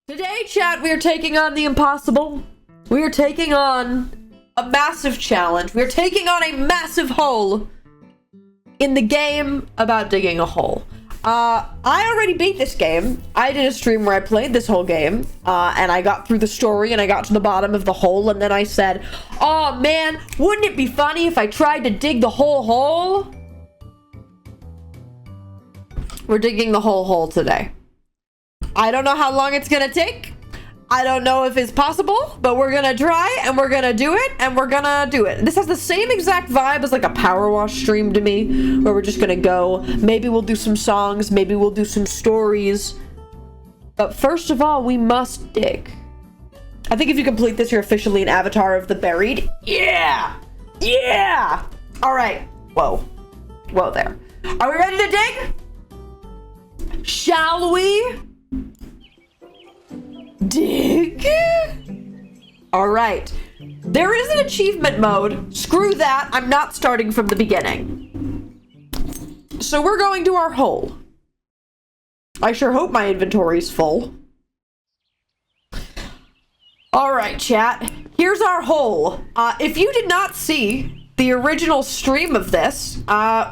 Today, chat, we are taking on the impossible. We are taking on a massive challenge. We are taking on a massive hole in the game about digging a hole. I already beat this game. I did a stream where I played this whole game, and I got through the story, and I got to the bottom of the hole, and then I said, oh man, wouldn't it be funny if I tried to dig the whole hole? We're digging the whole hole today. I don't know how long it's gonna take. I don't know if it's possible, but we're gonna try, and we're gonna do it, and we're gonna do it. This has the same exact vibe as like a power wash stream to me, where we're just gonna go. Maybe we'll do some songs, maybe we'll do some stories. But first of all, we must dig. I think if you complete this, you're officially an avatar of the buried. Yeah! Yeah! All right. Whoa. Whoa there. Are we ready to dig? Shall we? Dig? All right. There is an achievement mode. Screw that. I'm not starting from the beginning. So we're going to our hole. I sure hope my inventory's full. All right, chat. Here's our hole. If you did not see the original stream of this,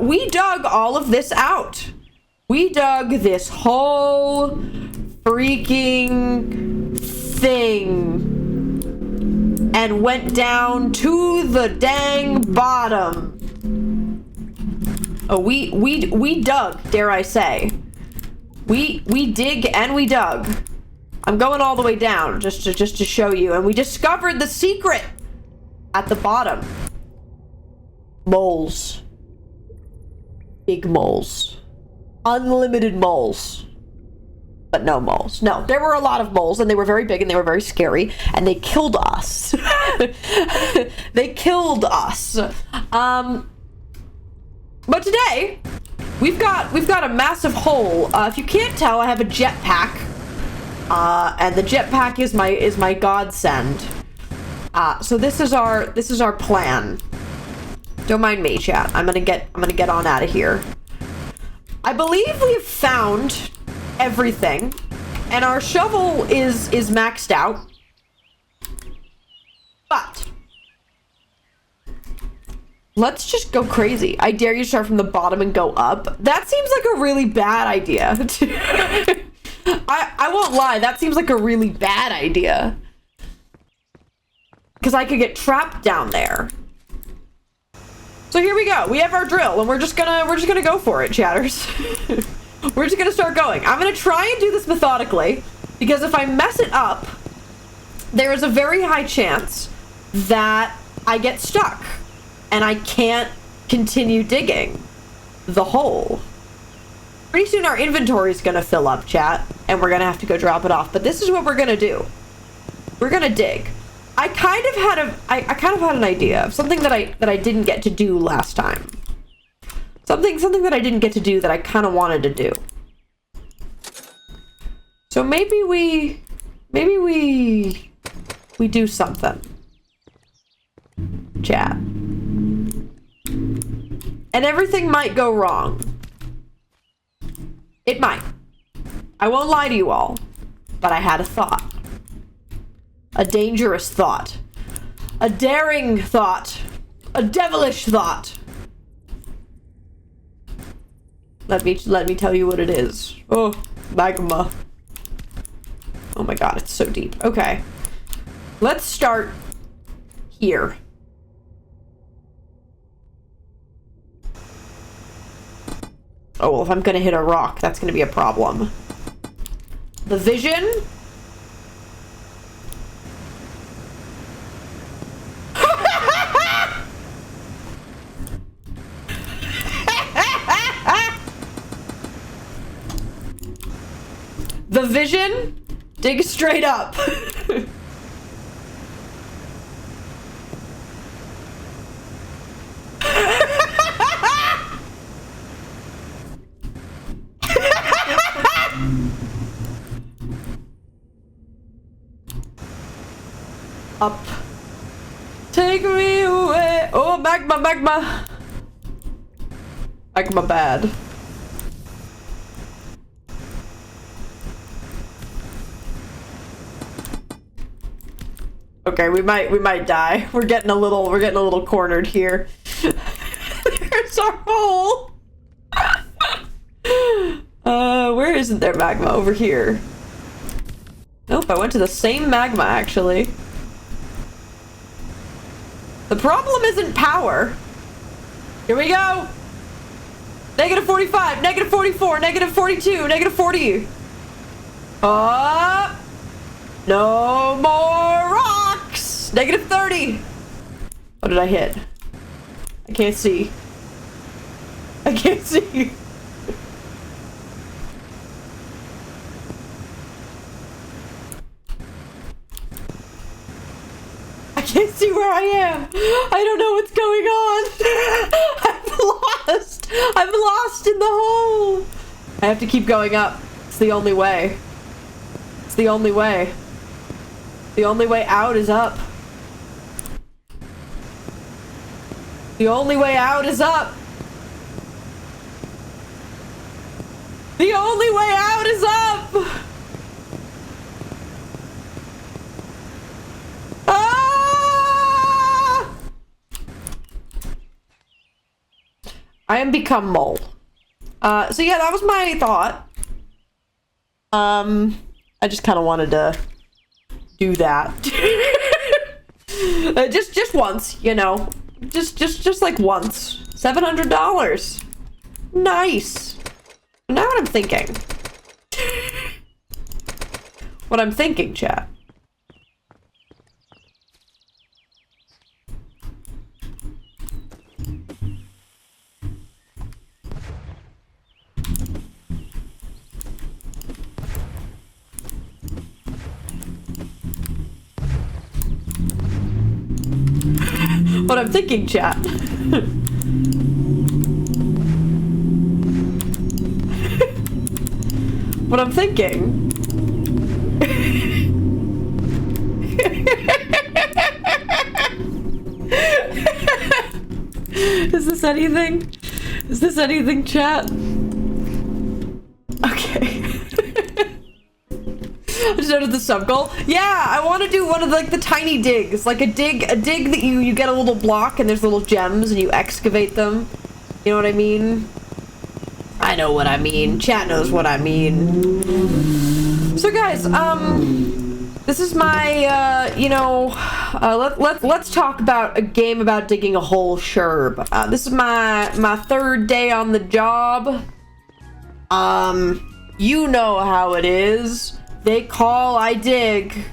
we dug all of this out. We dug this whole freaking thing and went down to the dang bottom. Oh, we dug, dare I say. We dig and we dug. I'm going all the way down just to show you, and we discovered the secret at the bottom. Moles. Big moles. Unlimited moles. But no moles. No, there were a lot of moles, and they were very big, and they were very scary, and they killed us. They killed us. But today, we've got a massive hole. If you can't tell, I have a jetpack. And the jetpack is my godsend. So this is our plan. Don't mind me, chat. I'm gonna get on out of here. I believe we've found everything, and our shovel is maxed out. But let's just go crazy. I dare you to start from the bottom and go up. That seems like a really bad idea. I won't lie, that seems like a really bad idea. Because I could get trapped down there. So here we go. We have our drill, and we're just gonna go for it, chatters. We're just gonna start going. I'm gonna try and do this methodically, because if I mess it up, there is a very high chance that I get stuck and I can't continue digging the hole. Pretty soon our inventory is gonna fill up, chat, and we're gonna have to go drop it off. But this is what we're gonna do. We're gonna dig. I kind of had an idea of something that I didn't get to do last time. Something that I didn't get to do that I kind of wanted to do. So maybe we do something. Chat. And everything might go wrong. It might. I won't lie to you all, but I had a thought. A dangerous thought. A daring thought. A devilish thought. Let me tell you what it is. Oh, magma. Oh my god, it's so deep. Okay. Let's start here. Oh, well, if I'm gonna hit a rock, that's gonna be a problem. The vision? The vision? Dig straight up. Up. Take me away. Oh, magma, magma. Magma bad. Okay, we might die. We're getting a little cornered here. There's our hole. Where isn't there magma? Over here. Nope, I went to the same magma actually. The problem isn't power. Here we go. Negative 45, negative 44, negative 42, negative 40. No more rocks. Negative 30. What did I hit? I can't see. I can't see. I can't see where I am. I don't know what's going on. I'm lost in the hole. I have to keep going up. It's the only way. It's the only way. The only way out is up. The only way out is up. The only way out is up. Ah! I am become mole. So yeah, that was my thought. I just kind of wanted to do that. just once, you know. Just like once. $700. Nice. Now what I'm thinking. What I'm thinking, chat. What I'm thinking, chat. What I'm thinking. Is this anything? Is this anything, chat? Okay. I just noticed the sub goal. Yeah, I want to do one of the tiny digs, like a dig that you get a little block and there's little gems and you excavate them. You know what I mean? I know what I mean. Chat knows what I mean. So guys, this is my let's talk about a game about digging a hole, sure. But this is my third day on the job. You know how it is. They call, I dig.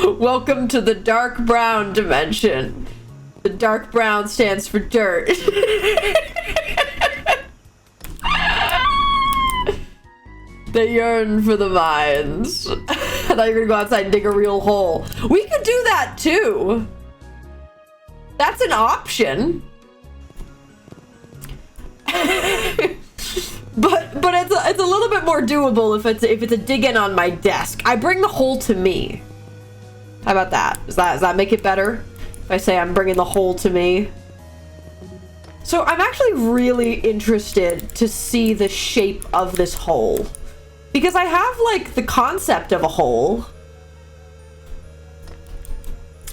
Welcome to the dark brown dimension. The dark brown stands for dirt. They yearn for the mines. I thought you were gonna go outside and dig a real hole. We could do that too. That's an option. But it's a little bit more doable if it's a dig in on my desk. I bring the hole to me. How about that? Does that make it better? If I say I'm bringing the hole to me. So I'm actually really interested to see the shape of this hole. Because I have like the concept of a hole.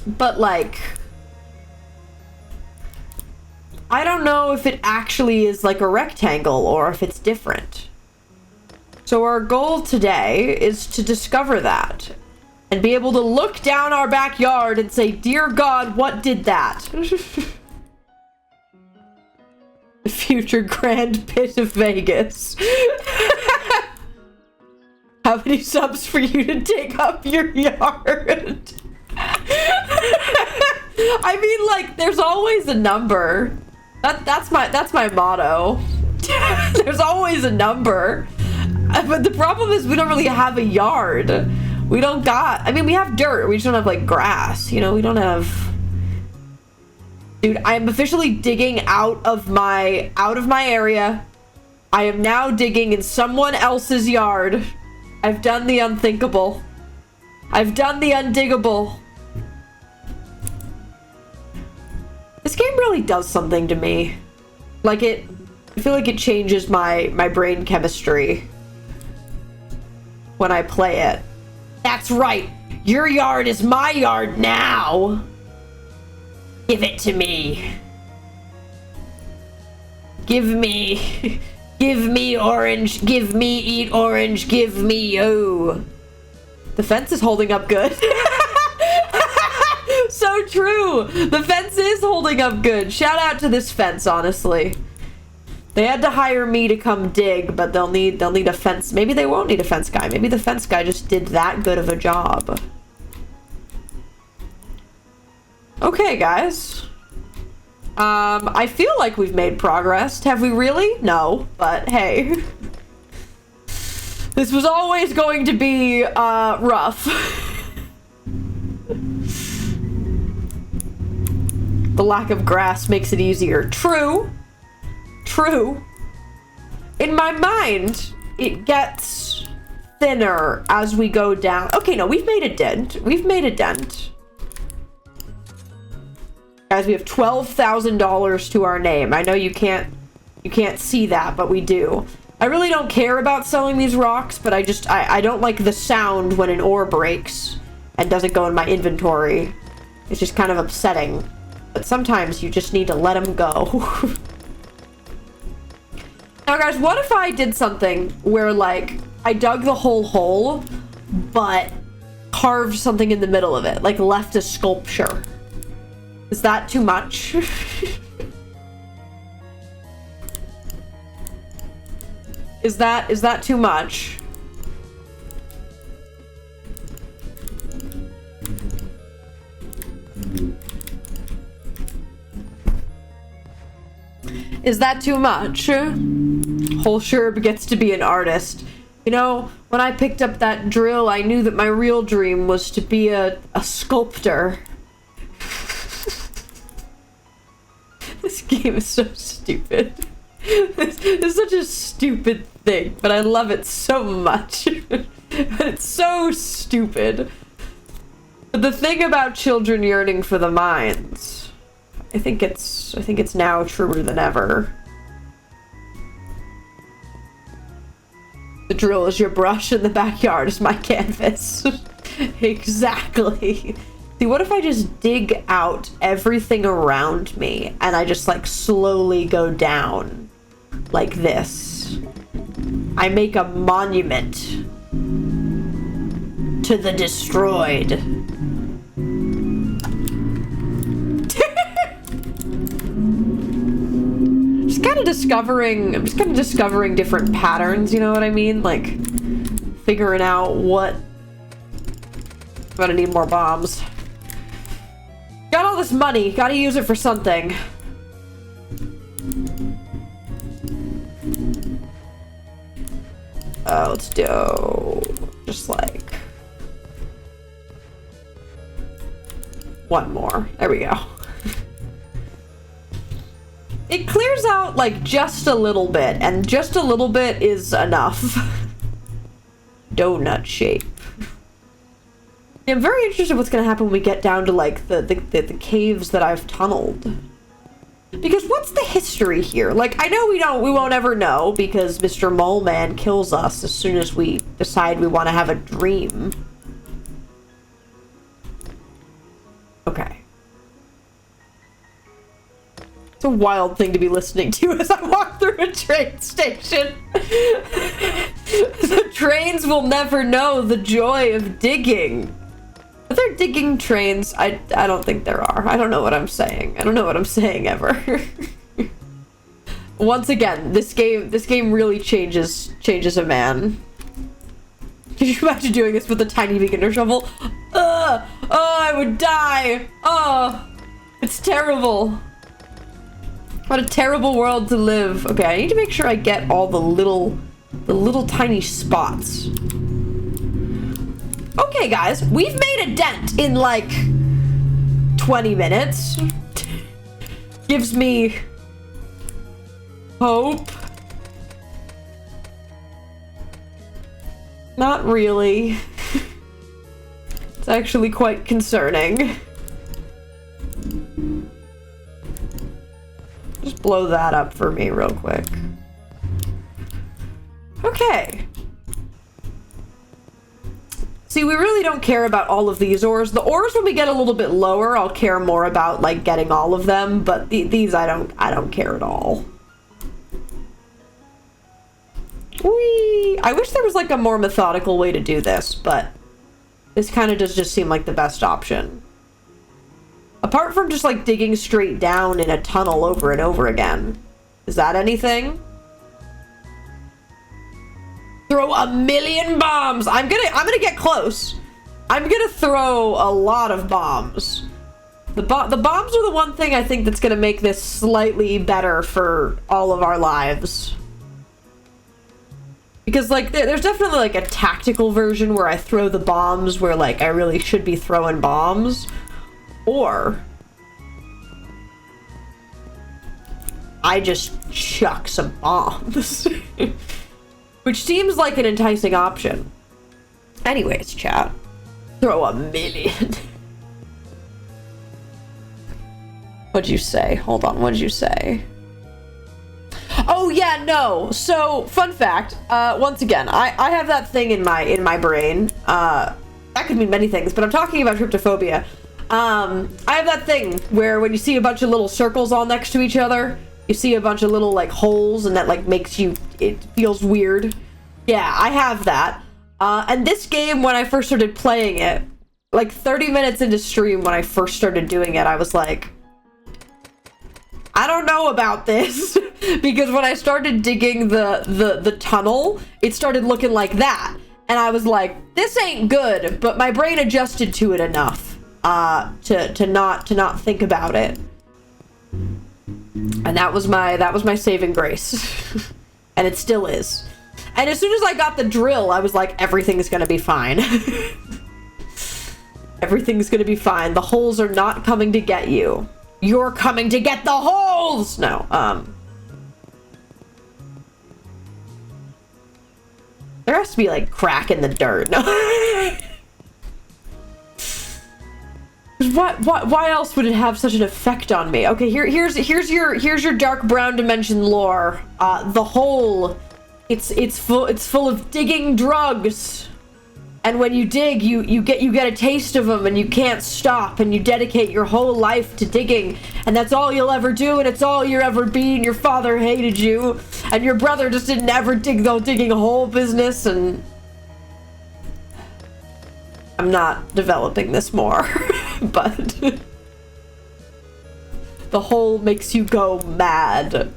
But like, I don't know if it actually is like a rectangle or if it's different. So our goal today is to discover that and be able to look down our backyard and say, dear God, what did that? The future grand pit of Vegas. How many subs for you to dig up your yard? I mean, like, there's always a number. That's my motto. There's always a number. But the problem is we don't really have a yard. We don't got, I mean, we have dirt. We just don't have like grass, you know, we don't have. Dude, I am officially digging out of my area. I am now digging in someone else's yard. I've done the unthinkable. I've done the undiggable. This game really does something to me. Like I feel like it changes my brain chemistry when I play it. That's right. Your yard is my yard now. Give it to me. Give me orange. Give me eat orange. Give me yo. The fence is holding up good. So true. The fence is holding up good. Shout out to this fence, honestly. They had to hire me to come dig, but they'll need a fence. Maybe they won't need a fence guy. Maybe the fence guy just did that good of a job. Okay, guys. I feel like we've made progress. Have we really? No, but hey. This was always going to be, rough. The lack of grass makes it easier. True. True. In my mind, it gets thinner as we go down. Okay, no, we've made a dent. We've made a dent. Guys, we have $12,000 to our name. I know you can't see that, but we do. I really don't care about selling these rocks, but I don't like the sound when an ore breaks and doesn't go in my inventory. It's just kind of upsetting. But sometimes you just need to let them go. Now, guys, what if I did something where, like, I dug the whole hole, but carved something in the middle of it, like left a sculpture? Is that too much? Is that too much? Is that too much? Whole Sherb gets to be an artist. You know, when I picked up that drill, I knew that my real dream was to be a sculptor. This game is so stupid. It's such a stupid thing, but I love it so much. But it's so stupid. But the thing about children yearning for the mines, I think it's now truer than ever. The drill is your brush and the backyard is my canvas. Exactly. See, what if I just dig out everything around me and I just like slowly go down like this? I make a monument to the destroyed. I'm just kind of discovering different patterns, you know what I mean? Like figuring out what. I'm gonna need more bombs. Got all this money, gotta use it for something. Let's do just like one more. There we go. It clears out like just a little bit, and just a little bit is enough. Donut shape. I'm very interested in what's gonna happen when we get down to like the caves that I've tunneled. Because what's the history here? Like, I know we won't ever know because Mr. Mole Man kills us as soon as we decide we want to have a dream. Okay. It's a wild thing to be listening to as I walk through a train station. The trains will never know the joy of digging. Are there digging trains? I don't think there are. I don't know what I'm saying. I don't know what I'm saying ever. Once again, this game really changes a man. Can you imagine doing this with a tiny beginner shovel? Oh, I would die. Oh, it's terrible. What a terrible world to live. Okay, I need to make sure I get all the little tiny spots. Okay, guys, we've made a dent in like 20 minutes. Gives me hope. Not really. It's actually quite concerning. Just blow that up for me real quick. Okay. See, we really don't care about all of these ores. The ores, when we get a little bit lower, I'll care more about, like, getting all of them, but these I don't care at all. Whee! I wish there was, like, a more methodical way to do this, but this kind of does just seem like the best option. Apart from just, like, digging straight down in a tunnel over and over again. Is that anything? Throw 1,000,000 bombs! I'm gonna get close. I'm gonna throw a lot of bombs. The bombs are the one thing I think that's gonna make this slightly better for all of our lives. Because, like, there's definitely, like, a tactical version where I throw the bombs where, like, I really should be throwing bombs. Or I just chuck some bombs. Which seems like an enticing option. Anyways, chat. Throw 1,000,000. What'd you say? Hold on, what'd you say? Oh yeah, no. So, fun fact, once again, I have that thing in my brain. That could mean many things, but I'm talking about tryptophobia. I have that thing where when you see a bunch of little circles all next to each other, you see a bunch of little, like, holes, and that, like, makes you, it feels weird. Yeah, I have that. And this game, when I first started playing it, like 30 minutes into stream when I first started doing it, I was like, I don't know about this. Because when I started digging the tunnel, it started looking like that. And I was like, this ain't good, but my brain adjusted to it enough to not think about it. And that was my saving grace. And it still is. And as soon as I got the drill, I was like, everything's gonna be fine. Everything's gonna be fine. The holes are not coming to get you. You're coming to get the holes! No, there has to be, like, crack in the dirt. No. Why else would it have such an effect on me? Okay, here's your dark brown dimension lore. The hole, it's full of digging drugs, and when you dig, you get a taste of them, and you can't stop, and you dedicate your whole life to digging, and that's all you'll ever do, and it's all you'll ever be. And your father hated you, and your brother just didn't ever dig the digging a hole business, and I'm not developing this more. But the hole makes you go mad. That's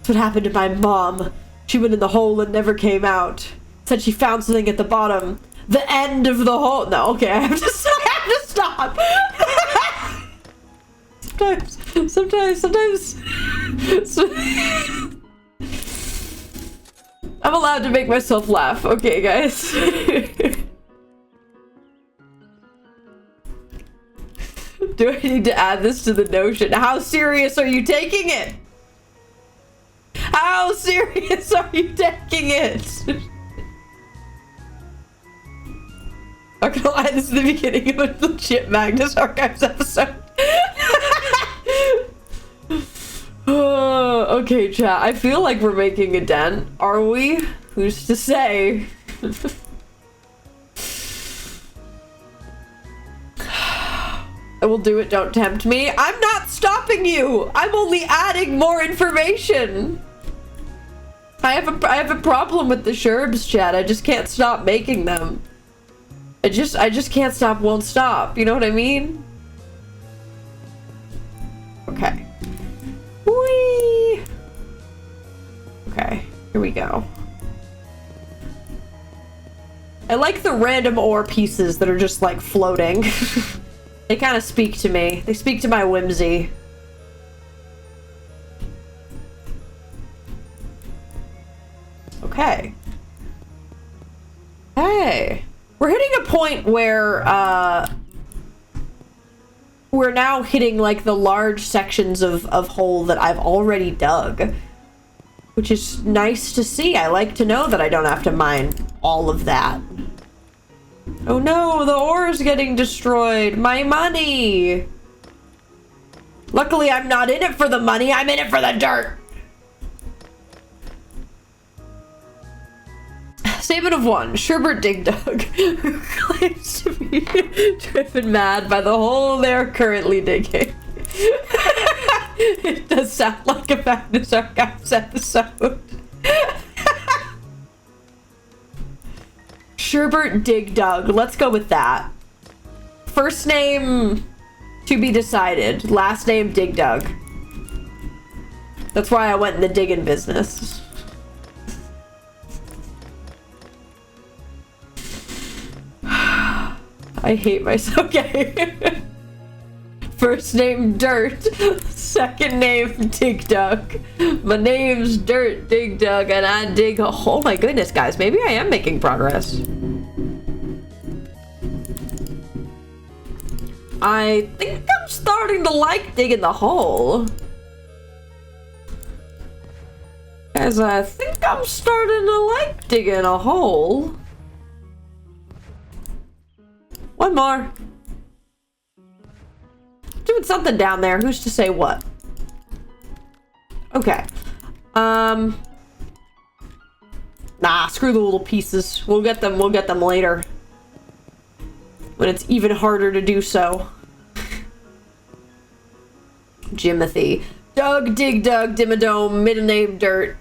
what happened to my mom. She went in the hole and never came out. Said she found something at the bottom. The end of the hole. No, okay, I have to stop. Sometimes. I'm allowed to make myself laugh. Okay, guys. Do I need to add this to the notion? How serious are you taking it? How serious are you taking it? Not gonna lie, this is the beginning of a legit Magnus Archives episode. Okay, chat. I feel like we're making a dent. Are we? Who's to say? I will do it, don't tempt me. I'm not stopping you! I'm only adding more information! I have a problem with the sherbs, chat. I just can't stop making them. I just can't stop, won't stop. You know what I mean? Okay. Whee! Okay, here we go. I like the random ore pieces that are just, like, floating. They kind of speak to me. They speak to my whimsy. Okay. Hey. We're hitting a point where, we're now hitting, like, the large sections of hole that I've already dug. Which is nice to see. I like to know that I don't have to mine all of that. Oh no, the ore is getting destroyed. My money. Luckily, I'm not in it for the money. I'm in it for the dirt. Statement of one. Sherbert Digdug, who claims to be driven mad by the hole they're currently digging. It does sound like a Magnus Archives episode. Sherbert Digdug. Let's go with that. First name to be decided. Last name Digdug. That's why I went in the digging business. I hate myself. Okay. First name Dirt. Second name Digdug. My name's Dirt Digdug and I dig a hole. Oh my goodness, guys. Maybe I am making progress. I think I'm starting to like digging the hole. Guys, I think I'm starting to like digging a hole. One more. Doing something down there. Who's to say what? Okay. Nah, screw the little pieces. We'll get them later. When it's even harder to do so. Jimothy. Doug, Digdug, Dimmadome, middle name Dirt.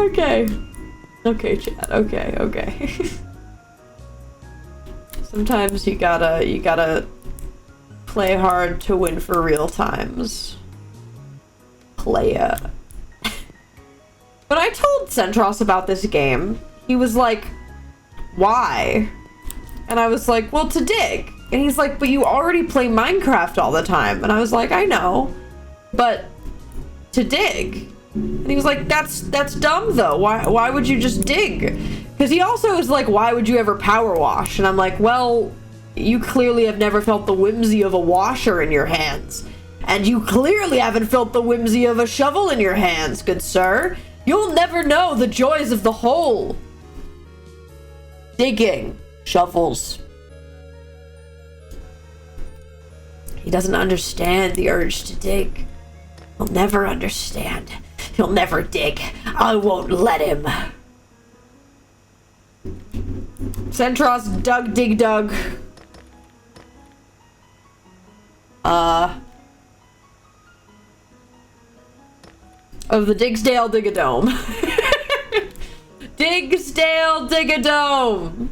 Okay. Okay, Chad. Okay. Sometimes you gotta play hard to win for real times. Playa. When I told Centros about this game, he was like, why? And I was like, well, to dig. And he's like, but you already play Minecraft all the time. And I was like, I know, but to dig. And he was like, that's dumb though. Why would you just dig? Because he also was like, why would you ever power wash? And I'm like, well, you clearly have never felt the whimsy of a washer in your hands. And you clearly haven't felt the whimsy of a shovel in your hands, good sir. You'll never know the joys of the hole. Digging. Shovels. He doesn't understand the urge to dig. He'll never understand. He'll never dig. I won't let him. Centros, Doug, Digdug. Of the Digsdale Digadome. Digsdale Digadome.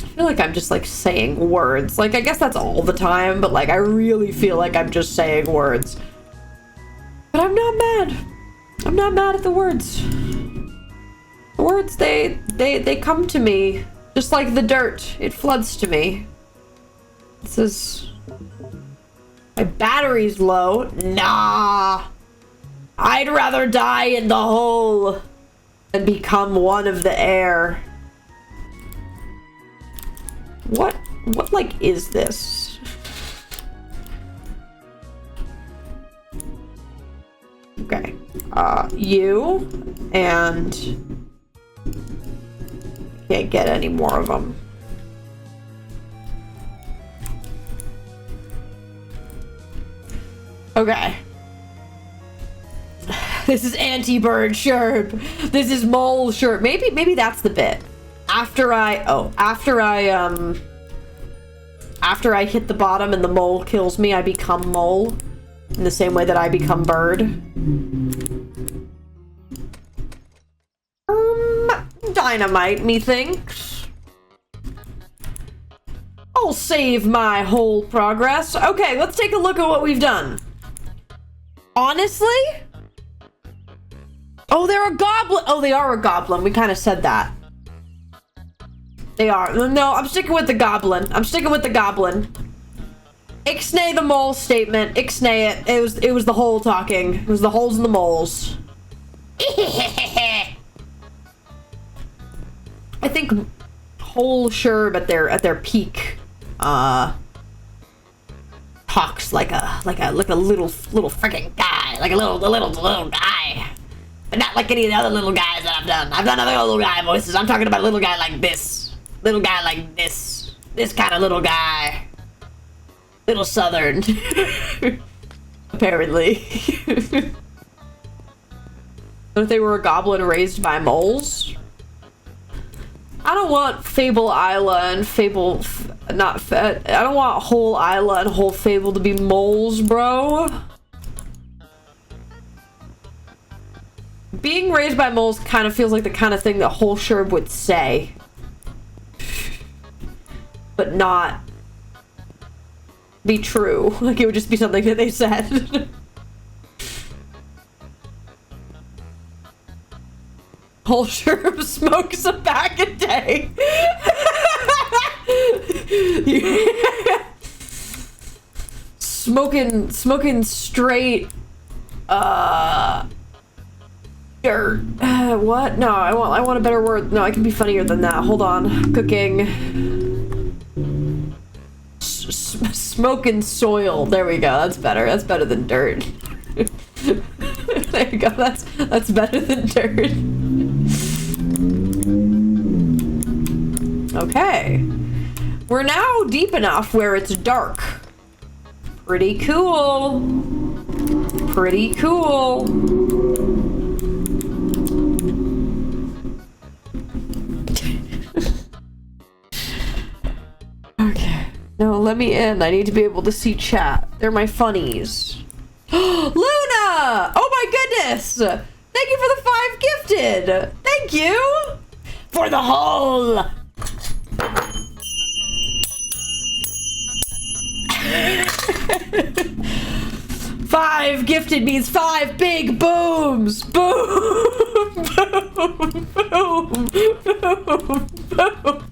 I feel like I'm just like saying words. Like, I guess that's all the time, but like I really feel like I'm just saying words. But I'm not mad. I'm not mad at the words. The words, they come to me just like the dirt. It floods to me. It says, my battery's low. Nah. I'd rather die in the hole than become one of the air. What like is this? Okay. You and can't get any more of them. Okay. This is anti-bird Sherb. This is mole Sherb. Maybe that's the bit. After I hit the bottom and the mole kills me, I become mole. In the same way that I become bird. Dynamite, methinks. I'll save my whole progress. Okay, let's take a look at what we've done. Honestly? Oh, they're a goblin. Oh, they are a goblin. We kind of said that. They are. No, I'm sticking with the goblin. I'm sticking with the goblin. Ixnay the mole statement. Ixnay it. It was the hole talking. It was the holes and the moles. I think Hole Sherb at their peak talks like a little freaking guy, like a little guy. But not like any of the other little guys that I've done. I've done other little guy voices. I'm talking about a little guy like this. Little guy like this. This kind of little guy. Little southern. Apparently. What if they were a goblin raised by moles? I don't want Fable Isla and Fable... not... I don't want whole Isla and whole Fable to be moles, bro. Being raised by moles kind of feels like the kind of thing that whole Sherb would say. But not... be true. Like, it would just be something that they said. Whole Sherb smokes a pack a day. Smoking straight dirt. What? No, I want a better word. No, I can be funnier than that. Hold on. Cooking. Smoking soil. There we go. That's better. That's better than dirt. There you go. That's better than dirt. Okay. We're now deep enough where it's dark. Pretty cool. Pretty cool. Okay. No, let me in. I need to be able to see chat. They're my funnies. Luna! Oh my goodness! Thank you for the 5 gifted! Thank you! For the whole! 5 gifted means 5 big booms! Boom! Boom! Boom! Boom! Boom!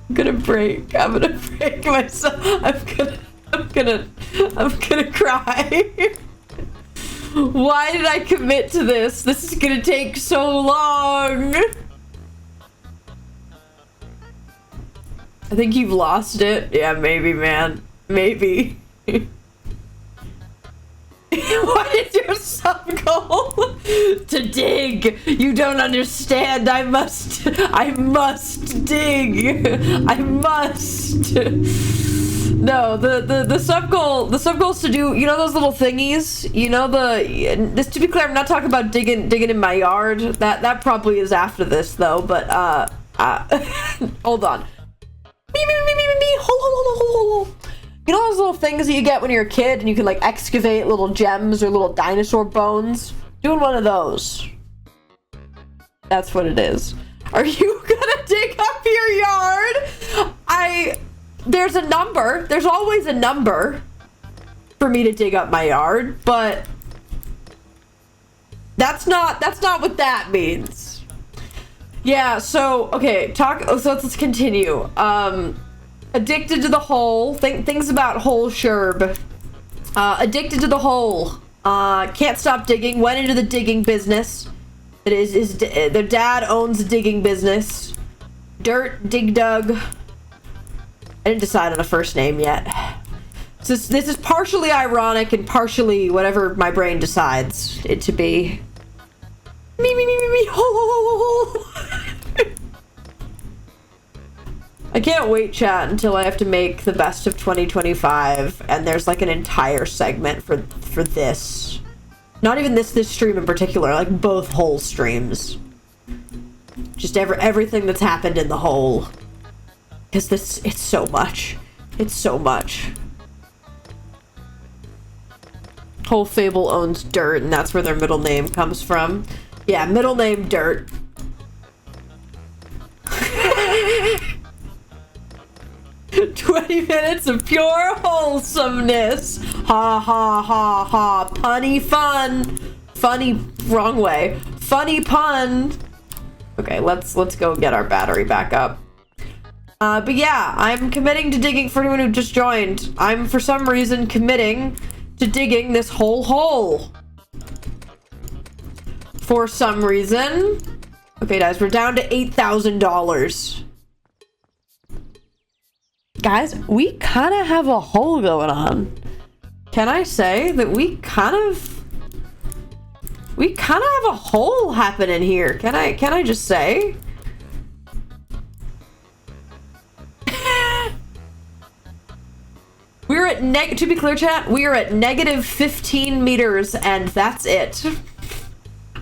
I'm gonna break myself. I'm gonna cry. Why did I commit to this? This is gonna take so long. I think you've lost it. Yeah, maybe, man. Maybe. What is your sub goal? To dig. You don't understand. I must dig. I must. No, the sub goal is to do, you know those little thingies? You know this, to be clear, I'm not talking about digging in my yard. That probably is after this though, but hold on. Hold. You know those little things that you get when you're a kid and you can like excavate little gems or little dinosaur bones? Doing one of those. That's what it is. Are you gonna dig up your yard? There's a number. There's always a number for me to dig up my yard, but that's not what that means. Yeah, so okay, so let's continue. Addicted to the hole. Things about hole Sherb. Addicted to the hole. Can't stop digging. Went into the digging business. Their dad owns a digging business. Dirt, digdug. I didn't decide on a first name yet. So this is partially ironic and partially whatever my brain decides it to be. Me, hole. I can't wait, chat, until I have to make the best of 2025 and there's like an entire segment for this. Not even this stream in particular, like both whole streams. Just everything that's happened in the whole. Because it's so much. It's so much. Whole Fable owns Dirt, and that's where their middle name comes from. Yeah, middle name Dirt. 20 minutes of pure wholesomeness. Ha ha ha ha. Punny fun. Funny, wrong way. Funny pun. Okay, let's go get our battery back up. But yeah, I'm committing to digging, for anyone who just joined, I'm for some reason committing to digging this whole hole. For some reason. Okay, guys, we're down to $8,000. Guys, we kind of have a hole going on. Can I say that we kind of have a hole happening here? Can I just say? we're at to be clear, chat, we are at negative 15 meters, and that's it.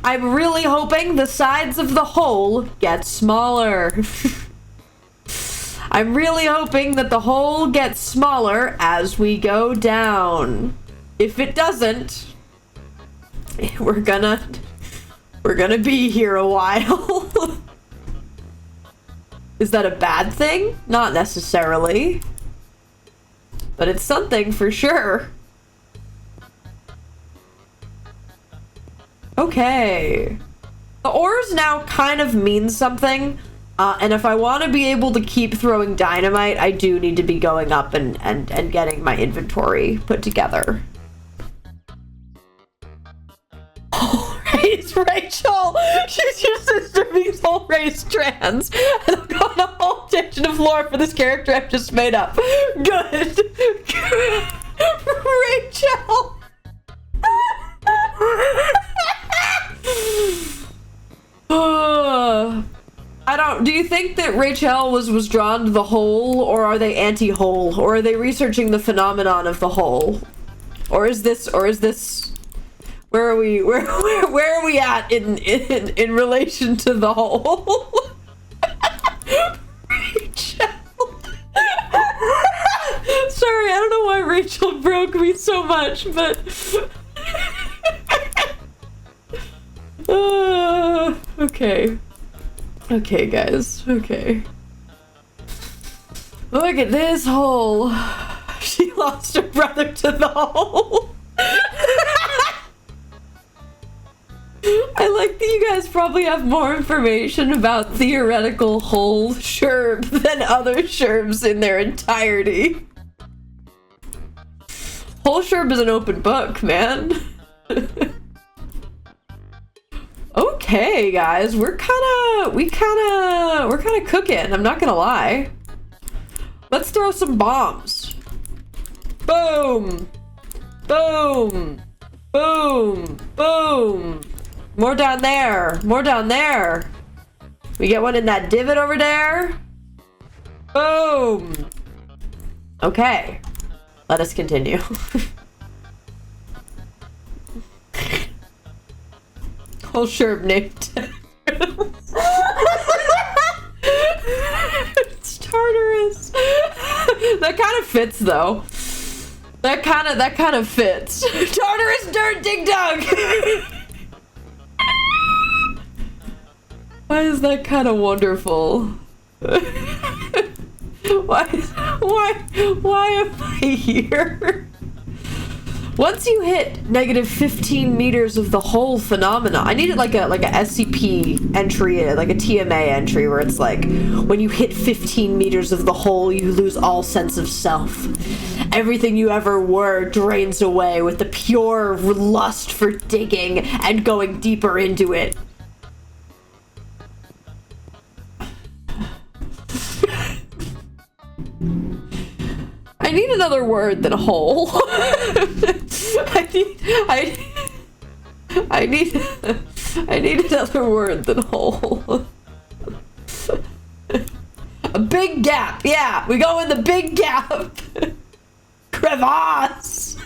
I'm really hoping the sides of the hole get smaller. I'm really hoping that the hole gets smaller as we go down. If it doesn't, we're gonna be here a while. Is that a bad thing? Not necessarily. But it's something for sure. Okay. The ores now kind of mean something. And if I want to be able to keep throwing dynamite, I do need to be going up and getting my inventory put together. Race Rachel! She's your sister means whole race trans. And I'm going a whole tangent of lore for this character I've just made up. Good. Rachel! Do you think that Rachel was drawn to the hole, or are they anti-hole? Or are they researching the phenomenon of the hole? Or is this where are we at in relation to the hole? Rachel. Sorry, I don't know why Rachel broke me so much, but okay. Okay, guys. Okay. Look at this hole. She lost her brother to the hole. I like that you guys probably have more information about theoretical hole sherb than other sherbs in their entirety. Hole sherb is an open book, man. Okay, guys, we're kind of cooking. I'm not gonna lie. Let's throw some bombs. Boom, boom, boom, boom. More down there. More down there. We get one in that divot over there. Boom. Okay, let us continue. Whole sherb named it's Tartarus. That kind of fits though. That kind of fits. Tartarus dirt digdug. Why is that kind of wonderful? Why am I here? Once you hit negative 15 meters of the whole phenomena, I needed like a SCP entry, like a TMA entry, where it's like, when you hit 15 meters of the hole, you lose all sense of self. Everything you ever were drains away with the pure lust for digging and going deeper into it. I need another word than hole. I need another word than hole. A big gap. Yeah, we go in the big gap. Crevasse.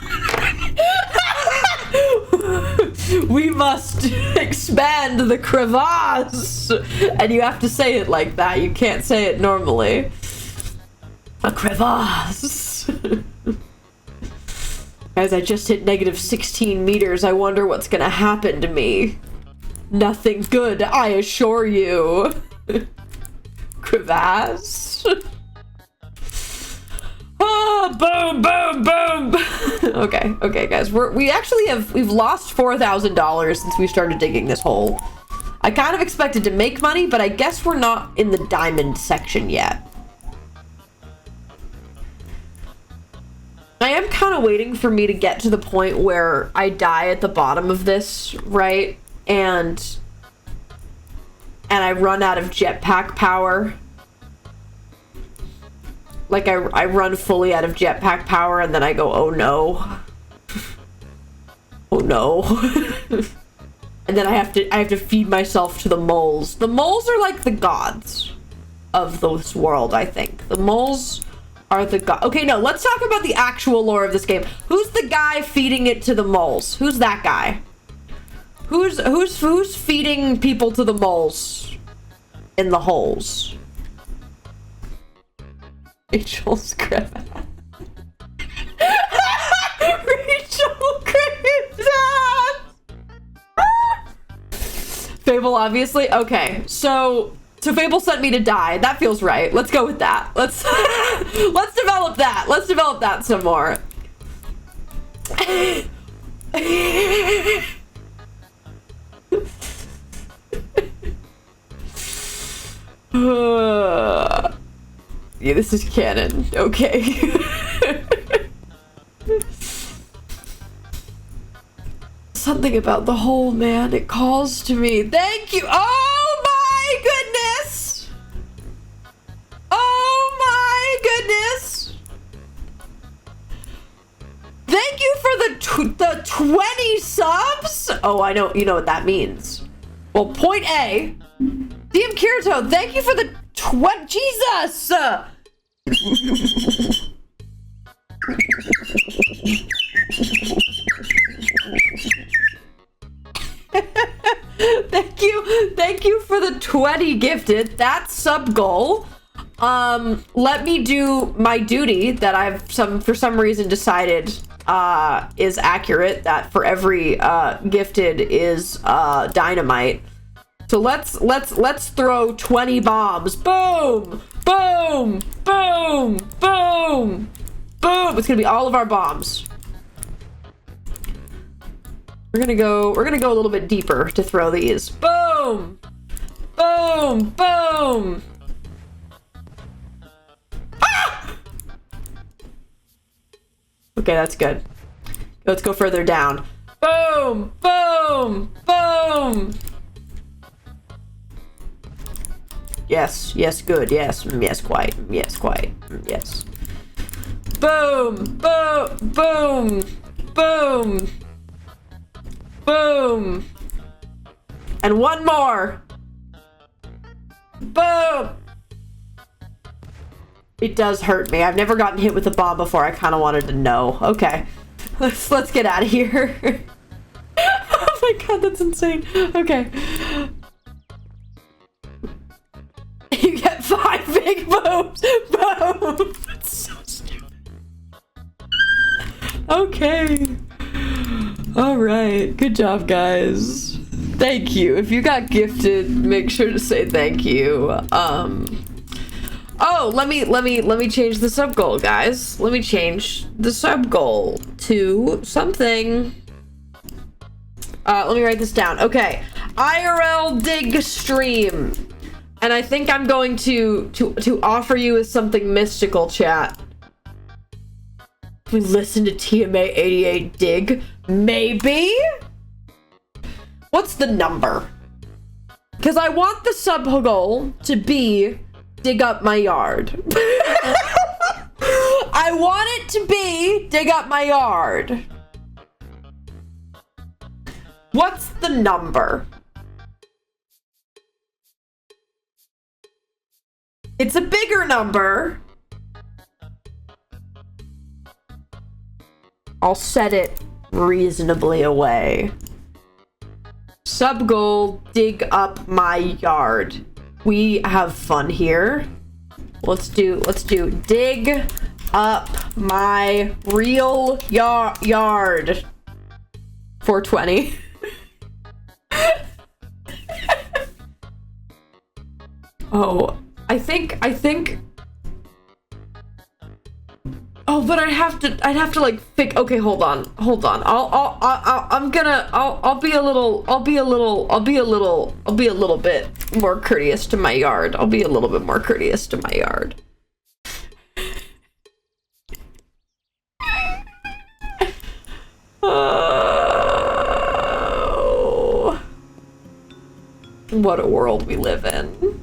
We must expand the crevasse. And you have to say it like that. You can't say it normally. A crevasse. Guys, I just hit negative 16 meters. I wonder what's gonna happen to me. Nothing good, I assure you. Crevasse. Oh, boom, boom, boom. Okay, guys. We've lost $4,000 since we started digging this hole. I kind of expected to make money, but I guess we're not in the diamond section yet. I am kind of waiting for me to get to the point where I die at the bottom of this, right? And I run out of jetpack power. Like I run fully out of jetpack power and then I go, oh no. Oh no. And then I have to feed myself to the moles. The moles are like the gods of this world, I think. The moles are the god. Okay, no, let's talk about the actual lore of this game. Who's the guy feeding it to the moles? Who's that guy? Who's feeding people to the moles in the holes? Rachel Scribb. Rachel Fable, obviously. Okay, so Fable sent me to die. That feels right. Let's go with that. Let's develop that. Let's develop that some more. Yeah, this is canon. Okay. Something about the hole, man. It calls to me. Thank you. Oh my goodness. Oh my goodness. Thank you for the 20 subs. Oh, I know. You know what that means. Well, point A. DM Kirito, thank you for the 20. Jesus. Thank you for the 20 gifted. That's sub goal. Let me do my duty that I've for some reason decided is accurate, that for every gifted is dynamite. So let's throw 20 bombs. Boom, boom, boom, boom, boom. It's gonna be all of our bombs. We're gonna go a little bit deeper to throw these. Boom! Boom! Boom! Ah! Okay, that's good. Let's go further down. Boom! Boom! Boom! Yes, yes, good, yes, yes, quite, yes, quite, yes. Boom! Boom! Boom! Boom! Boom! And one more! Boom! It does hurt me. I've never gotten hit with a bomb before. I kind of wanted to know. Okay. Let's get out of here. Oh my god, that's insane. Okay. You get 5 big booms! Boom! That's so stupid. Okay. Alright, good job, guys. Thank you. If you got gifted, make sure to say thank you. Oh, let me change the sub goal, guys. Let me change the sub goal to something. Let me write this down. Okay. IRL dig stream. And I think I'm going to offer you as something mystical, chat. We listen to TMA 88 dig. Maybe? What's the number? Because I want the sub goal to be dig up my yard. I want it to be dig up my yard. What's the number? It's a bigger number. I'll set it reasonably away. Sub goal, dig up my yard. We have fun here. Let's do dig up my real yard. 420. Oh, I think oh, but I'd have to like think. Okay, hold on. I'll be a little bit more courteous to my yard. I'll be a little bit more courteous to my yard. Oh, what a world we live in.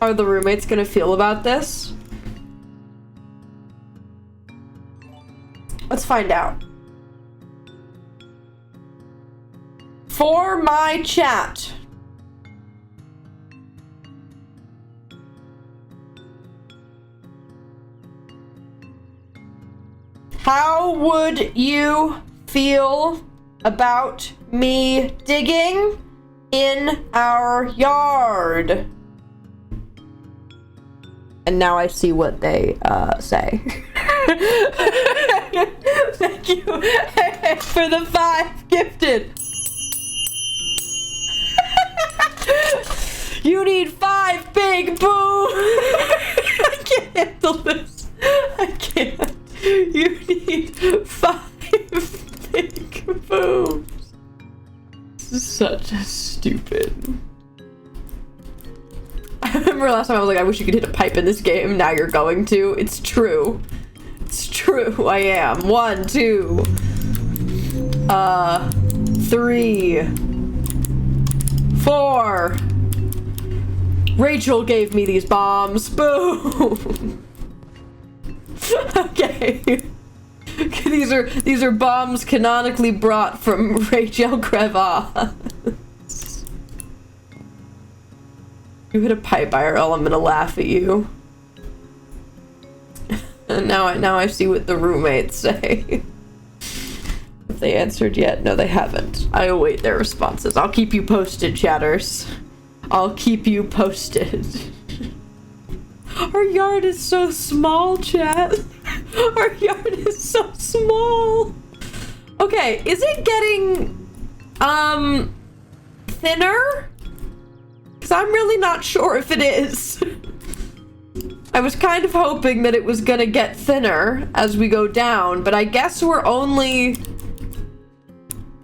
How are the roommates gonna feel about this? Let's find out. For my chat. How would you feel about me digging in our yard? And now I see what they say. Thank you for the 5 gifted. You need 5 big boom. I can't handle this. I can't. You need 5 big booms. This is such a stupid. I remember last time I was like, I wish you could hit a pipe in this game. Now you're going to. It's true. It's true. I am. 1, 2, 3, 4. Rachel gave me these bombs. Boom. Okay. These are bombs canonically brought from Rachel Crevas. You hit a pipe, IRL, I'm gonna laugh at you. And now I see what the roommates say. If they answered yet, no they haven't. I await their responses. I'll keep you posted, chatters. I'll keep you posted. Our yard is so small, chat. Our yard is so small. Okay, is it getting thinner? Because I'm really not sure if it is. I was kind of hoping that it was gonna get thinner as we go down, but I guess we're only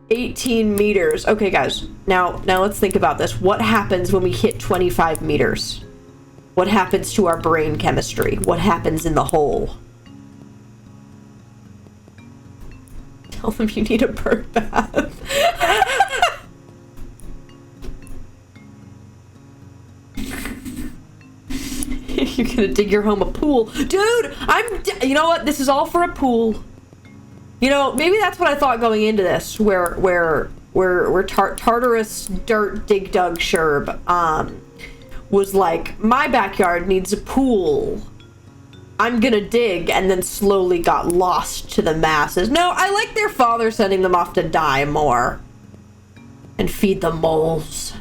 18 meters. Okay, guys, now let's think about this. What happens when we hit 25 meters? What happens to our brain chemistry? What happens in the hole? Tell them you need a bird bath. You're gonna dig your home a pool. Dude, you know what? This is all for a pool. You know, maybe that's what I thought going into this, where Tartarus Dirt Digdug Sherb, was like, my backyard needs a pool. I'm gonna dig, and then slowly got lost to the masses. No, I like their father sending them off to die more. And feed the moles.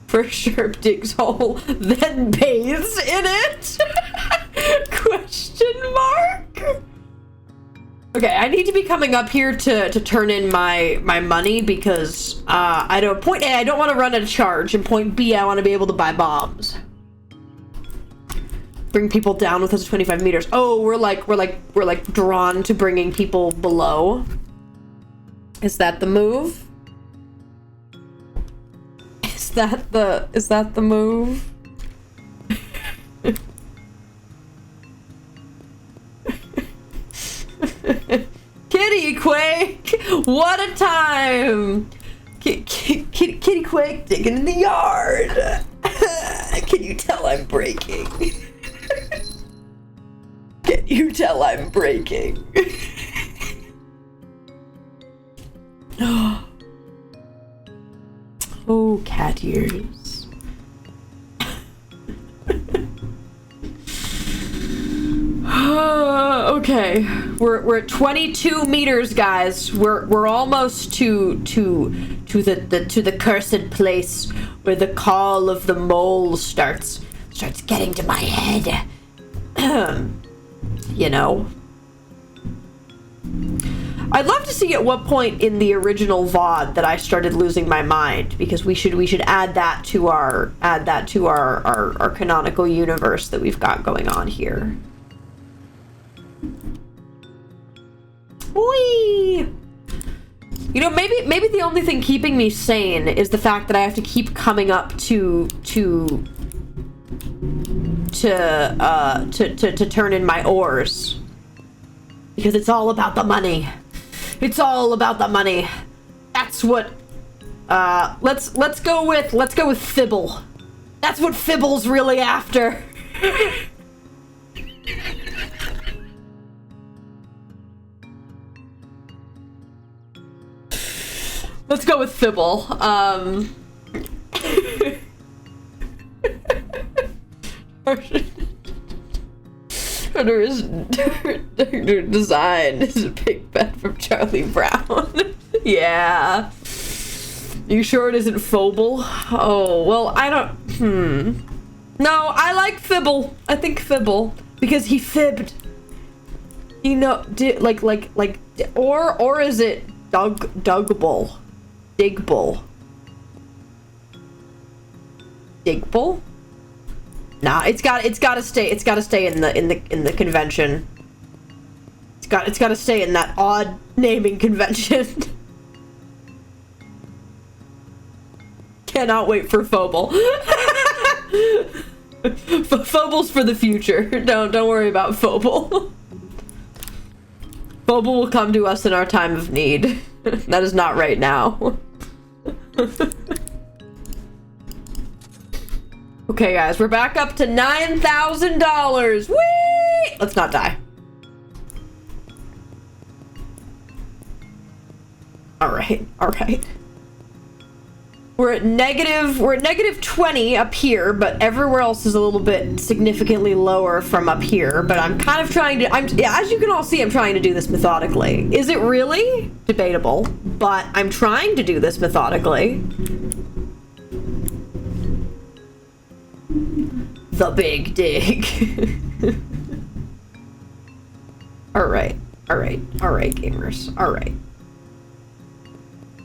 First Sherb digs hole, then bathes in it? Question mark? Okay, I need to be coming up here to turn in my money because point A, I don't want to run at a charge, and point B, I want to be able to buy bombs. Bring people down with us 25 meters. Oh, we're like drawn to bringing people below. Is that the move? Is that the move? Kitty Quake! What a time! Kitty Quake digging in the yard! Can you tell I'm breaking? Can you tell I'm breaking? Oh, cat ears. Okay, we're at 22 meters, guys. We're almost to the cursed place where the call of the mole starts getting to my head. You know. I'd love to see at what point in the original VOD that I started losing my mind, because we should add that to our canonical universe that we've got going on here. Whee! You know, maybe the only thing keeping me sane is the fact that I have to keep coming up to turn in my ores, because it's all about the money. It's all about the money. That's what. Let's go with Fibble. That's what Fibble's really after. Let's go with Fibble. Under his design is a big bet from Charlie Brown. Yeah. You sure it isn't Phobal? Oh, well, I don't... No, I like Fibble. I think Fibble. Because he fibbed. You know, or is it Dugbull? Digbull? Digbull? Nah, it's gotta stay in the convention. It's gotta stay in that odd naming convention. Cannot wait for Phobal. Phobal's for the future. Don't worry about Phobal. Phobal will come to us in our time of need. That is not right now. Okay, guys, we're back up to $9,000. Whee! Let's not die. All right. We're at negative 20 up here, but everywhere else is a little bit significantly lower from up here. But I'm kind of trying to, as you can all see, I'm trying to do this methodically. Is it really? Debatable, but I'm trying to do this methodically. The big dig. All right, gamers. All right.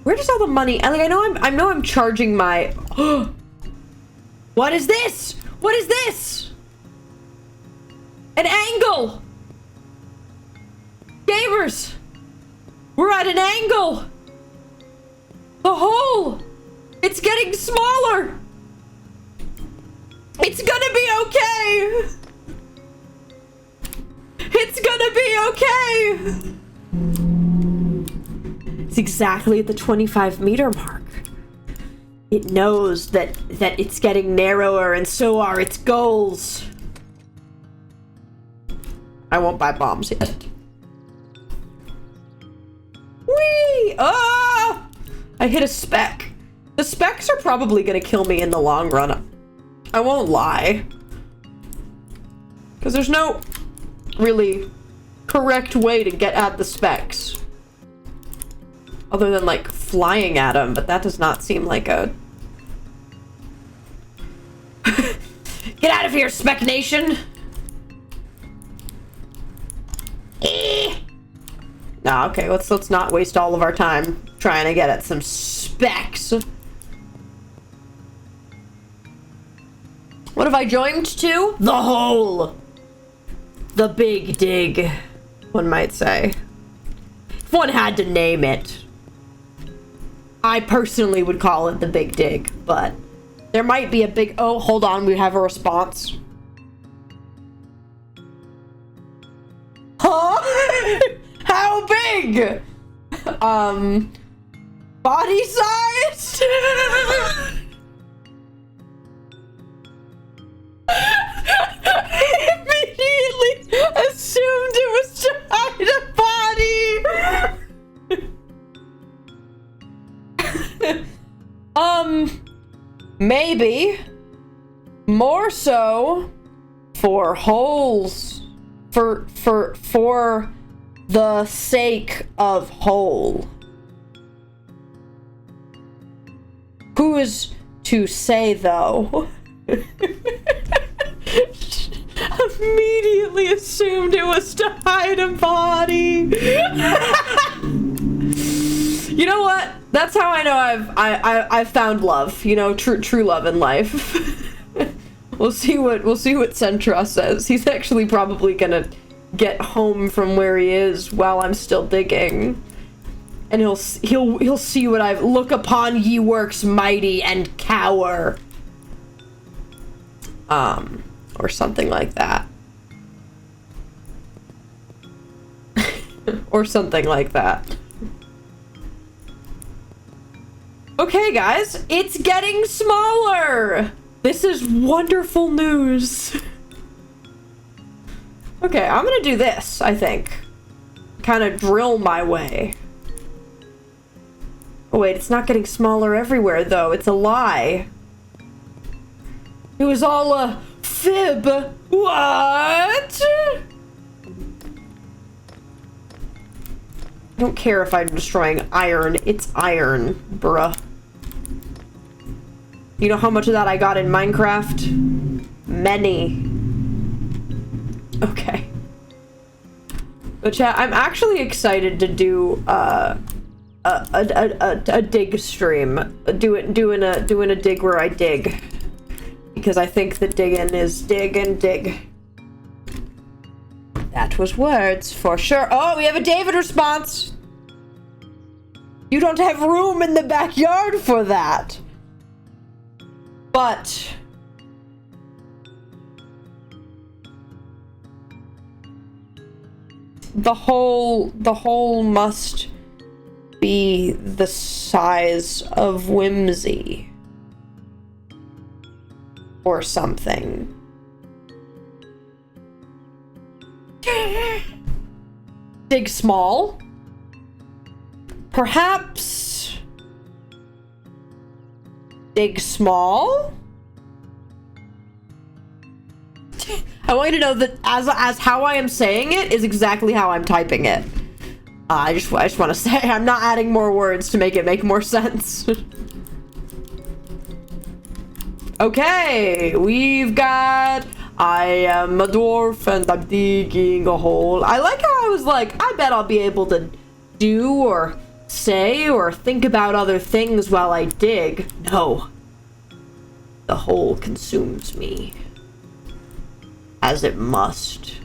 Where does all the money? I know I'm charging my. What is this? What is this? An angle. Gamers, we're at an angle. The hole. It's getting smaller. It's gonna be okay. It's gonna be okay. It's exactly at the 25-meter mark. It knows that it's getting narrower, and so are its goals. I won't buy bombs yet. Whee! Ah! I hit a speck. The specks are probably gonna kill me in the long run. I won't lie. Because there's no really correct way to get at the specks. Other than, like, flying at them, but that does not seem like a... Get out of here, Spec Nation! Nah, okay, let's not waste all of our time trying to get at some specks. What have I joined to? The hole! The big dig, one might say. If one had to name it. I personally would call it the big dig, but there might be a big... Oh, hold on, we have a response. Huh? How big? Body size? Immediately assumed it was to hide a body. Maybe more so for holes, for the sake of whole. Who is to say, though? Immediately assumed it was to hide a body. You know what? That's how I know I've found love. You know, true love in life. We'll see what Centra says. He's actually probably gonna get home from where he is while I'm still digging, and he'll see what I've look upon ye works mighty and cower. Or something like that. Or something like that. Okay, guys, it's getting smaller! This is wonderful news. Okay, I'm gonna do this, I think. Kind of drill my way. Oh wait, it's not getting smaller everywhere, though. It's a lie. It was all a Fib. What? I don't care if I'm destroying iron. It's iron, bruh. You know how much of that I got in Minecraft? Many. Okay. But chat, I'm actually excited to do a dig stream. Doing a dig where I dig. Because I think that digging is dig and dig. That was words for sure. Oh, we have a David response. You don't have room in the backyard for that. But the hole must be the size of whimsy or something. Dig small? Perhaps dig small? I want you to know that as how I am saying it is exactly how I'm typing it. I just want to say I'm not adding more words to make it make more sense. Okay, we've got I am a dwarf and I'm digging a hole. I like how I was like, I bet I'll be able to do or say or think about other things while I dig. No. The hole consumes me. As it must.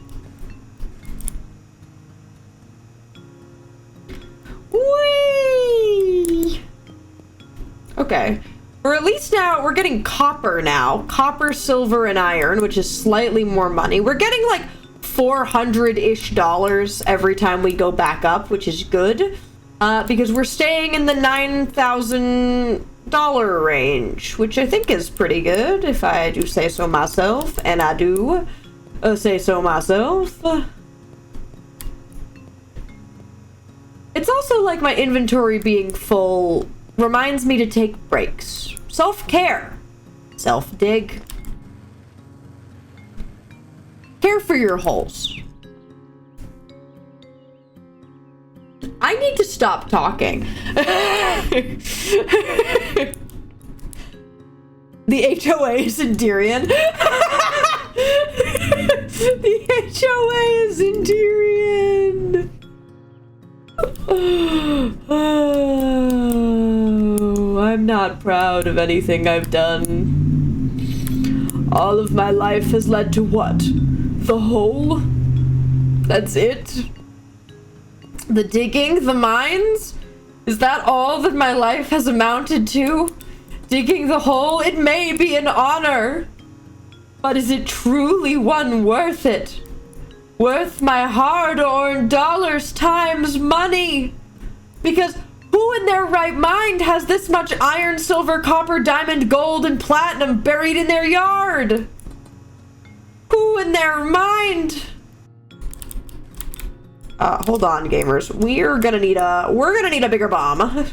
Whee! Okay. Or at least now, we're getting copper now. Copper, silver, and iron, which is slightly more money. We're getting like $400-ish every time we go back up, which is good. Because we're staying in the $9,000 range, which I think is pretty good, if I do say so myself. And I do say so myself. It's also like my inventory being full reminds me to take breaks. Self-care. Self-dig. Care for your holes. I need to stop talking. The HOA is in Tyrion. The HOA is in Tyrion. Oh, I'm not proud of anything I've done. All of my life has led to what? The hole? That's it? The digging? The mines? Is that all that my life has amounted to? Digging the hole? It may be an honor. But is it truly one worth it? Worth my hard-earned dollars times money? Because who in their right mind has this much iron, silver, copper, diamond, gold, and platinum buried in their yard? Who in their mind? Hold on, gamers. We're gonna need a bigger bomb.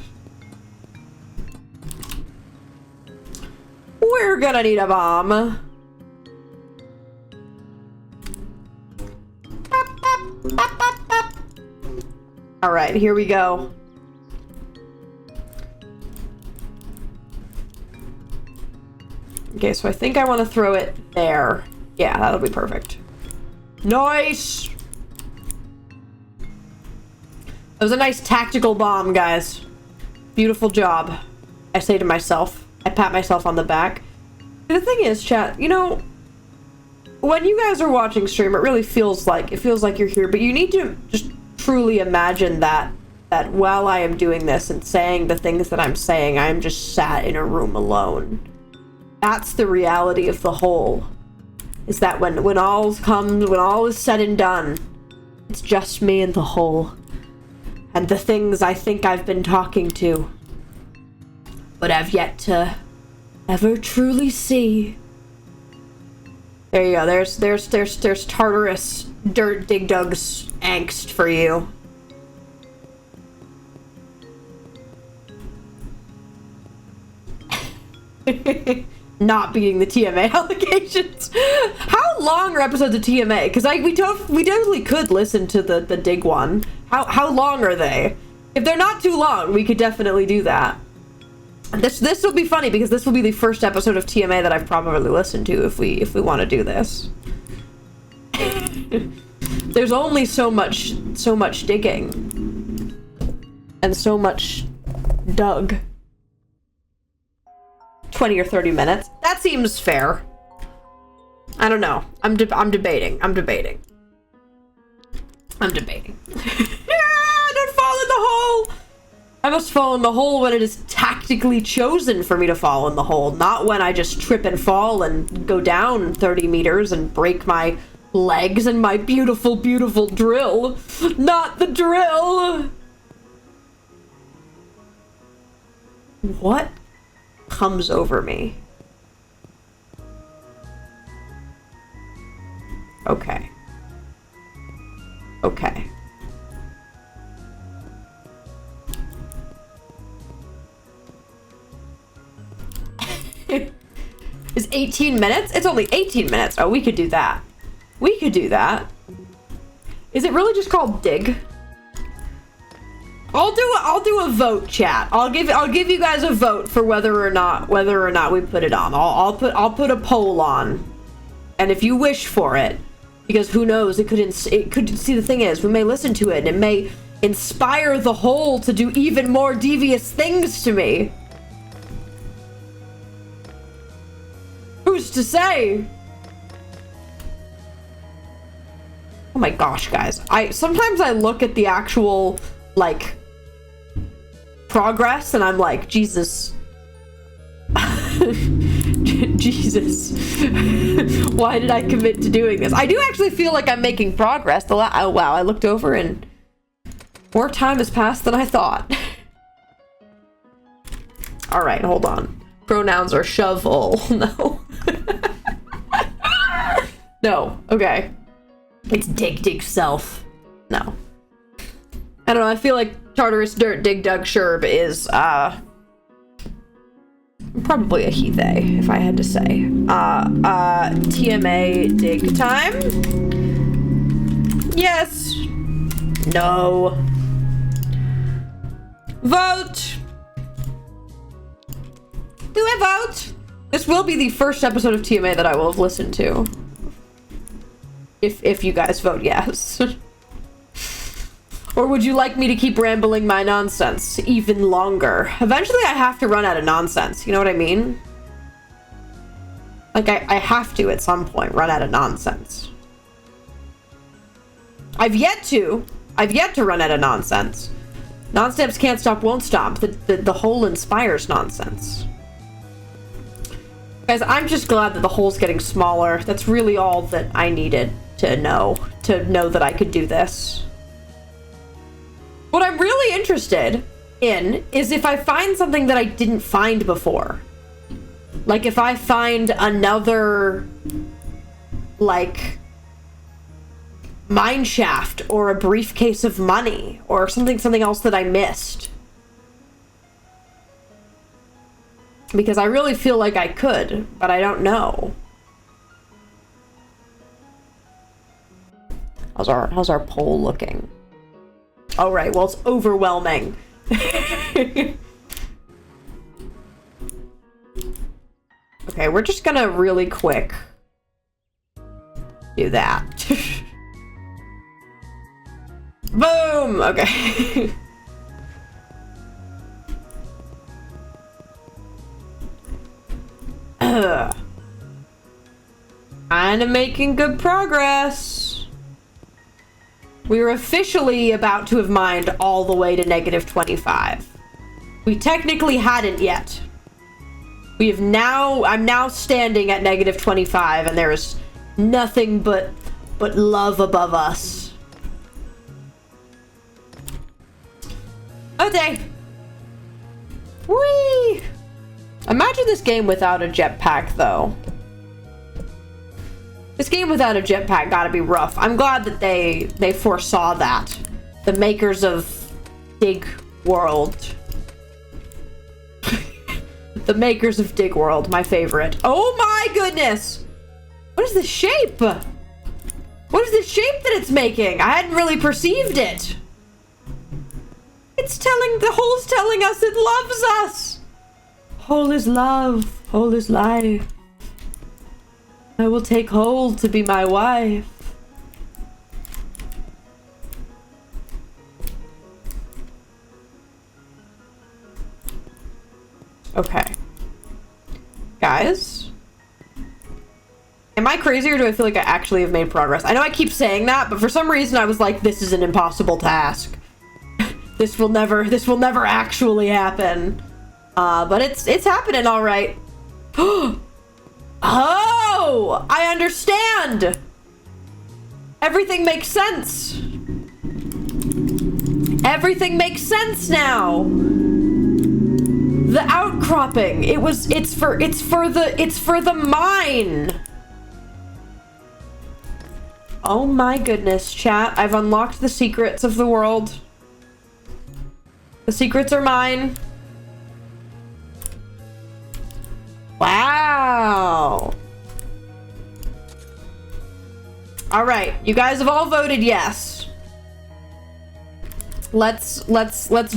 We're gonna need a bomb. All right, here we go. Okay, so I think I want to throw it there. Yeah, that'll be perfect. Nice! That was a nice tactical bomb, guys. Beautiful job. I say to myself. I pat myself on the back. The thing is, chat, you know, when you guys are watching stream, it really feels like you're here, but you need to just truly imagine that while I am doing this and saying the things that I'm saying, I'm just sat in a room alone. That's the reality of the whole. Is that when all is said and done, it's just me and the whole. And the things I think I've been talking to, but I've yet to ever truly see. There you go. There's Tartarus Dirt Digdug's angst for you. not beating the TMA allegations. How long are episodes of TMA? Because we totally could listen to the dig one. How long are they? If they're not too long, we could definitely do that. This will be funny because this will be the first episode of TMA that I've probably listened to if we want to do this. There's only so much digging and so much dug. 20 or 30 minutes. That seems fair. I don't know. I'm debating. Yeah, don't fall in the hole. I must fall in the hole when it is tactically chosen for me to fall in the hole, not when I just trip and fall and go down 30 meters and break my legs and my beautiful, beautiful drill. Not the drill. What comes over me? Okay. Is 18 minutes? It's only 18 minutes. Oh, we could do that. Is it really just called dig? I'll do a vote, chat. I'll give you guys a vote for whether or not we put it on. I'll put a poll on, and if you wish for it, because who knows, it could see, the thing is, we may listen to it and it may inspire the whole to do even more devious things to me. Who's to say? Oh my gosh, guys. Sometimes I look at the actual, like, progress and I'm like, Jesus. Jesus. Why did I commit to doing this? I do actually feel like I'm making progress. Oh wow, I looked over and more time has passed than I thought. Alright, hold on. Pronouns are shovel. No. No, okay. It's dig self. No. I don't know, I feel like Tartarus Dirt Digdug Sherb is, probably a he, they, if I had to say. TMA dig time? Yes. No. Vote! Do I vote? This will be the first episode of TMA that I will have listened to. If you guys vote yes. Or would you like me to keep rambling my nonsense even longer? Eventually I have to run out of nonsense, you know what I mean? Like, I have to, at some point, run out of nonsense. I've yet to run out of nonsense. Nonsense can't stop, won't stop. The whole inspires nonsense. Guys, I'm just glad that the hole's getting smaller. That's really all that I needed to know that I could do this. What I'm really interested in is if I find something that I didn't find before. Like if I find another, like, mine shaft or a briefcase of money or something else that I missed. Because I really feel like I could, but I don't know. How's our poll looking? All right, well, it's overwhelming. Okay, we're just gonna really quick do that. Boom! Okay. Kinda making good progress. We were officially about to have mined all the way to -25. We technically hadn't yet. I'm now standing at -25 and there is nothing but love above us. Okay. Whee! Imagine this game without a jetpack, though. This game without a jetpack gotta be rough. I'm glad that they foresaw that. The makers of Dig World. The makers of Dig World, my favorite. Oh my goodness! What is this shape? What is this shape that it's making? I hadn't really perceived it. The hole's telling us it loves us. Hole is love, hole is life. I will take hole to be my wife. Okay. Guys? Am I crazy, or do I feel like I actually have made progress? I know I keep saying that, but for some reason I was like, this is an impossible task. This will never actually happen. But it's happening all right. Oh, I understand. Everything makes sense. Everything makes sense now. The outcropping. It's for the mine. Oh my goodness, chat. I've unlocked the secrets of the world. The secrets are mine. Wow. All right, you guys have all voted yes. Let's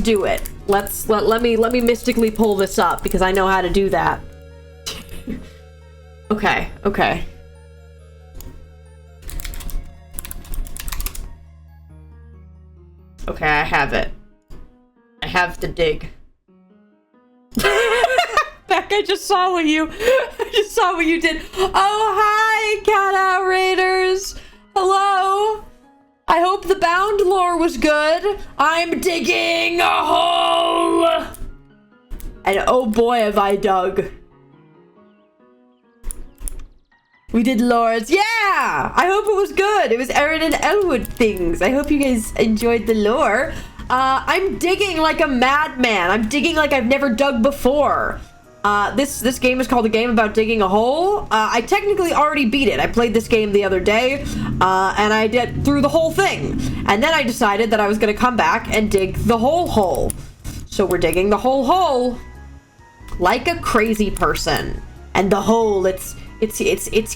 do it. Let me mystically pull this up because I know how to do that. Okay. Okay, I have it. I have the dig. Beck, I just saw what you did. Oh, hi, Cat Out Raiders. Hello. I hope the bound lore was good. I'm digging a hole. And oh boy, have I dug. We did lores. Yeah! I hope it was good. It was Erin and Elwood things. I hope you guys enjoyed the lore. I'm digging like a madman. I'm digging like I've never dug before. This game is called A Game About Digging a Hole. I technically already beat it. I played this game the other day, and I did through the whole thing. And then I decided that I was gonna come back and dig the whole hole. So we're digging the whole hole like a crazy person. And the hole, it's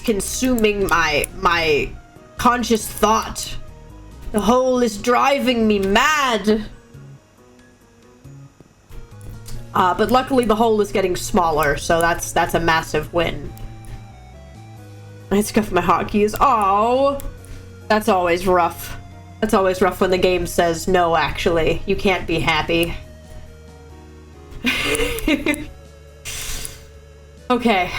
consuming my conscious thought. The hole is driving me mad. But luckily the hole is getting smaller, so that's a massive win. I scuffed my hotkeys. Oh, that's always rough. That's always rough when the game says, no, actually, you can't be happy. Okay.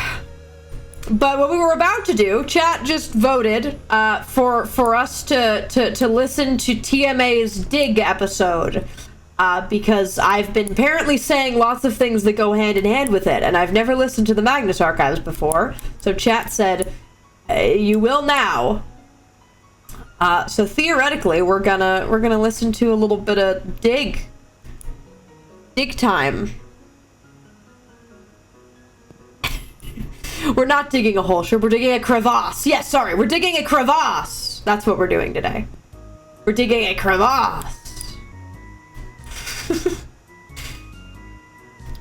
But what we were about to do, chat just voted for us to listen to TMA's Dig episode. Because I've been apparently saying lots of things that go hand in hand with it, and I've never listened to the Magnus archives before. So chat said, you will now. So theoretically, we're gonna listen to a little bit of Dig time. We're not digging a hole, sure. We're digging a crevasse. Yes, sorry, we're digging a crevasse. That's what we're doing today. We're digging a crevasse.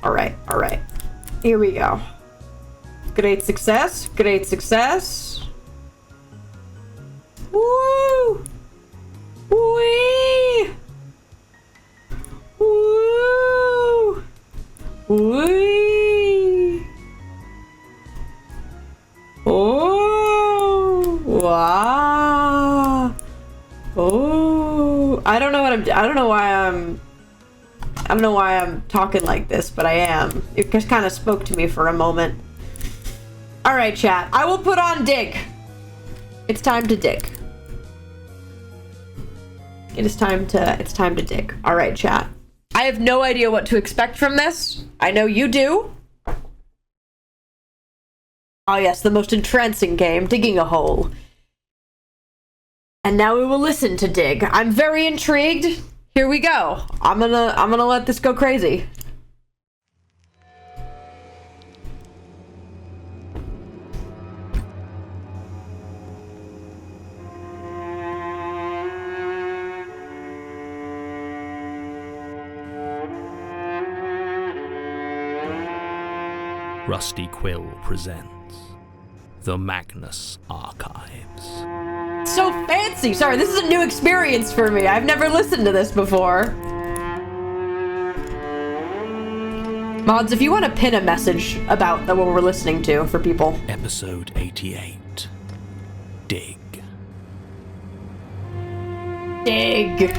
all right, here we go. Great success, woo, wee, woo, wee. Oh, wow. Oh, I don't know why I'm talking like this, but I am. It just kind of spoke to me for a moment. All right, chat. I will put on dig. It's time to dig. It's time to dig. All right, chat. I have no idea what to expect from this. I know you do. Oh yes, the most entrancing game, digging a hole. And now we will listen to Dig. I'm very intrigued. Here we go. I'm gonna let this go crazy. Rusty Quill presents the Magnus Archives. So fancy! Sorry, this is a new experience for me. I've never listened to this before. Mods, if you want to pin a message about what we're listening to for people. Episode 88. Dig. Dig.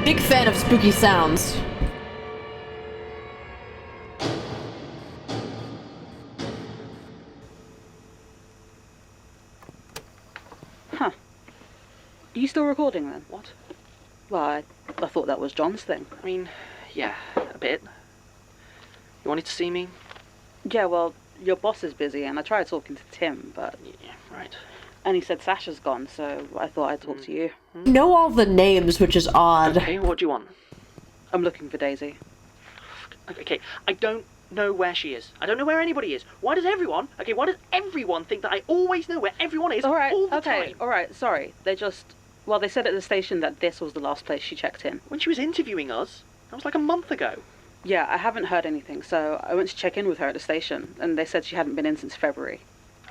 Big fan of spooky sounds. Huh. Are you still recording then? What? Well, I thought that was John's thing. I mean, yeah, a bit. You wanted to see me? Yeah, well, your boss is busy and I tried talking to Tim, but... Yeah, right. And he said Sasha's gone, so I thought I'd talk to you. You know all the names, which is odd. Okay, what do you want? I'm looking for Daisy. Okay, I don't know where she is. I don't know where anybody is. Why does everyone think that I always know where everyone is all the time? Alright, sorry. They said at the station that this was the last place she checked in. When she was interviewing us, that was like a month ago. Yeah, I haven't heard anything, so I went to check in with her at the station, and they said she hadn't been in since February.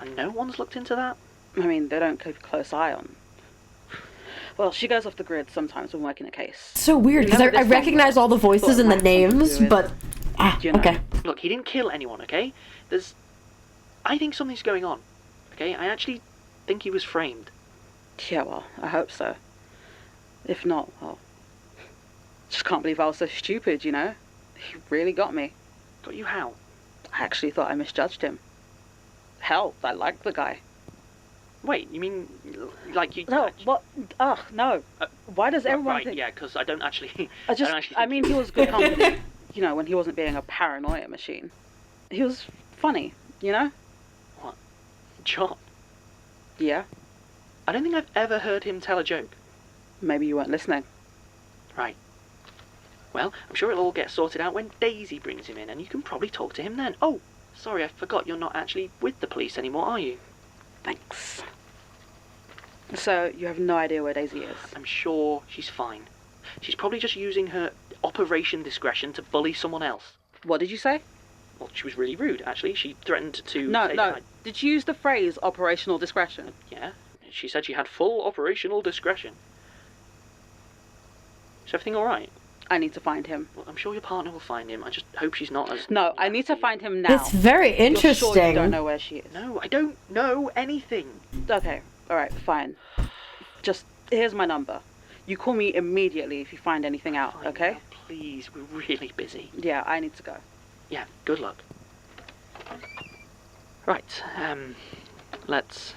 And no one's looked into that? I mean, they don't keep a close eye on. Well, she goes off the grid sometimes when working a case. So weird, because I recognize all the voices and the names, but... okay. Look, he didn't kill anyone, okay? I think something's going on, okay? I actually think he was framed. Yeah, well, I hope so. If not, well... Just can't believe I was so stupid, you know? He really got me. Got you how? I actually thought I misjudged him. Hell, I liked the guy. Wait, you mean, like you... No, what? Ugh, no. Why does everyone right, think... yeah, because I don't actually... I mean, he was good company. You know, when he wasn't being a paranoia machine. He was funny, you know? What? John? Yeah? I don't think I've ever heard him tell a joke. Maybe you weren't listening. Right. Well, I'm sure it'll all get sorted out when Daisy brings him in, and you can probably talk to him then. Oh, sorry, I forgot you're not actually with the police anymore, are you? Thanks. So, you have no idea where Daisy is? I'm sure she's fine. She's probably just using her operation discretion to bully someone else. What did you say? Well, she was really rude, actually. She threatened to... No. Did you use the phrase operational discretion? Yeah. She said she had full operational discretion. Is everything alright? I need to find him. Well, I'm sure your partner will find him. I just hope she's not as... No, I need to find him now. It's very interesting. You're sure you don't know where she is? No, I don't know anything. Okay, alright, fine. Just, here's my number. You call me immediately if you find anything out, Fine, okay? now, please, we're really busy. Yeah, I need to go. Yeah, good luck. Right, let's...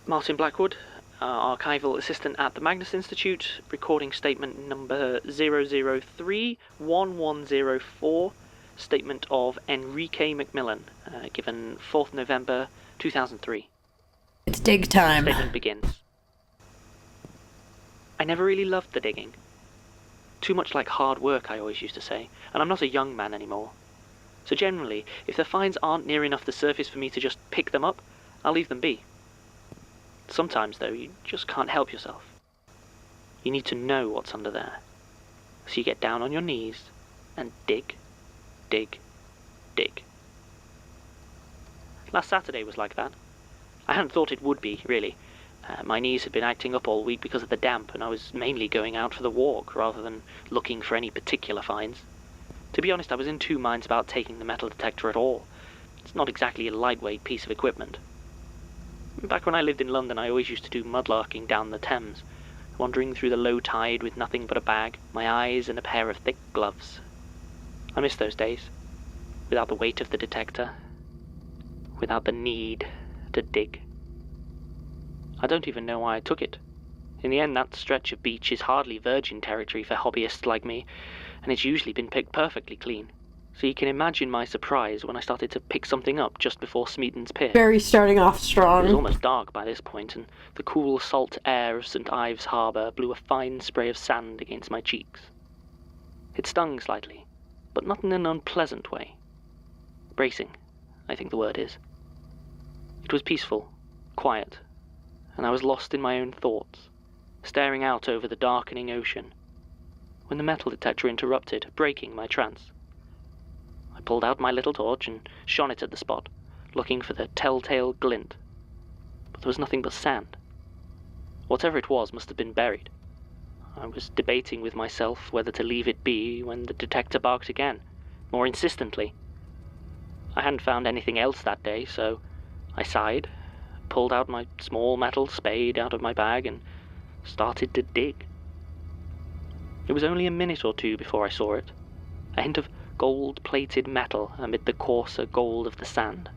Martin Blackwood, archival assistant at the Magnus Institute, recording statement number 0031104, statement of Enrique Macmillan, given 4th November 2003. It's dig time. Statement begins. I never really loved the digging. Too much like hard work, I always used to say, and I'm not a young man anymore. So generally, if the finds aren't near enough the surface for me to just pick them up, I'll leave them be. Sometimes, though, you just can't help yourself. You need to know what's under there. So you get down on your knees and dig, dig, dig. Last Saturday was like that. I hadn't thought it would be, really. My knees had been acting up all week because of the damp, and I was mainly going out for the walk rather than looking for any particular finds. To be honest, I was in two minds about taking the metal detector at all. It's not exactly a lightweight piece of equipment. Back when I lived in London, I always used to do mudlarking down the Thames, wandering through the low tide with nothing but a bag, my eyes and a pair of thick gloves. I miss those days, without the weight of the detector, without the need to dig. I don't even know why I took it. In the end, that stretch of beach is hardly virgin territory for hobbyists like me, and it's usually been picked perfectly clean, so you can imagine my surprise when I started to pick something up just before Smeaton's Pier. Very starting off It was strong. almost dark by this point, and the cool salt air of St. Ives Harbour blew a fine spray of sand against my cheeks. It stung slightly, but not in an unpleasant way. Bracing, I think the word is. It was peaceful, quiet, and I was lost in my own thoughts, staring out over the darkening ocean, when the metal detector interrupted, breaking my trance. I pulled out my little torch and shone it at the spot, looking for the telltale glint. But there was nothing but sand. Whatever it was must have been buried. I was debating with myself whether to leave it be when the detector barked again, more insistently. I hadn't found anything else that day, so I sighed, pulled out my small metal spade out of my bag, and started to dig. It was only a minute or two before I saw it, a hint of gold-plated metal amid the coarser gold of the sand.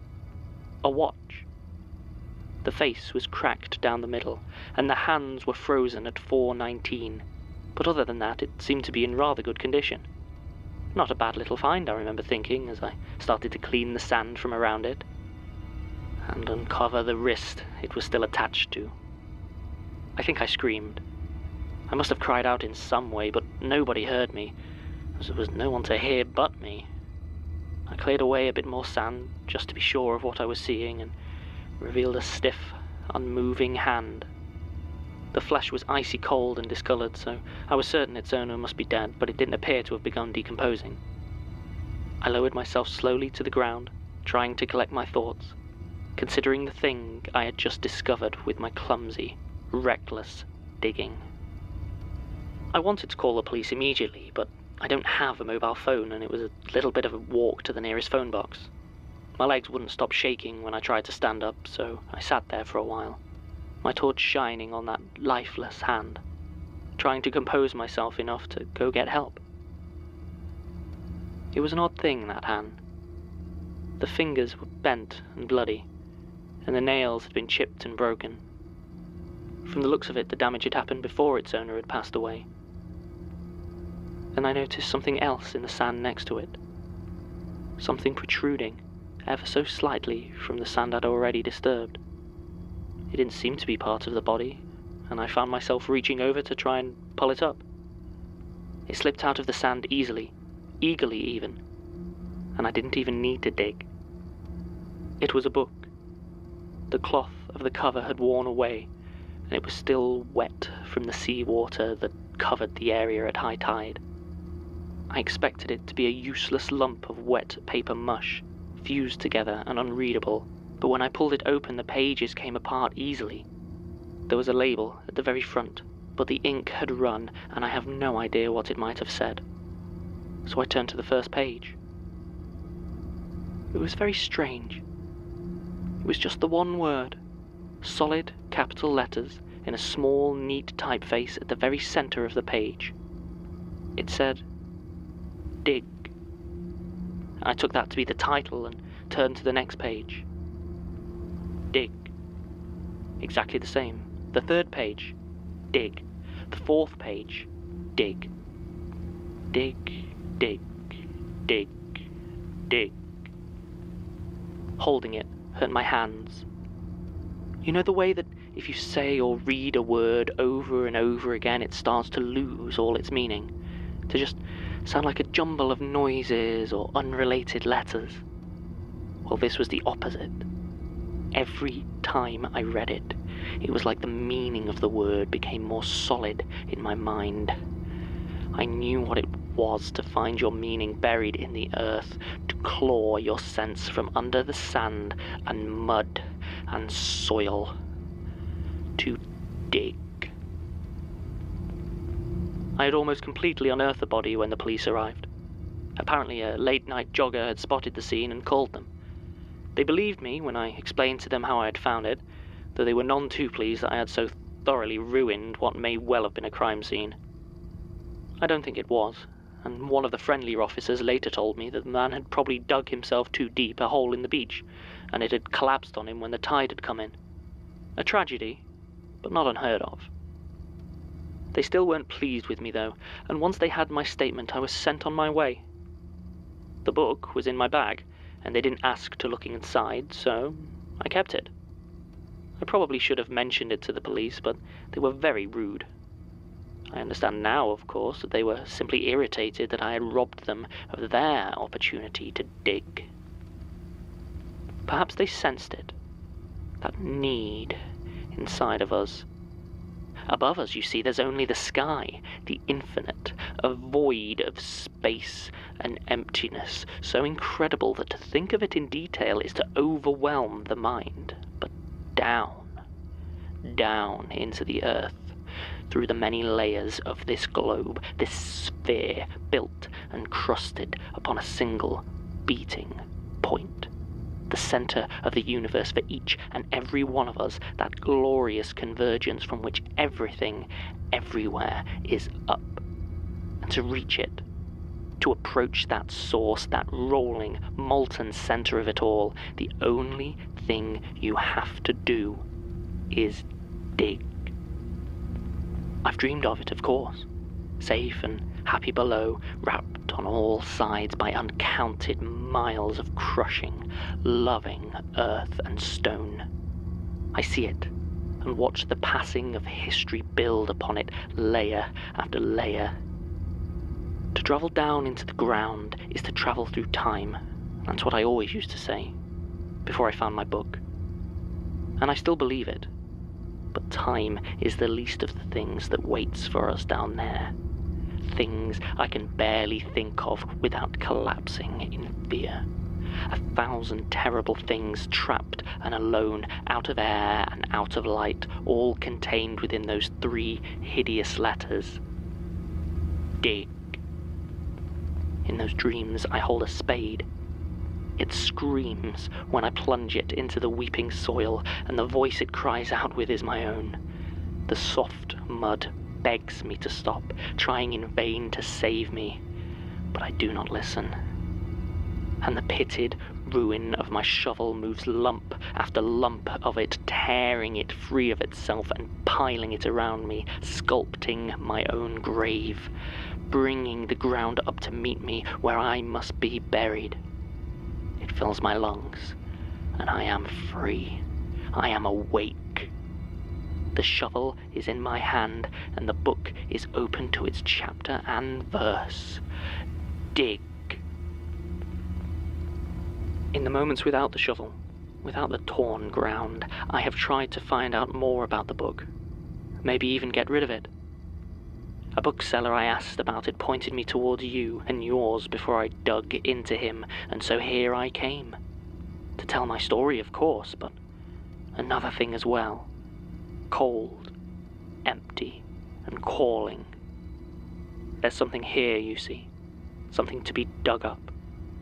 A watch. The face was cracked down the middle, and the hands were frozen at 4:19, but other than that, it seemed to be in rather good condition. Not a bad little find, I remember thinking, as I started to clean the sand from around it, and uncover the wrist it was still attached to. I think I screamed. I must have cried out in some way, but nobody heard me, as there was no one to hear but me. I cleared away a bit more sand, just to be sure of what I was seeing, and revealed a stiff, unmoving hand. The flesh was icy cold and discoloured, so I was certain its owner must be dead, but it didn't appear to have begun decomposing. I lowered myself slowly to the ground, trying to collect my thoughts, considering the thing I had just discovered with my clumsy, reckless digging. I wanted to call the police immediately, but I don't have a mobile phone, and it was a little bit of a walk to the nearest phone box. My legs wouldn't stop shaking when I tried to stand up, so I sat there for a while, my torch shining on that lifeless hand, trying to compose myself enough to go get help. It was an odd thing, that hand. The fingers were bent and bloody, and the nails had been chipped and broken. From the looks of it, the damage had happened before its owner had passed away. Then I noticed something else in the sand next to it. Something protruding, ever so slightly, from the sand I'd already disturbed. It didn't seem to be part of the body, and I found myself reaching over to try and pull it up. It slipped out of the sand easily, eagerly even, and I didn't even need to dig. It was a book. The cloth of the cover had worn away, and it was still wet from the sea water that covered the area at high tide. I expected it to be a useless lump of wet paper mush, fused together and unreadable, but when I pulled it open, the pages came apart easily. There was a label at the very front, but the ink had run, and I have no idea what it might have said. So I turned to the first page. It was very strange. It was just the one word, solid capital letters in a small, neat typeface at the very center of the page. It said, "Dig." I took that to be the title and turned to the next page. Dig. Exactly the same. The third page, dig. The fourth page, dig. Dig, dig, dig, dig. Holding it hurt my hands. You know the way that if you say or read a word over and over again, it starts to lose all its meaning, to just sound like a jumble of noises or unrelated letters? Well, this was the opposite. Every time I read it, it was like the meaning of the word became more solid in my mind. I knew what it was to find your meaning buried in the earth, to claw your sense from under the sand and mud and soil. To dig. I had almost completely unearthed the body when the police arrived. Apparently a late-night jogger had spotted the scene and called them. They believed me when I explained to them how I had found it, though they were none too pleased that I had so thoroughly ruined what may well have been a crime scene. I don't think it was, and one of the friendlier officers later told me that the man had probably dug himself too deep a hole in the beach, and it had collapsed on him when the tide had come in. A tragedy, but not unheard of. They still weren't pleased with me, though, and once they had my statement, I was sent on my way. The book was in my bag, and they didn't ask to look inside, so I kept it. I probably should have mentioned it to the police, but they were very rude. I understand now, of course, that they were simply irritated that I had robbed them of their opportunity to dig. Perhaps they sensed it, that need inside of us. Above us, you see, there's only the sky, the infinite, a void of space and emptiness, so incredible that to think of it in detail is to overwhelm the mind. But down into the earth, through the many layers of this globe, this sphere built and crusted upon a single beating point. The center of the universe for each and every one of us, that glorious convergence from which everything, everywhere, is up. And to reach it, to approach that source, that rolling, molten center of it all, the only thing you have to do is dig. I've dreamed of it, of course, safe and happy below, wrapped on all sides by uncounted miles of crushing, loving earth and stone. I see it and watch the passing of history build upon it layer after layer. To travel down into the ground is to travel through time. That's what I always used to say, before I found my book. And I still believe it. But time is the least of the things that waits for us down there. Things I can barely think of without collapsing in fear. 1,000 terrible things trapped and alone, out of air and out of light, all contained within those 3 hideous letters. Dig. In those dreams I hold a spade. It screams when I plunge it into the weeping soil, and the voice it cries out with is my own. The soft mud begs me to stop, trying in vain to save me, but I do not listen. And the pitted ruin of my shovel moves lump after lump of it, tearing it free of itself and piling it around me, sculpting my own grave, bringing the ground up to meet me where I must be buried. It fills my lungs, and I am free. I am awake. The shovel is in my hand, and the book is open to its chapter and verse. Dig. In the moments without the shovel, without the torn ground, I have tried to find out more about the book. Maybe even get rid of it. A bookseller I asked about it pointed me towards you and yours before I dug into him, and so here I came. To tell my story, of course, but another thing as well. Cold, empty, and calling. There's something here, you see. Something to be dug up,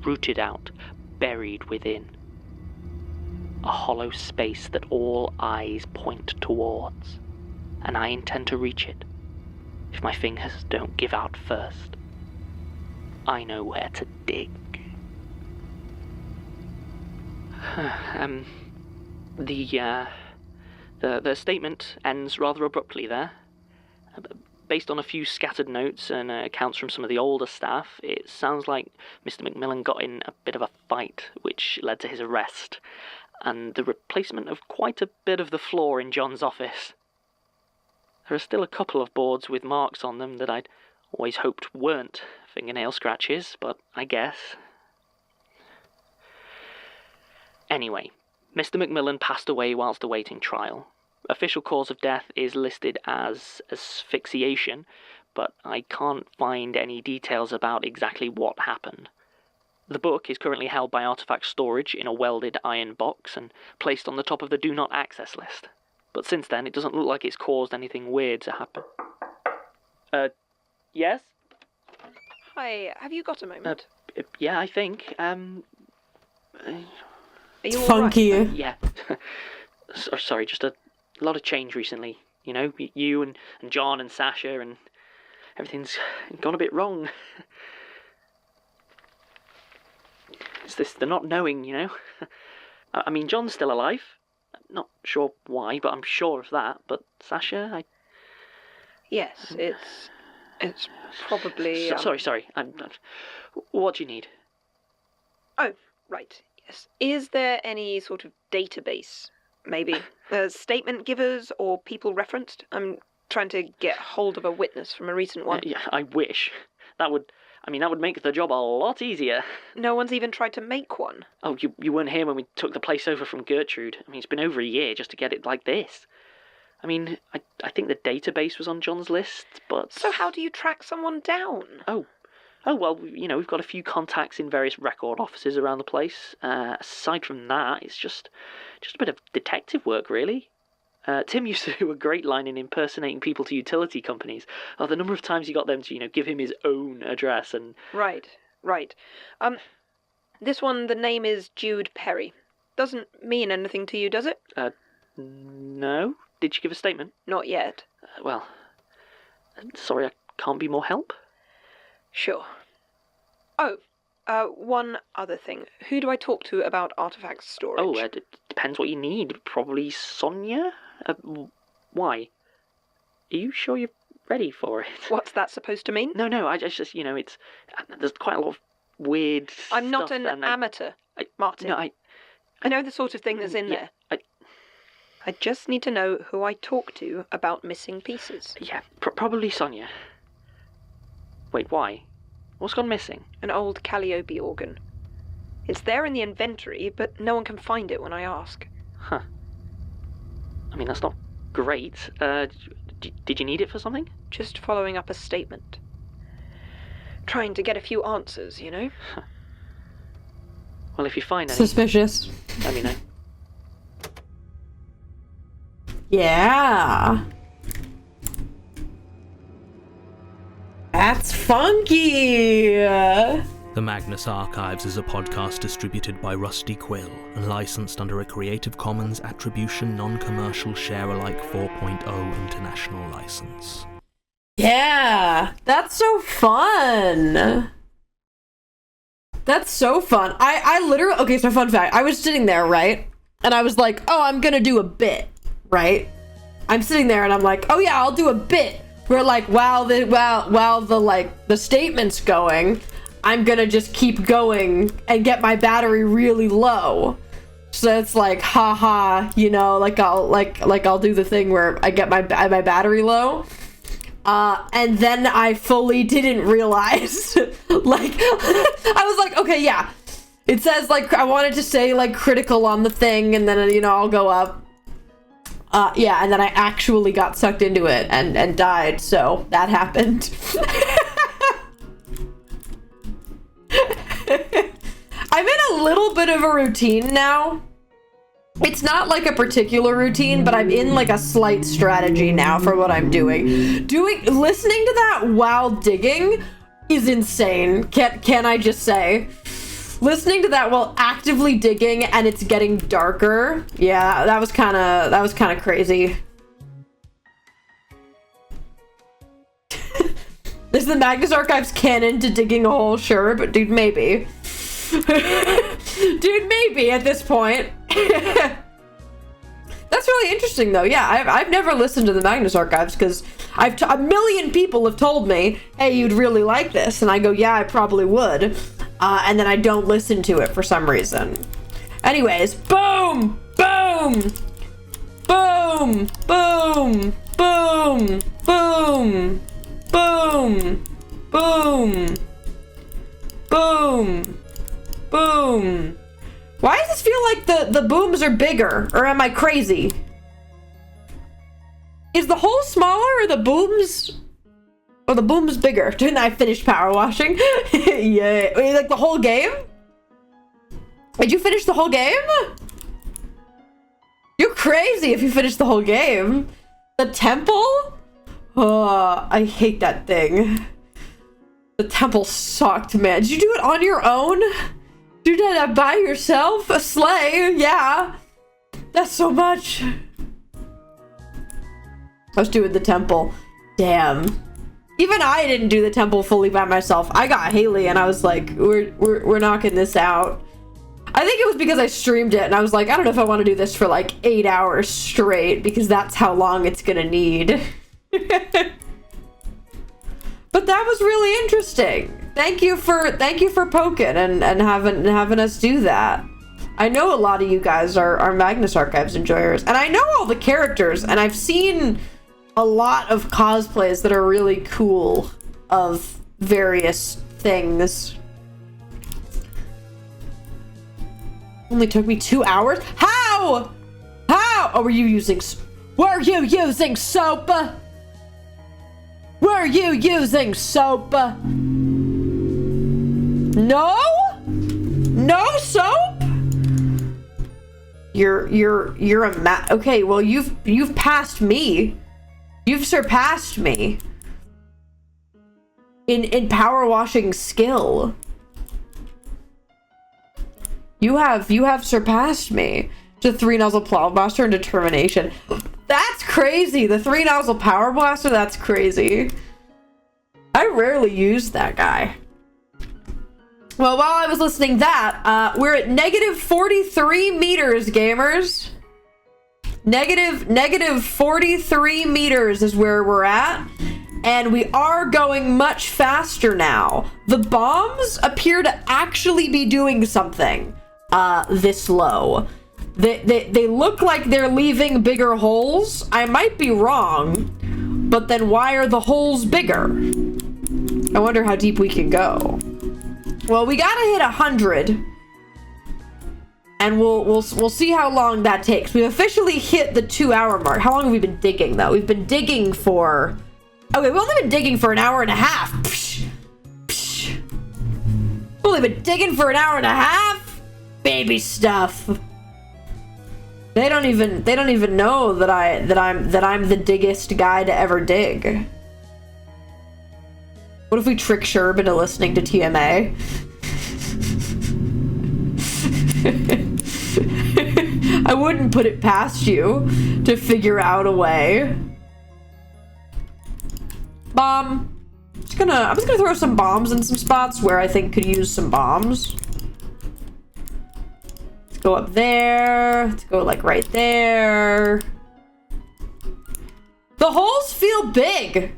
rooted out, buried within. A hollow space that all eyes point towards, and I intend to reach it. If my fingers don't give out first, I know where to dig. The statement ends rather abruptly there. Based on a few scattered notes and accounts from some of the older staff, it sounds like Mr. Macmillan got in a bit of a fight, which led to his arrest, and the replacement of quite a bit of the floor in John's office. There are still a couple of boards with marks on them that I'd always hoped weren't fingernail scratches, but I guess. Anyway, Mr. Macmillan passed away whilst awaiting trial. Official cause of death is listed as asphyxiation, but I can't find any details about exactly what happened. The book is currently held by Artifact Storage in a welded iron box and placed on the top of the Do Not Access list. But since then, it doesn't look like it's caused anything weird to happen. Yes? Hi, have you got a moment? Yeah, I think. Are you all Funky. right? Yeah. Sorry, just a lot of change recently. You know, you and John and Sasha, and everything's gone a bit wrong. It's this, the not knowing, you know? I mean, John's still alive. Not sure why, but I'm sure of that. But Sasha, Yes, it's probably... Sorry. What do you need? Oh, right. Yes. Is there any sort of database, maybe? Statement givers or people referenced? I'm trying to get hold of a witness from a recent one. Yeah, I wish. That would make the job a lot easier. No one's even tried to make one. Oh, you weren't here when we took the place over from Gertrude. I mean, it's been over a year just to get it like this. I mean, I think the database was on John's list, but... So how do you track someone down? Oh, well, we've got a few contacts in various record offices around the place. Aside from that, it's just a bit of detective work, really. Tim used to do a great line in impersonating people to utility companies. Oh, the number of times he got them to, give him his own address and... Right. This one, the name is Jude Perry. Doesn't mean anything to you, does it? No. Did you give a statement? Not yet. Well, sorry, I can't be more help. Sure. Oh, one other thing. Who do I talk to about artifact storage? Oh, it depends what you need. Probably Sonia? Why? Are you sure you're ready for it? What's that supposed to mean? No, I just, it's... There's quite a lot of weird I'm not stuff an amateur, Martin. No, I know the sort of thing that's in there. I just need to know who I talk to about missing pieces. Yeah, probably Sonia. Wait, why? What's gone missing? An old Calliope organ. It's there in the inventory, but no one can find it when I ask. Huh. I mean, that's not great. Did you need it for something? Just following up a statement. Trying to get a few answers, Huh. Well, if you find any... Suspicious. Let me know. Yeah. That's funky. The Magnus Archives is a podcast distributed by Rusty Quill and licensed under a Creative Commons Attribution Non-Commercial Share-alike 4.0 international license. Yeah, that's so fun. That's so fun. I literally, okay, so fun fact, I was sitting there, right? And I was like, oh, I'm gonna do a bit, right? I'm sitting there and I'm like, oh yeah, I'll do a bit. We're like, while the statement's going, I'm gonna just keep going and get my battery really low. So it's like, haha, I'll do the thing where I get my battery low. And then I fully didn't realize, I was like, okay, yeah. It says, I wanted to say, critical on the thing, and then, I'll go up. Yeah, and then I actually got sucked into it and died, so that happened. I'm in a little bit of a routine now. It's not like a particular routine, but I'm in a slight strategy now for what I'm doing. Listening to that while digging is insane. Can I just say? Listening to that while actively digging and it's getting darker. Yeah, that was kind of crazy. Is the Magnus Archives canon to digging a hole? Sure, but dude, maybe. Dude, maybe at this point. That's really interesting though. Yeah, I've never listened to the Magnus Archives because a million people have told me, hey, you'd really like this. And I go, yeah, I probably would. And then I don't listen to it for some reason. Anyways, boom, boom, boom, boom, boom, boom, boom, boom, boom, boom. Why does this feel like the booms are bigger? Or am I crazy? Is the hole smaller or the booms? Oh, the boom's bigger. Didn't I finish power washing? Yeah. Wait, the whole game? Did you finish the whole game? You're crazy if you finish the whole game. The temple? Oh, I hate that thing. The temple sucked, man. Did you do it on your own? Do that by yourself? A sleigh? Yeah. That's so much. I was doing the temple. Damn. Even I didn't do the temple fully by myself. I got Haley and I was like, we're knocking this out. I think it was because I streamed it and I was like, I don't know if I want to do this for 8 hours straight because that's how long it's gonna need. But that was really interesting. Thank you for poking and having us do that. I know a lot of you guys are Magnus Archives enjoyers, and I know all the characters, and I've seen a lot of cosplays that are really cool of various things. Only took me 2 hours? How? Oh, were you using soap? Were you using soap? No? No soap? You're a okay, well you've passed me. You've surpassed me in power washing skill. You have surpassed me. The 3-nozzle plow blaster and determination. That's crazy. The 3-nozzle power blaster, that's crazy. I rarely use that guy. Well, while I was listening that, we're at negative 43 meters, gamers. Negative 43 meters is where we're at. And we are going much faster now. The bombs appear to actually be doing something this low. They look like they're leaving bigger holes. I might be wrong, but then why are the holes bigger? I wonder how deep we can go. Well, we gotta hit 100, and we'll see how long that takes. We've officially hit the 2-hour mark. How long have we been digging, though? We've been digging for... Okay, we've only been digging for an hour and a half. Psh, psh. We've only been digging for an hour and a half? Baby stuff. They don't even know that I'm the diggest guy to ever dig. What if we trick Sherb into listening to TMA? I wouldn't put it past you to figure out a way. I'm just gonna throw some bombs in some spots where I think could use some bombs. Let's go up there. Let's go like right there. The holes feel big.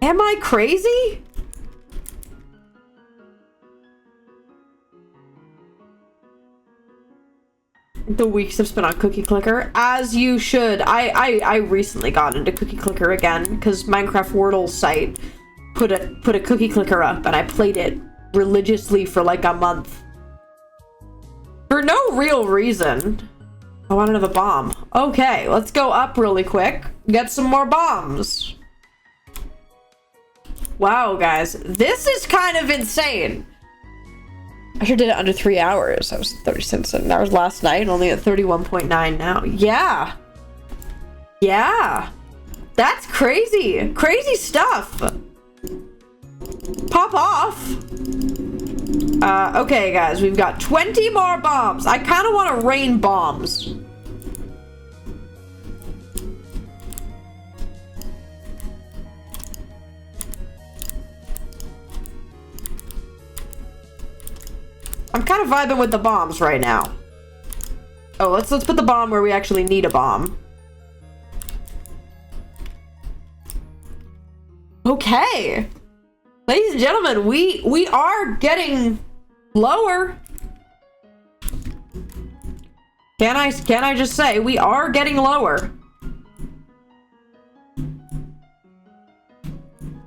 Am I crazy? The weeks have spent on Cookie Clicker, as you should. I recently got into Cookie Clicker again because Minecraft Wordle's site put a Cookie Clicker up, and I played it religiously for like a month for no real reason. I want another bomb. Okay, let's go up really quick. Get some more bombs. Wow, guys, this is kind of insane. I sure did it under 3 hours. I was 37 hours last night, only at 31.9 now. Yeah. Yeah. That's crazy. Crazy stuff. Pop off. Okay, guys, we've got 20 more bombs. I kind of want to rain bombs. I'm kind of vibing with the bombs right now. Oh, let's put the bomb where we actually need a bomb. Okay. Ladies and gentlemen, we are getting lower. Can I just say we are getting lower?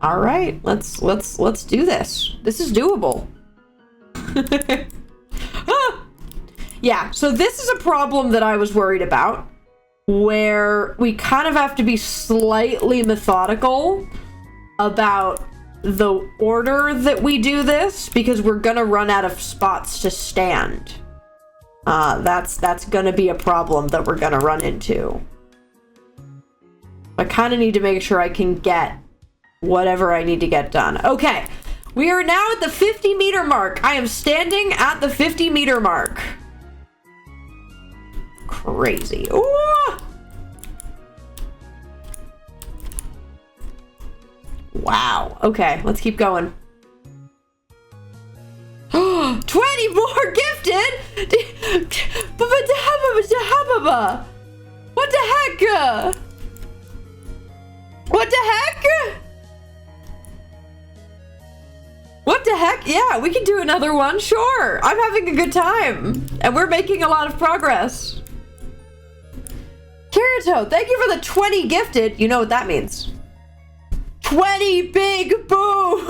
All right, let's do this. This is doable. Ah! Yeah, so this is a problem that I was worried about, where we kind of have to be slightly methodical about the order that we do this, because we're gonna run out of spots to stand. That's gonna be a problem that we're gonna run into. I kind of need to make sure I can get whatever I need to get done. Okay. We are now at the 50-meter mark. I am standing at the 50-meter mark. Crazy. Ooh! Wow. Okay, let's keep going. 20 more gifted? What the heck? What the heck? yeah, we can do another one, sure. I'm having a good time, and we're making a lot of progress. Kirito, thank you for the 20 gifted. You know what that means. 20 big boo!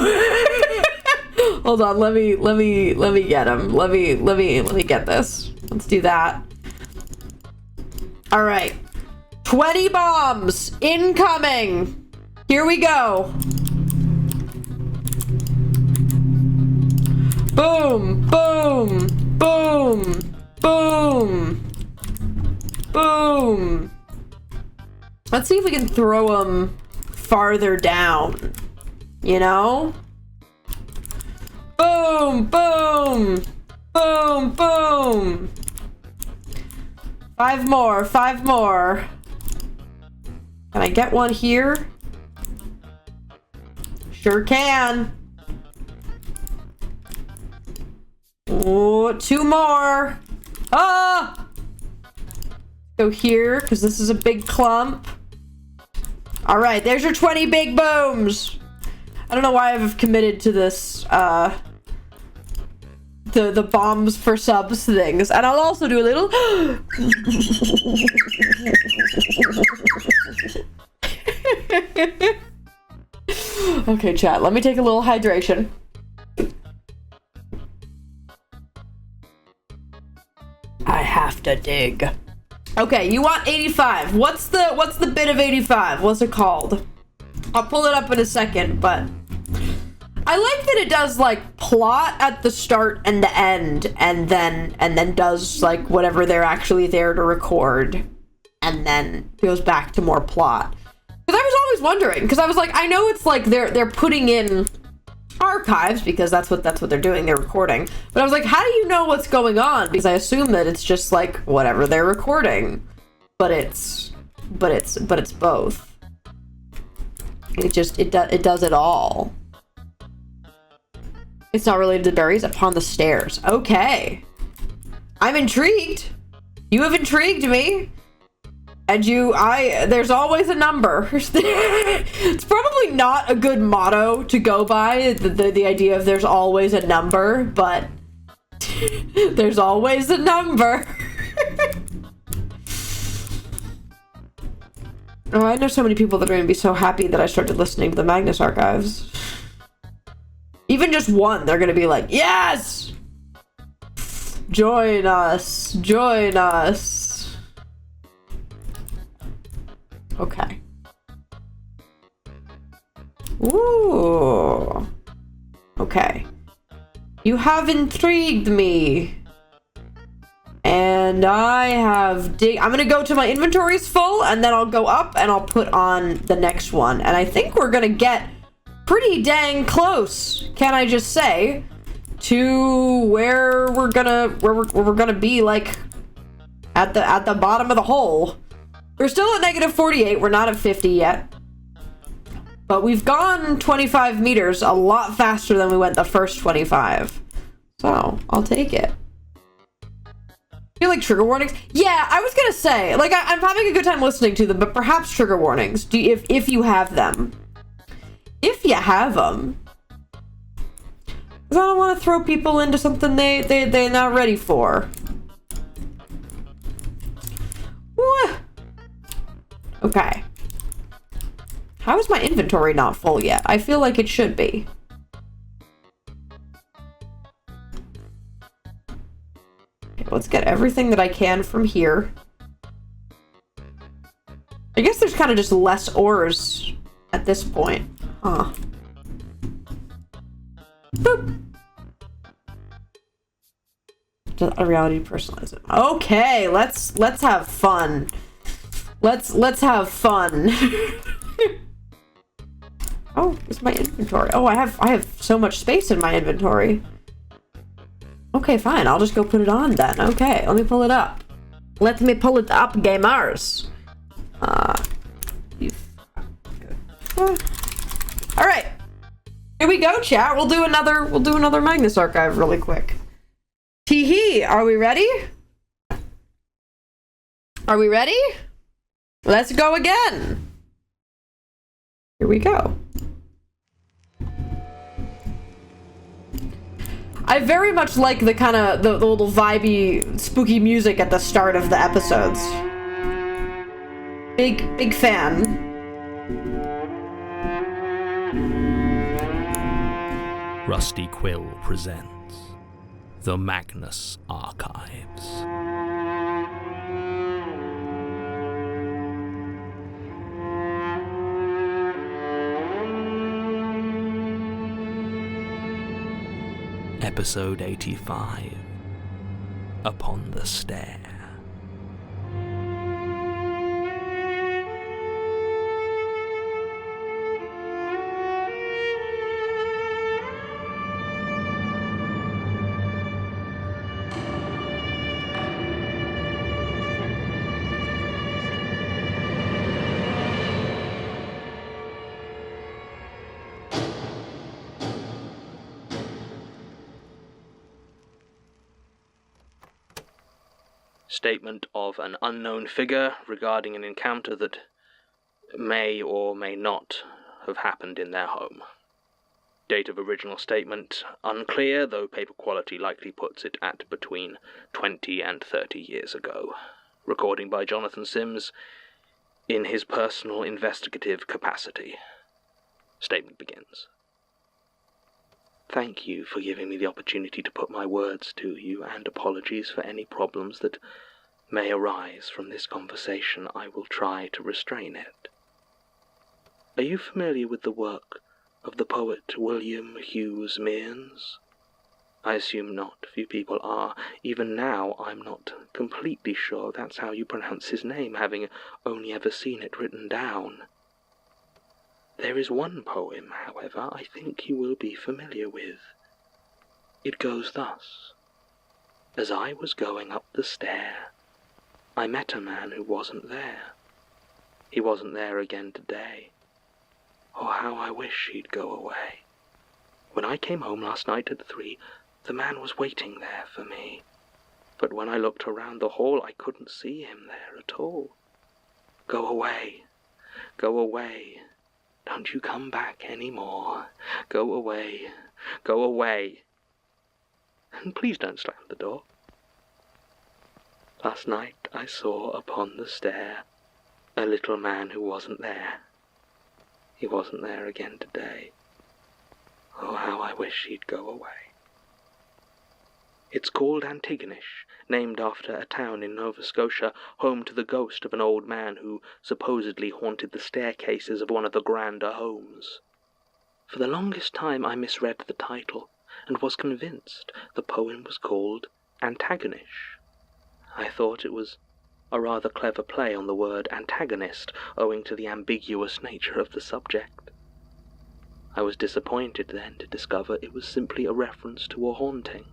Hold on, let me get him. Let me get this. Let's do that. All right. 20 bombs incoming. Here we go. Boom, boom, boom, boom, boom. Let's see if we can throw them farther down, you know? Boom, boom, boom, boom. 5 more, 5 more. Can I get one here? Sure can. Oh, 2 more. Ah! Go here, because this is a big clump. All right, there's your 20 big booms. I don't know why I've committed to this, the bombs for subs things. And I'll also do a little... Okay, chat, let me take a little hydration. I have to dig. Okay, you want 85. What's the bit of 85? What's it called? I'll pull it up in a second, but I like that it does like plot at the start and the end, and then does like whatever they're actually there to record, and then goes back to more plot. Because I was always wondering, because I was like, I know it's like they're putting in archives because that's what they're doing, they're recording, but I was like, how do you know what's going on? Because I assume that it's just like whatever they're recording, but it's both. It does it all. It's not related to berries. Upon the stairs. Okay, I'm intrigued. You have intrigued me. And there's always a number. It's probably not a good motto to go by, the idea of there's always a number, but there's always a number. Oh, I know so many people that are going to be so happy that I started listening to the Magnus archives. Even just one, they're going to be like, yes! Join us, join us. Okay. Ooh. Okay. You have intrigued me. And I have I'm gonna go to my inventory's full, and then I'll go up and I'll put on the next one. And I think we're gonna get pretty dang close, can I just say, to where we're gonna be, like at the bottom of the hole. We're still at -48. We're not at 50 yet. But we've gone 25 meters a lot faster than we went the first 25. So, I'll take it. You like trigger warnings? Yeah, I was gonna say, like, I'm having a good time listening to them, but perhaps trigger warnings, if you have them. If you have them. Because I don't want to throw people into something they're not ready for. What? Okay. How is my inventory not full yet? I feel like it should be. Okay, let's get everything that I can from here. I guess there's kind of just less ores at this point. Huh. Boop. A reality personalism. Okay, let's have fun. Let's have fun. Oh, it's my inventory. Oh, I have so much space in my inventory. Okay, fine. I'll just go put it on then. Okay, let me pull it up. Let me pull it up, gamers. All right. Here we go, chat. We'll do another Magnus archive really quick. Tee-hee, are we ready? Are we ready? Let's go again. Here we go. I very much like the kind of the little vibey, spooky music at the start of the episodes. Big fan. Rusty Quill presents The Magnus Archives. Episode 85, Upon the Stair. Statement of an unknown figure regarding an encounter that may or may not have happened in their home. Date of original statement unclear, though paper quality likely puts it at between 20 and 30 years ago. Recording by Jonathan Sims in his personal investigative capacity. Statement begins. Thank you for giving me the opportunity to put my words to you, and apologies for any problems that may arise from this conversation. I will try to restrain it. Are you familiar with the work of the poet William Hughes Mearns? I assume not. Few people are. Even now, I'm not completely sure that's how you pronounce his name, having only ever seen it written down. There is one poem, however, I think you will be familiar with. It goes thus. As I was going up the stair, I met a man who wasn't there. He wasn't there again today. Oh, how I wish he'd go away. When I came home last night at 3, the man was waiting there for me. But when I looked around the hall, I couldn't see him there at all. Go away. Go away. Don't you come back any more. Go away. Go away. And please don't slam the door. Last night I saw upon the stair a little man who wasn't there. He wasn't there again today. Oh, how I wish he'd go away. It's called Antigonish, named after a town in Nova Scotia, home to the ghost of an old man who supposedly haunted the staircases of one of the grander homes. For the longest time I misread the title, and was convinced the poem was called Antagonish. I thought it was a rather clever play on the word antagonist, owing to the ambiguous nature of the subject. I was disappointed then to discover it was simply a reference to a haunting.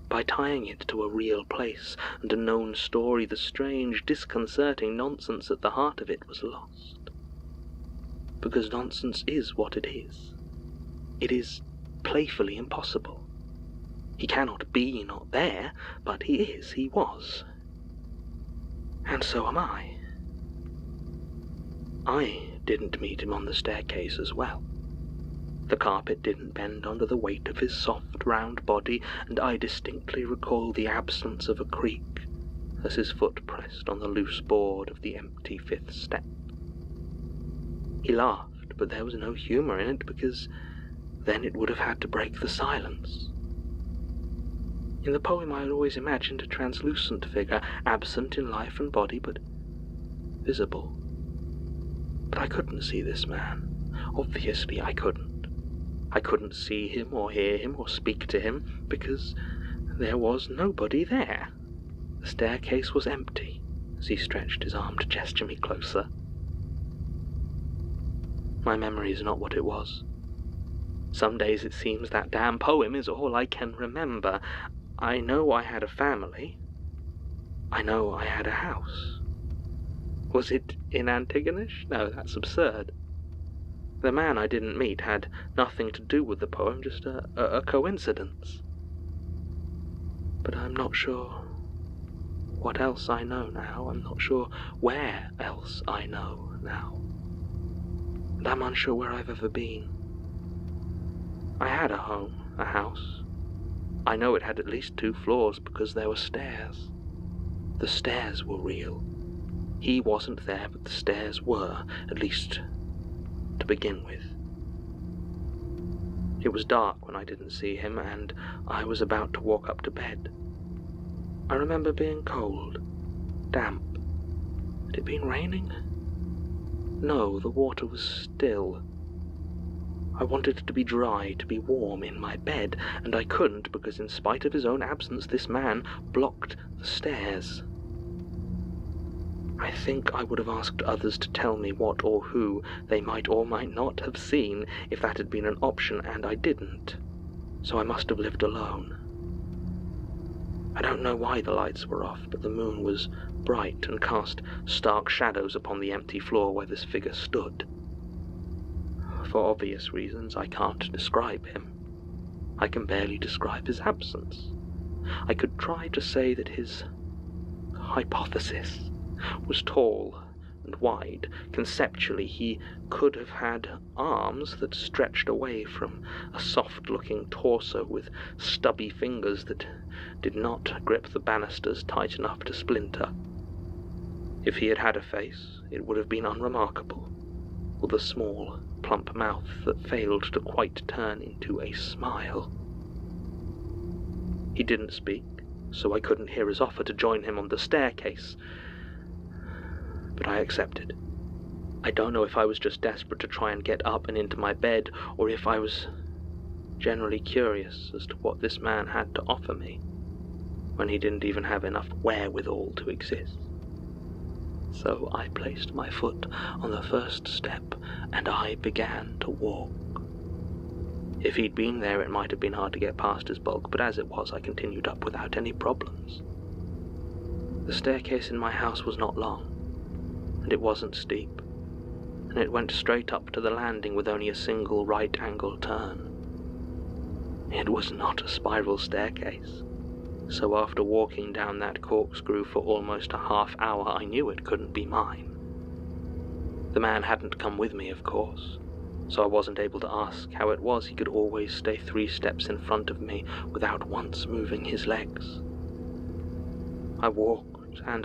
By tying it to a real place and a known story, the strange, disconcerting nonsense at the heart of it was lost. Because nonsense is what it is. It is playfully impossible. He cannot be not there, but he is, he was. And so am I. I didn't meet him on the staircase as well. The carpet didn't bend under the weight of his soft, round body, and I distinctly recall the absence of a creak as his foot pressed on the loose board of the empty 5th step. He laughed, but there was no humour in it, because then it would have had to break the silence. In the poem I had always imagined a translucent figure, absent in life and body, but visible. But I couldn't see this man. Obviously I couldn't. I couldn't see him or hear him or speak to him, because there was nobody there. The staircase was empty, as he stretched his arm to gesture me closer. My memory is not what it was. Some days it seems that damn poem is all I can remember. I know I had a family. I know I had a house. Was it in Antigonish? No, that's absurd. The man I didn't meet had nothing to do with the poem, just a coincidence. But I'm not sure what else I know now. I'm not sure where else I know now. And I'm unsure where I've ever been. I had a home, a house, I know it had at least 2 floors because there were stairs. The stairs were real. He wasn't there, but the stairs were, at least to begin with. It was dark when I didn't see him, and I was about to walk up to bed. I remember being cold, damp. Had it been raining? No, the water was still. I wanted it to be dry, to be warm in my bed, and I couldn't because in spite of his own absence, this man blocked the stairs. I think I would have asked others to tell me what or who they might or might not have seen if that had been an option, and I didn't. So I must have lived alone. I don't know why the lights were off, but the moon was bright and cast stark shadows upon the empty floor where this figure stood. For obvious reasons, I can't describe him. I can barely describe his absence. I could try to say that his hypothesis was tall and wide. Conceptually, he could have had arms that stretched away from a soft-looking torso with stubby fingers that did not grip the banisters tight enough to splinter. If he had had a face, it would have been unremarkable, with a small, plump mouth that failed to quite turn into a smile. He didn't speak, so I couldn't hear his offer to join him on the staircase, but I accepted. I don't know if I was just desperate to try and get up and into my bed, or if I was generally curious as to what this man had to offer me, when he didn't even have enough wherewithal to exist. So I placed my foot on the first step, and I began to walk. If he'd been there, it might have been hard to get past his bulk, but as it was, I continued up without any problems. The staircase in my house was not long, and it wasn't steep, and it went straight up to the landing with only a single right-angle turn. It was not a spiral staircase, so after walking down that corkscrew for almost a half hour, I knew it couldn't be mine. The man hadn't come with me, of course, so I wasn't able to ask how it was he could always stay 3 steps in front of me without once moving his legs. I walked, and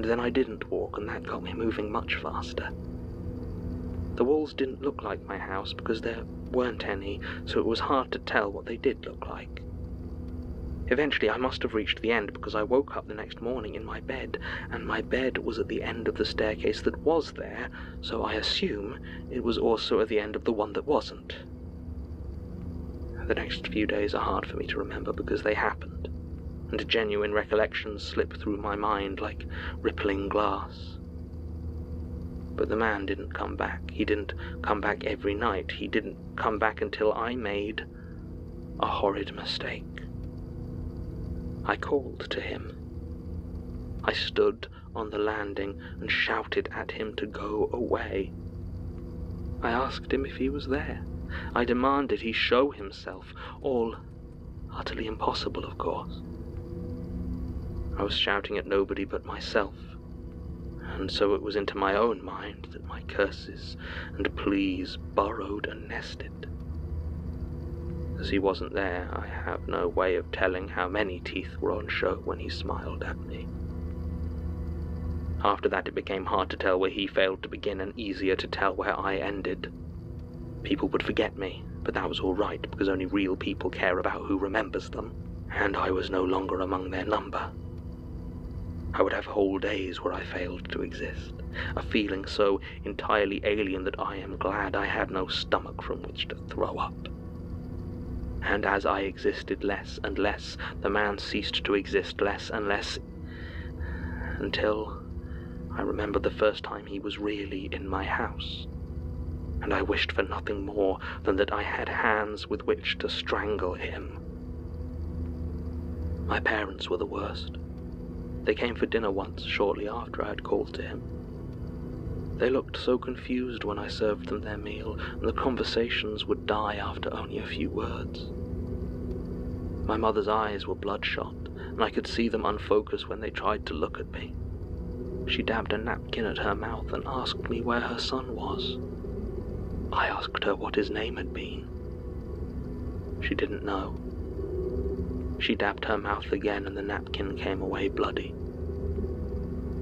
then I didn't walk, and that got me moving much faster. The walls didn't look like my house because there weren't any, so it was hard to tell what they did look like. Eventually I must have reached the end because I woke up the next morning in my bed, and my bed was at the end of the staircase that was there, so I assume it was also at the end of the one that wasn't. The next few days are hard for me to remember because they happened, and genuine recollections slip through my mind like rippling glass. But the man didn't come back. He didn't come back every night. He didn't come back until I made a horrid mistake. I called to him. I stood on the landing and shouted at him to go away. I asked him if he was there. I demanded he show himself, all utterly impossible, of course. I was shouting at nobody but myself, and so it was into my own mind that my curses and pleas burrowed and nested. As he wasn't there, I have no way of telling how many teeth were on show when he smiled at me. After that, it became hard to tell where he failed to begin and easier to tell where I ended. People would forget me, but that was all right because only real people care about who remembers them, and I was no longer among their number. I would have whole days where I failed to exist, a feeling so entirely alien that I am glad I had no stomach from which to throw up. And as I existed less and less, the man ceased to exist less and less, until I remember the first time he was really in my house, and I wished for nothing more than that I had hands with which to strangle him. My parents were the worst. They came for dinner once, shortly after I had called to him. They looked so confused when I served them their meal, and the conversations would die after only a few words. My mother's eyes were bloodshot, and I could see them unfocus when they tried to look at me. She dabbed a napkin at her mouth and asked me where her son was. I asked her what his name had been. She didn't know, She dabbed her mouth again and the napkin came away bloody.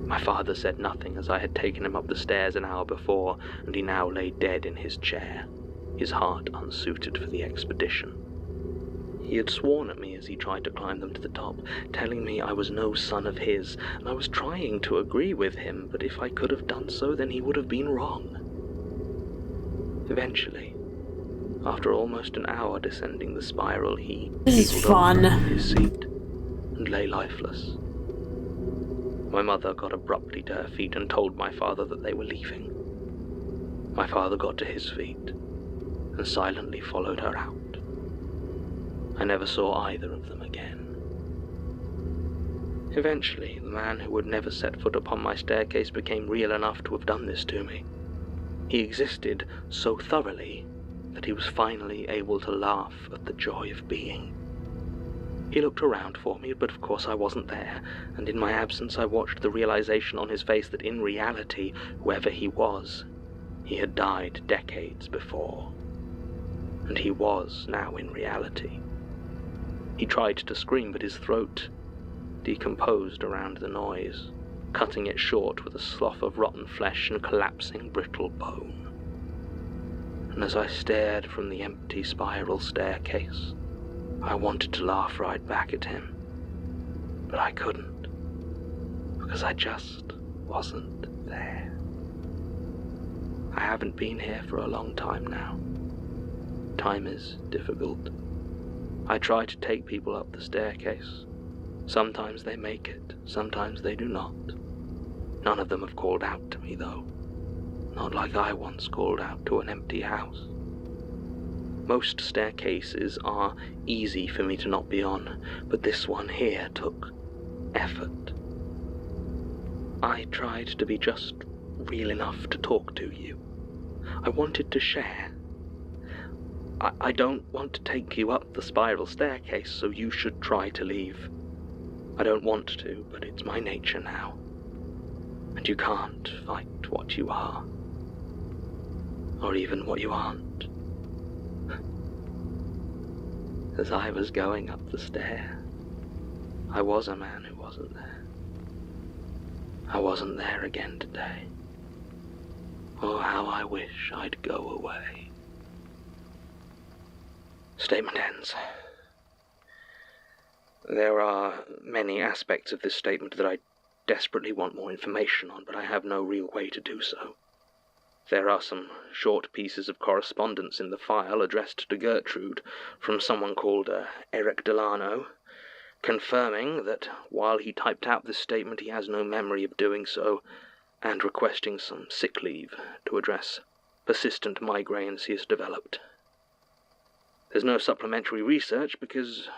My father said nothing, as I had taken him up the stairs an hour before, and he now lay dead in his chair, his heart unsuited for the expedition. He had sworn at me as he tried to climb them to the top, telling me I was no son of his, and I was trying to agree with him, but if I could have done so, then he would have been wrong. Eventually, after almost an hour descending the spiral, he This is fun. over in his seat and lay lifeless. My mother got abruptly to her feet and told my father that they were leaving. My father got to his feet and silently followed her out. I never saw either of them again. Eventually, the man who would never set foot upon my staircase became real enough to have done this to me. He existed so thoroughly that he was finally able to laugh at the joy of being. He looked around for me, but of course I wasn't there, and in my absence I watched the realization on his face that in reality, whoever he was, he had died decades before. And he was now in reality. He tried to scream, but his throat decomposed around the noise, cutting it short with a slough of rotten flesh and collapsing brittle bone. And as I stared from the empty spiral staircase, I wanted to laugh right back at him, but I couldn't, because I just wasn't there. I haven't been here for a long time now. Time is difficult. I try to take people up the staircase. Sometimes they make it, sometimes they do not. None of them have called out to me, though. Not like I once called out to an empty house. Most staircases are easy for me to not be on, but this one here took effort. I tried to be just real enough to talk to you. I wanted to share. I don't want to take you up the spiral staircase, so you should try to leave. I don't want to, but it's my nature now. And you can't fight what you are. Or even what you aren't. As I was going up the stair, I was a man who wasn't there. I wasn't there again today. Oh, how I wish I'd go away. Statement ends. There are many aspects of this statement that I desperately want more information on, but I have no real way to do so. There are some short pieces of correspondence in the file addressed to Gertrude from someone called Eric Delano, confirming that while he typed out this statement he has no memory of doing so, and requesting some sick leave to address persistent migraines he has developed. There's no supplementary research because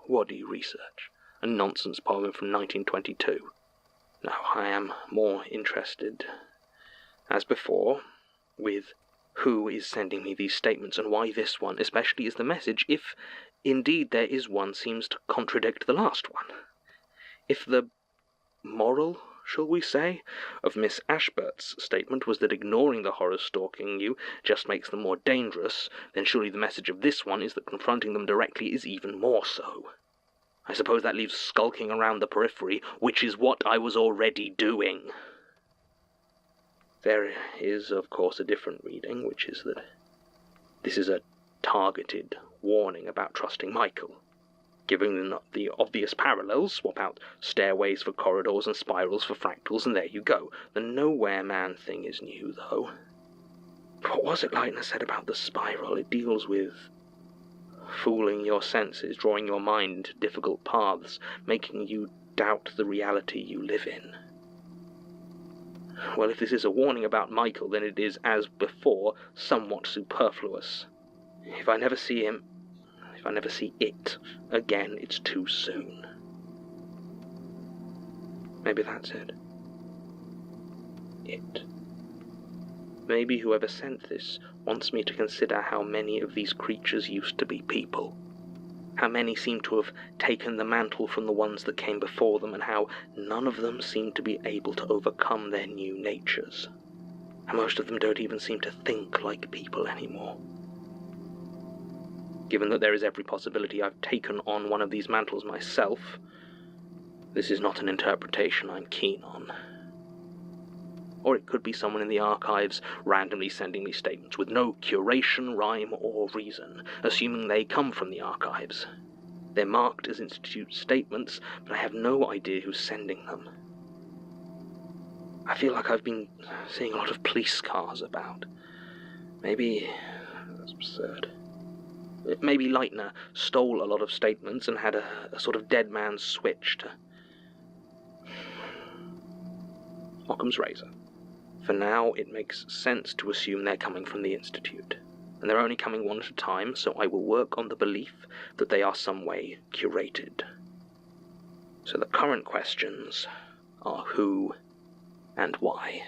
what do you research? A nonsense poem from 1922. No, I am more interested, as before, with who is sending me these statements and why this one, especially, is the message, if indeed there is one, seems to contradict the last one. If the moral, shall we say, of Miss Ashburt's statement was that ignoring the horrors stalking you just makes them more dangerous, then surely the message of this one is that confronting them directly is even more so. I suppose that leaves skulking around the periphery, which is what I was already doing. There is, of course, a different reading, which is that this is a targeted warning about trusting Michael. Giving them the obvious parallels, swap out stairways for corridors and spirals for fractals, and there you go. The nowhere man thing is new, though. What was it Leitner said about the spiral? It deals with fooling your senses, drawing your mind into difficult paths, making you doubt the reality you live in. Well, if this is a warning about Michael, then it is, as before, somewhat superfluous. If I never see him, if I never see it again, it's too soon. Maybe that's it. It. Maybe whoever sent this wants me to consider how many of these creatures used to be people. How many seem to have taken the mantle from the ones that came before them, and how none of them seem to be able to overcome their new natures. And most of them don't even seem to think like people anymore. Given that there is every possibility I've taken on one of these mantles myself, this is not an interpretation I'm keen on. Or it could be someone in the archives randomly sending me statements with no curation, rhyme, or reason, assuming they come from the archives. They're marked as Institute statements, but I have no idea who's sending them. I feel like I've been seeing a lot of police cars about. Maybe... that's absurd. Maybe Leitner stole a lot of statements and had a sort of dead man's switch to... Occam's razor. For now, it makes sense to assume they're coming from the Institute. And they're only coming one at a time, so I will work on the belief that they are some way curated. So the current questions are who and why.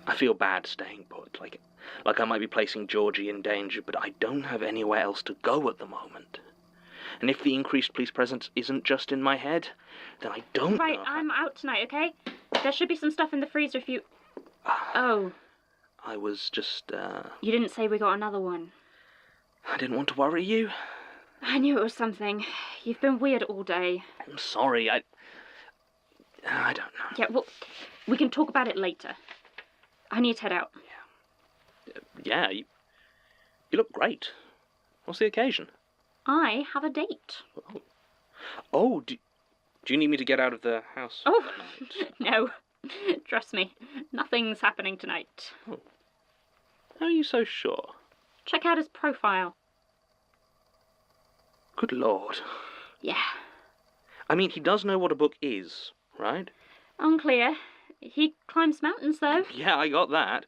I feel bad staying put, like I might be placing Georgie in danger, but I don't have anywhere else to go at the moment. And if the increased police presence isn't just in my head, then I don't know. Right, I'm out tonight, okay? There should be some stuff in the freezer if you... Oh. I was just, You didn't say we got another one. I didn't want to worry you. I knew it was something. You've been weird all day. I'm sorry, I don't know. Yeah, well, we can talk about it later. I need to head out. Yeah, you look great. What's the occasion? I have a date. Oh, do you need me to get out of the house Oh, at night? no. Trust me, nothing's happening tonight. Oh. How are you so sure? Check out his profile. Good Lord. Yeah. I mean, he does know what a book is, right? Unclear. He climbs mountains, though. Yeah, I got that.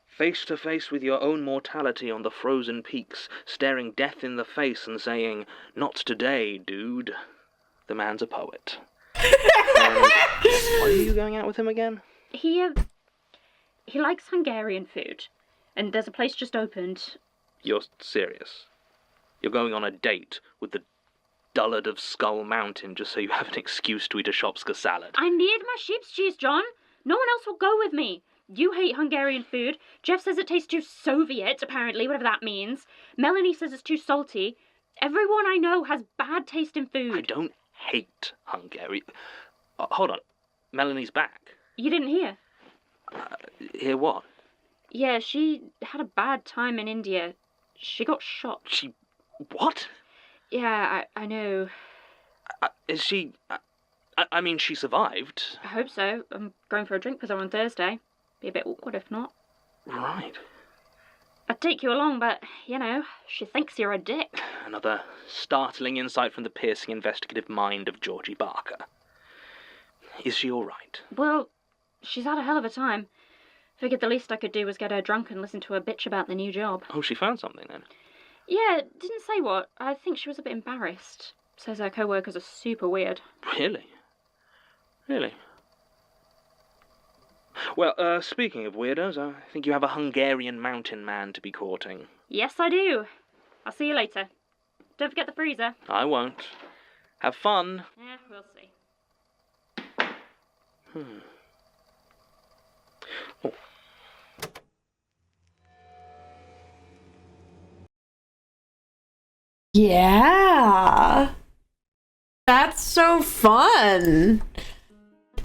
Face to face with your own mortality on the frozen peaks, staring death in the face and saying, "Not today, dude." The man's a poet. Why are you going out with him again? He likes Hungarian food. And there's a place just opened. You're serious? You're going on a date with the dullard of Skull Mountain just so you have an excuse to eat a Shopska salad? I need my sheep's cheese, John. No one else will go with me. You hate Hungarian food. Jeff says it tastes too Soviet, apparently, whatever that means. Melanie says it's too salty. Everyone I know has bad taste in food. I don't hate Hungary. Hold on. Melanie's back. You didn't hear? Hear what? Yeah, she had a bad time in India. She got shot. She... what? Yeah, I know. Is she... I mean, she survived. I hope so. I'm going for a drink with her on Thursday. Be a bit awkward if not. Right. I'd take you along, but, you know, she thinks you're a dick. Another startling insight from the piercing investigative mind of Georgie Barker. Is she all right? Well, she's had a hell of a time. Figured the least I could do was get her drunk and listen to her bitch about the new job. Oh, she found something then? Yeah, didn't say what. I think she was a bit embarrassed. Says her co-workers are super weird. Really? Really? Well, speaking of weirdos, I think you have a Hungarian mountain man to be courting. Yes, I do. I'll see you later. Don't forget the freezer. I won't. Have fun. Yeah, we'll see. Oh. Yeah. That's so fun.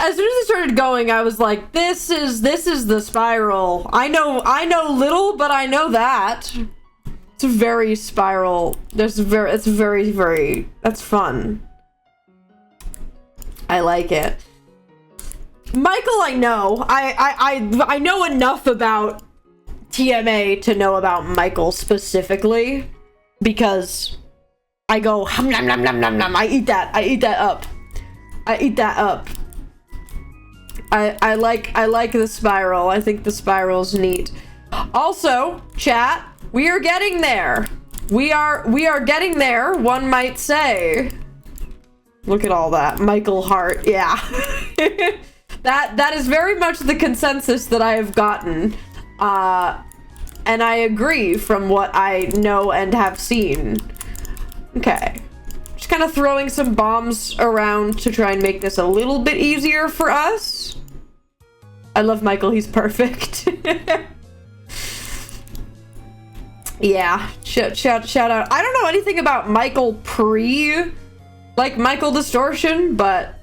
As soon as it started going, I was like, this is the spiral. I know little, but I know that. It's a very spiral. That's fun. I like it. Michael, I know. I know enough about TMA to know about Michael specifically, because I go hum nom nom nom nom nom. I eat that up. I like the spiral. I think the spiral's neat. Also, chat, we are getting there. We are getting there, one might say. Look at all that. Michael Hart, yeah. That is very much the consensus that I have gotten. And I agree from what I know and have seen. Okay. Just kind of throwing some bombs around to try and make this a little bit easier for us. I love Michael, he's perfect. Yeah, shout out. I don't know anything about Michael pre, like Michael Distortion, but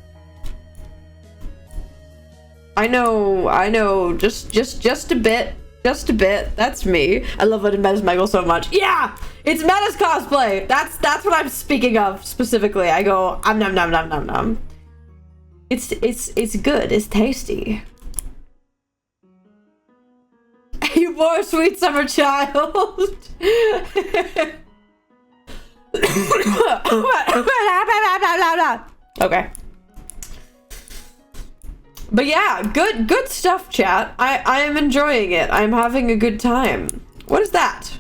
I know just a bit. Just a bit. That's me. I love it in Meta's Michael so much. Yeah! It's Meta's cosplay! That's what I'm speaking of specifically. I go, nom nom nom nom nom. It's good. It's tasty. You poor sweet summer child. Okay. But yeah, good stuff, chat. I am enjoying it. I'm having a good time. What is that?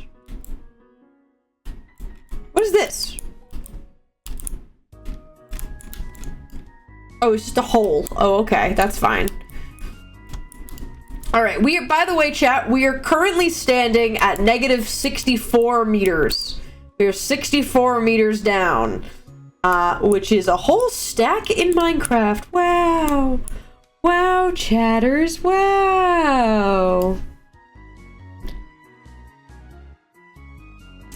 What is this? Oh, it's just a hole. Oh, okay. That's fine. All right. By the way, chat, we are currently standing at negative 64 meters. We are 64 meters down, which is a whole stack in Minecraft. Wow. Wow, chatters, wow.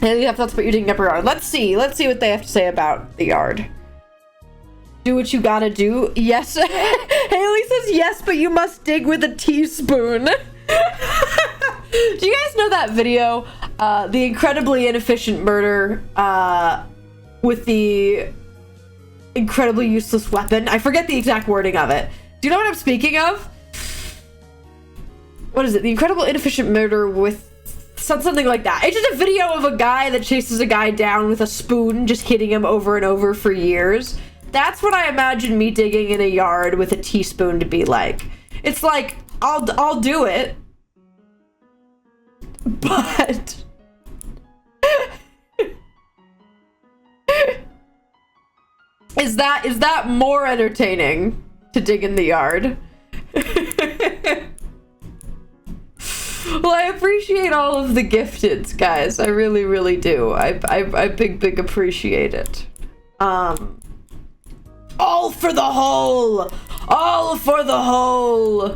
Hey, you have thoughts about you digging up your yard. Let's see what they have to say about the yard. Do what you gotta do. Yes. Haley says yes, but you must dig with a teaspoon. Do you guys know that video? The incredibly inefficient murder with the incredibly useless weapon. I forget the exact wording of it. Do you know what I'm speaking of? What is it? The incredible inefficient murder with something like that. It's just a video of a guy that chases a guy down with a spoon, just hitting him over and over for years. That's what I imagine me digging in a yard with a teaspoon to be like. It's like, I'll do it. But is that more entertaining to dig in the yard? Well, I appreciate all of the gifteds, guys. I really, really do. I big appreciate it. All for the hole! All for the hole!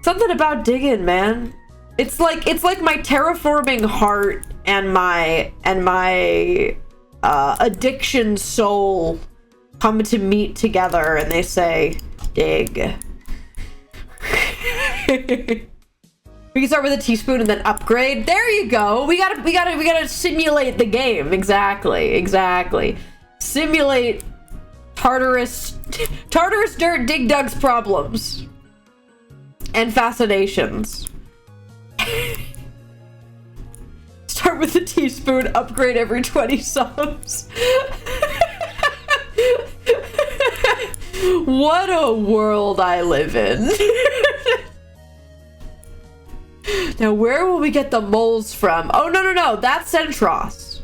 Something about digging, man. It's like my terraforming heart and my addiction soul come to meet together, and they say, dig. We can start with a teaspoon and then upgrade. There you go. We gotta simulate the game. Exactly. Simulate Tartarus Dirt Digdug's problems and fascinations. Start with a teaspoon, upgrade every 20 subs. What a world I live in. Now, where will we get the moles from? Oh, no. That's Centros.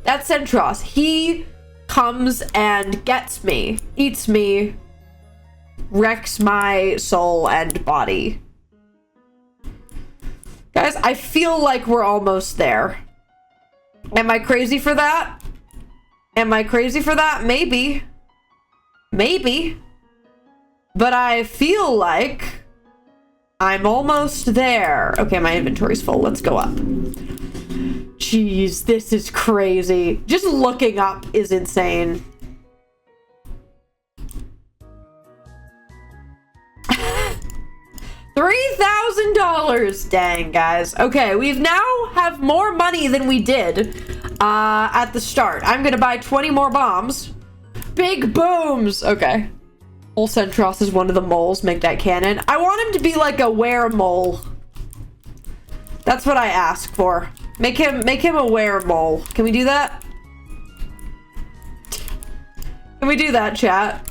That's Centros. He comes and gets me, eats me, wrecks my soul and body. Guys, I feel like we're almost there. Am I crazy for that? Maybe. But I feel like I'm almost there. Okay, my inventory's full. Let's go up. Jeez, this is crazy. Just looking up is insane. $3,000. Dang, guys. Okay, we've now have more money than we did at the start. I'm gonna buy 20 more bombs. Big booms. Okay. Ol Centros is one of the moles. Make that canon. I want him to be like a were-mole. That's what I ask for. Make him a were-mole. Can we do that? Can we do that, chat?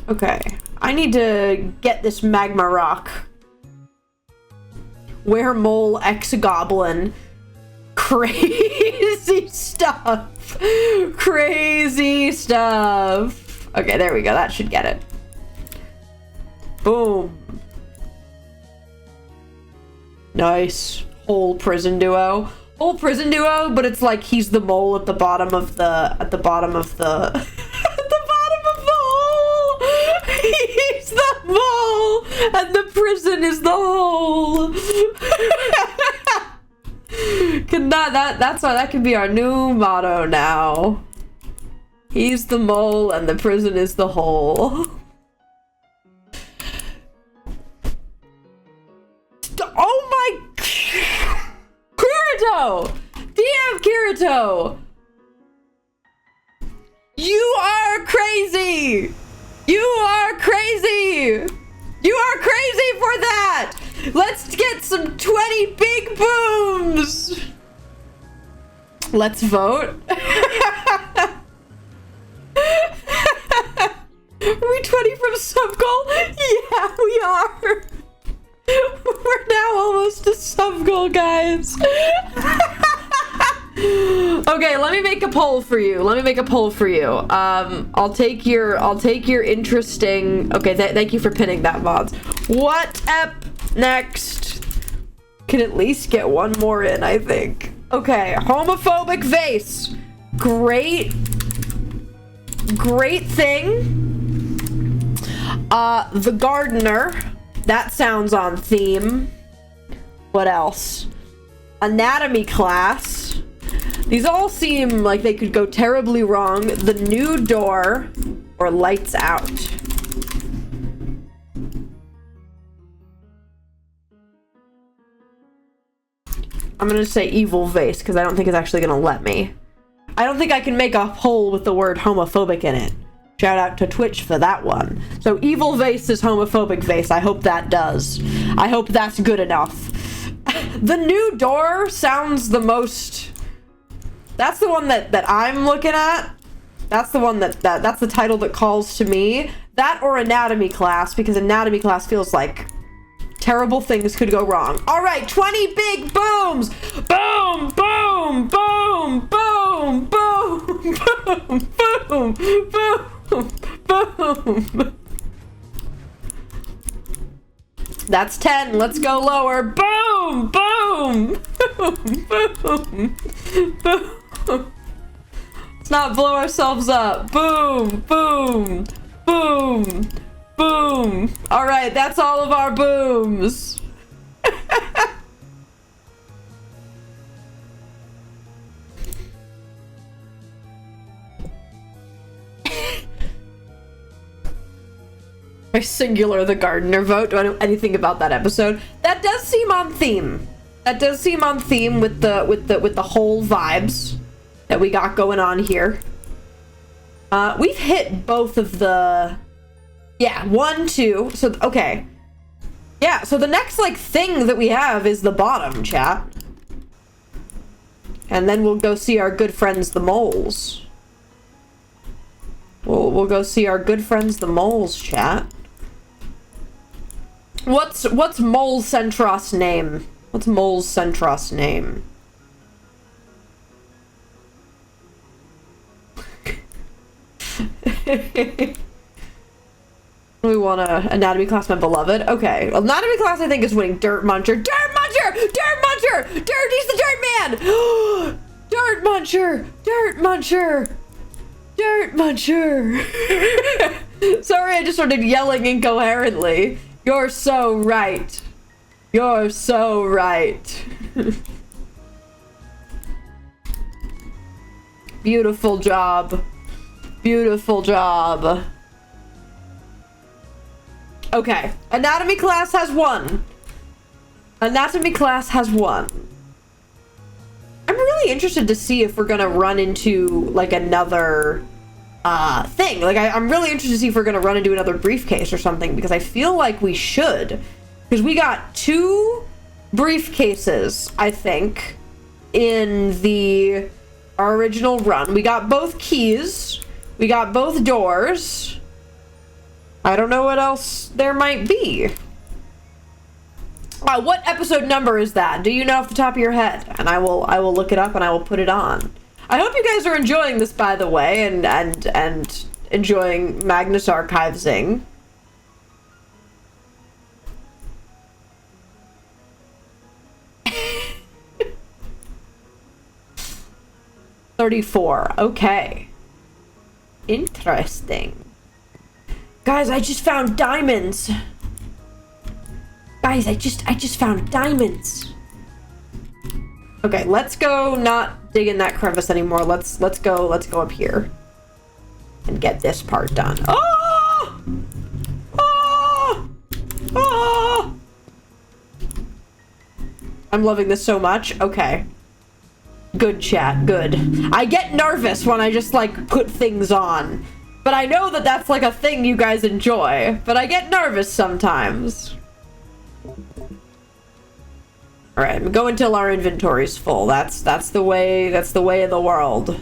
Okay. I need to get this magma rock. Were-mole ex-goblin. Crazy stuff. Crazy stuff. Okay, there we go. That should get it. Boom. Nice. Whole prison duo. Whole prison duo, but it's like he's the mole at the bottom of the at the bottom of the hole. He's the mole and the prison is the hole. That's why that could be our new motto now. He's the mole and the prison is the hole. Oh my... Kirito! DM Kirito! You are crazy! You are crazy! You are crazy for that! Let's get some 20 big booms! Let's vote. Are we 20 from Subgoal? Yeah, we are. We're now almost a Subgoal, guys. Okay, let me make a poll for you. I'll take your interesting... Okay, thank you for pinning that, mods. What ep next? Can at least get one more in, I think. Okay, homophobic vase. Great thing. The gardener. That sounds on theme. What else? Anatomy class. These all seem like they could go terribly wrong. The new door or lights out. I'm gonna say evil vase because I don't think it's actually gonna let me. I don't think I can make a poll with the word homophobic in it. Shout out to Twitch for that one. So evil vase is homophobic vase. I hope that does. I hope that's good enough. The new door sounds the most... That's the one that I'm looking at. That's the one that's the title that calls to me. That or anatomy class, because anatomy class feels like terrible things could go wrong. All right, 20 big booms. Boom, boom, boom, boom, boom, boom, boom, boom, boom. That's 10. Let's go lower. Boom, boom, boom, boom, boom. Let's not blow ourselves up. Boom, boom, boom, boom. All right, that's all of our booms. Singular the gardener vote. Do I know anything about that episode? That does seem on theme. That does seem on theme with the whole vibes that we got going on here. We've hit both of the... Yeah, 1, 2. So, okay. Yeah, so the next, like, thing that we have is the bottom, chat. And then we'll go see our good friends, the moles. We'll go see our good friends, the moles, chat. What's Mole Centros' name? What's Mole Centros' name? We want a anatomy class, my beloved. Okay, well, anatomy class I think is winning. Dirt Muncher. Dirt Muncher! Dirt Muncher! Dirt, he's the Dirt Man! Dirt Muncher! Dirt Muncher! Dirt Muncher! Sorry, I just started yelling incoherently. You're so right. You're so right. Beautiful job. Beautiful job. Okay. Anatomy class has 1. Anatomy class has 1. I'm really interested to see if we're gonna run into, like, another... thing. Like, I'm really interested to see if we're gonna run into another briefcase or something, because I feel like we should. Because we got 2 briefcases, I think, in the original run. We got both keys. We got both doors. I don't know what else there might be. What episode number is that? Do you know off the top of your head? And I will look it up and I will put it on. I hope you guys are enjoying this, by the way, and enjoying Magnus archiving. $34. Okay. Interesting. Guys, I just found diamonds. Guys, I just found diamonds. Okay, let's go not dig in that crevice anymore. Let's go up here. And get this part done. Oh! Oh! Oh! I'm loving this so much. Okay. Good chat, good. I get nervous when I just, like, put things on. But I know that that's, like, a thing you guys enjoy. But I get nervous sometimes. Alright, go until our inventory's full. That's the way of the world.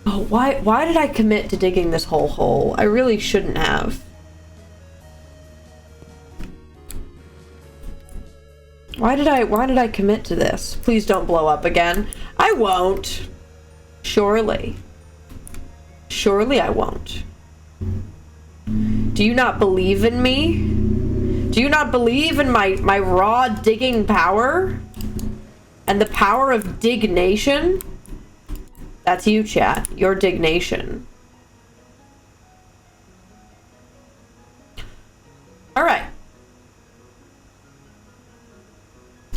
Oh, why did I commit to digging this whole hole? I really shouldn't have. Why did I commit to this? Please don't blow up again. I won't. Surely. Surely I won't. Do you not believe in me? Do you not believe in my raw digging power? And the power of dignation? That's you, chat. Your dignation. Alright.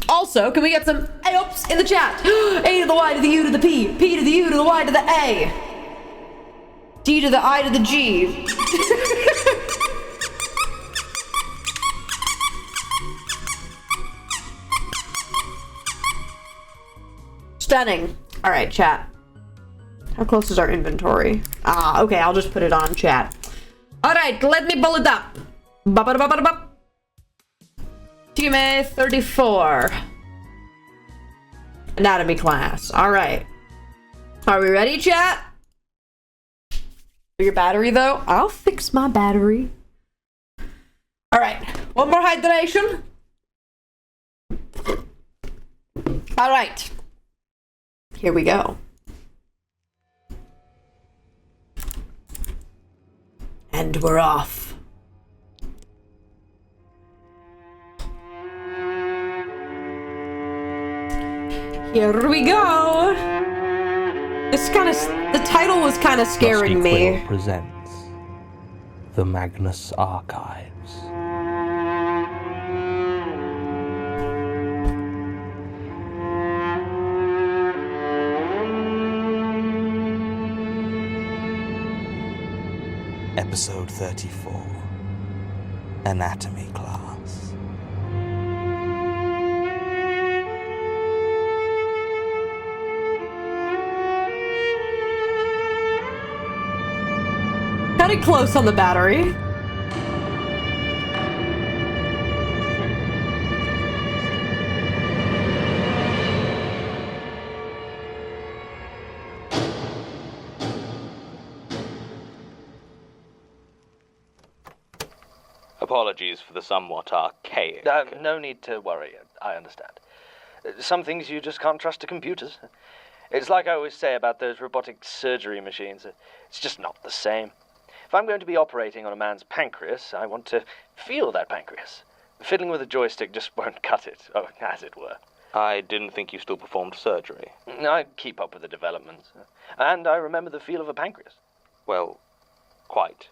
Also, can we get some A-ups in the chat? A to the Y to the U to the P. P to the U to the Y to the A. D to the I to the G. Stunning. Alright, chat. How close is our inventory? Ah, okay, I'll just put it on chat. Alright, let me pull it up. Ba-ba-da-ba-ba-da-ba. TMA 34. Anatomy class. Alright. Are we ready, chat? For your battery, though? I'll fix my battery. Alright. One more hydration. Alright. Here we go. And we're off. Here we go. The title was kind of scaring me. Quill presents the Magnus Archives. Episode 34, Anatomy Class. Cutting close on the battery. Apologies for the somewhat archaic... No need to worry. I understand. Some things you just can't trust to computers. It's like I always say about those robotic surgery machines. It's just not the same. If I'm going to be operating on a man's pancreas, I want to feel that pancreas. Fiddling with a joystick just won't cut it, as it were. I didn't think you still performed surgery. I keep up with the developments. And I remember the feel of a pancreas. Well, quite.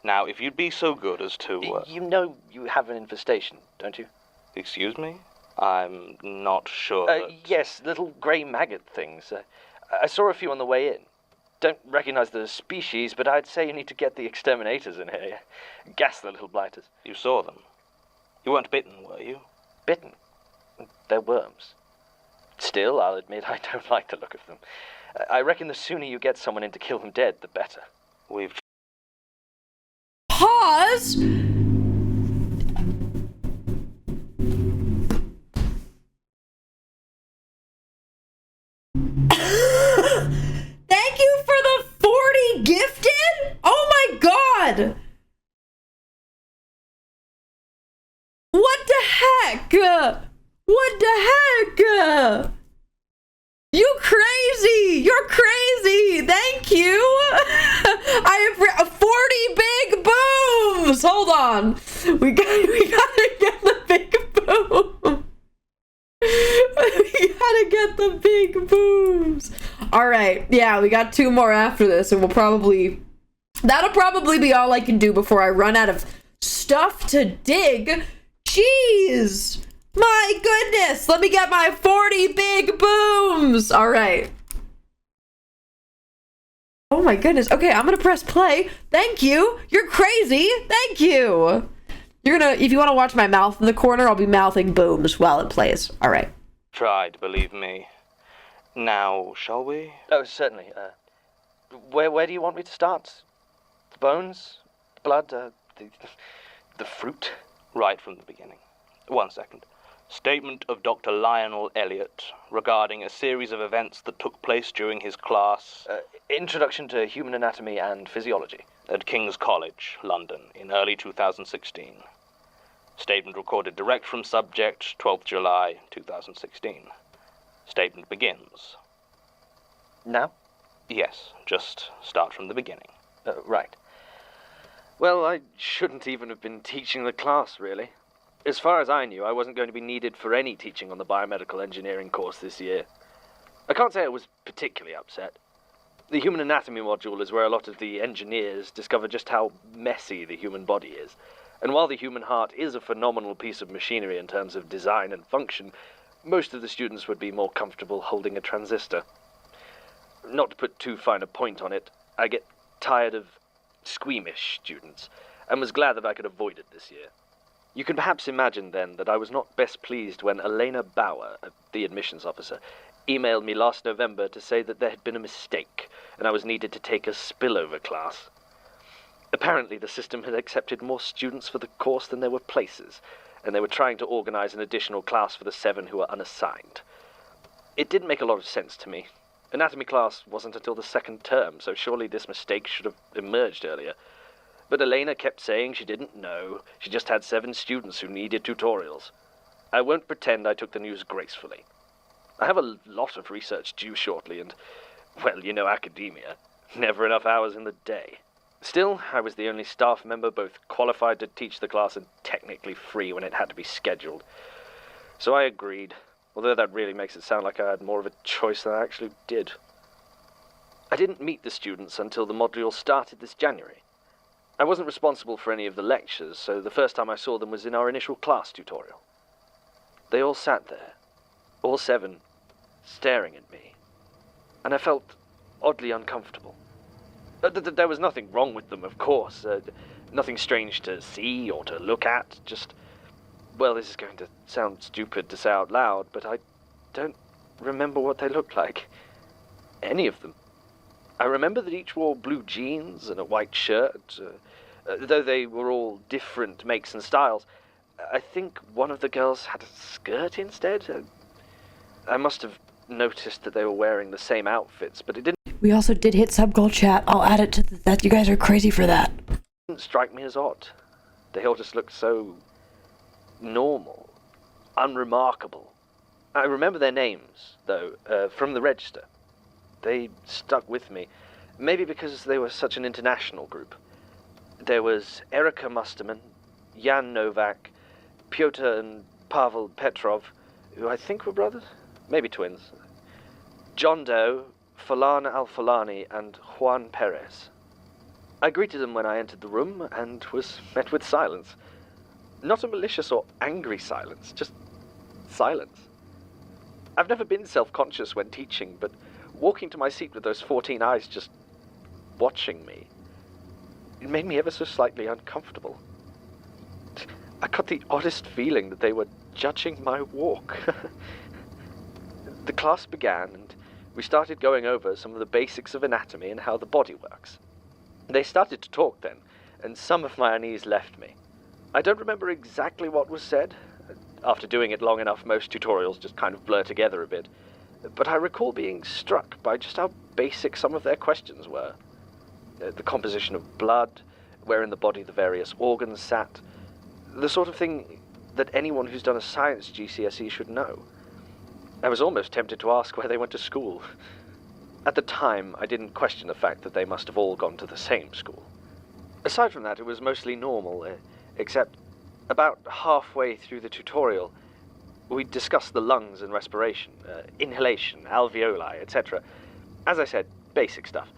Now, if you'd be so good as to... You know you have an infestation, don't you? Excuse me? I'm not sure that... Yes, little grey maggot things. I saw a few on the way in. Don't recognize the species, but I'd say you need to get the exterminators in here. Gas the little blighters. You saw them. You weren't bitten, were you? Bitten? They're worms. Still, I'll admit I don't like the look of them. I reckon the sooner you get someone in to kill them dead, the better. We've... Pause. Thank you for the 40 gifted? Oh my god! What the heck? What the heck? You crazy! You're crazy! Thank you! I have 40 big booms! Hold on. We gotta get the big boom. We gotta get the big booms. Alright, yeah, we got 2 more after this, and that'll probably be all I can do before I run out of stuff stuff to dig. Jeez! My goodness! Let me get my 40 big booms! Alright. Oh my goodness. Okay, I'm gonna press play. Thank you! You're crazy! Thank you! If you want to watch my mouth in the corner, I'll be mouthing booms while it plays. Alright. Tried, believe me. Now, shall we? Oh, certainly. Where do you want me to start? The bones? The blood? The fruit? Right from the beginning. 1 second. Statement of Dr. Lionel Elliot regarding a series of events that took place during his class... Introduction to Human Anatomy and Physiology. At King's College, London, in early 2016. Statement recorded direct from subject, 12th July 2016. Statement begins. Now? Yes, just start from the beginning. Right. Well, I shouldn't even have been teaching the class, really. As far as I knew, I wasn't going to be needed for any teaching on the biomedical engineering course this year. I can't say I was particularly upset. The human anatomy module is where a lot of the engineers discover just how messy the human body is. And while the human heart is a phenomenal piece of machinery in terms of design and function, most of the students would be more comfortable holding a transistor. Not to put too fine a point on it, I get tired of squeamish students, and was glad that I could avoid it this year. You can perhaps imagine, then, that I was not best pleased when Elena Bauer, the admissions officer, emailed me last November to say that there had been a mistake, and I was needed to take a spillover class. Apparently, the system had accepted more students for the course than there were places, and they were trying to organize an additional class for the 7 who were unassigned. It didn't make a lot of sense to me. Anatomy class wasn't until the 2nd term, so surely this mistake should have emerged earlier. But Elena kept saying she didn't know. She just had 7 students who needed tutorials. I won't pretend I took the news gracefully. I have a lot of research due shortly, and, well, you know academia. Never enough hours in the day. Still, I was the only staff member both qualified to teach the class and technically free when it had to be scheduled. So I agreed, although that really makes it sound like I had more of a choice than I actually did. I didn't meet the students until the module started this January. I wasn't responsible for any of the lectures, so the first time I saw them was in our initial class tutorial. They all sat there, all 7, staring at me, and I felt oddly uncomfortable. There was nothing wrong with them, of course, nothing strange to see or to look at, just, well, this is going to sound stupid to say out loud, but I don't remember what they looked like. Any of them. I remember that each wore blue jeans and a white shirt, though they were all different makes and styles. I think one of the girls had a skirt instead. I must have noticed that they were wearing the same outfits, but it didn't We also did hit Subgoal chat. I'll add it to that. You guys are crazy for that. strike me as odd. They all just looked so normal, unremarkable. I remember their names, though, from the register. They stuck with me, maybe because they were such an international group. There was Erika Musterman, Jan Novak, Pyotr and Pavel Petrov, who I think were brothers, maybe twins. John Doe, Falan Al-Falani, and Juan Perez. I greeted them when I entered the room and was met with silence. Not a malicious or angry silence, just silence. I've never been self-conscious when teaching, but walking to my seat with those 14 eyes just watching me, it made me ever so slightly uncomfortable. I got the oddest feeling that they were judging my walk. The class began, and we started going over some of the basics of anatomy and how the body works. They started to talk then, and some of my unease left me. I don't remember exactly what was said. After doing it long enough, most tutorials just kind of blur together a bit. But I recall being struck by just how basic some of their questions were. The composition of blood, where in the body the various organs sat, the sort of thing that anyone who's done a science GCSE should know. I was almost tempted to ask where they went to school. At the time, I didn't question the fact that they must have all gone to the same school. Aside from that, it was mostly normal, except about halfway through the tutorial, we discussed the lungs and respiration, inhalation, alveoli, etc. As I said, basic stuff.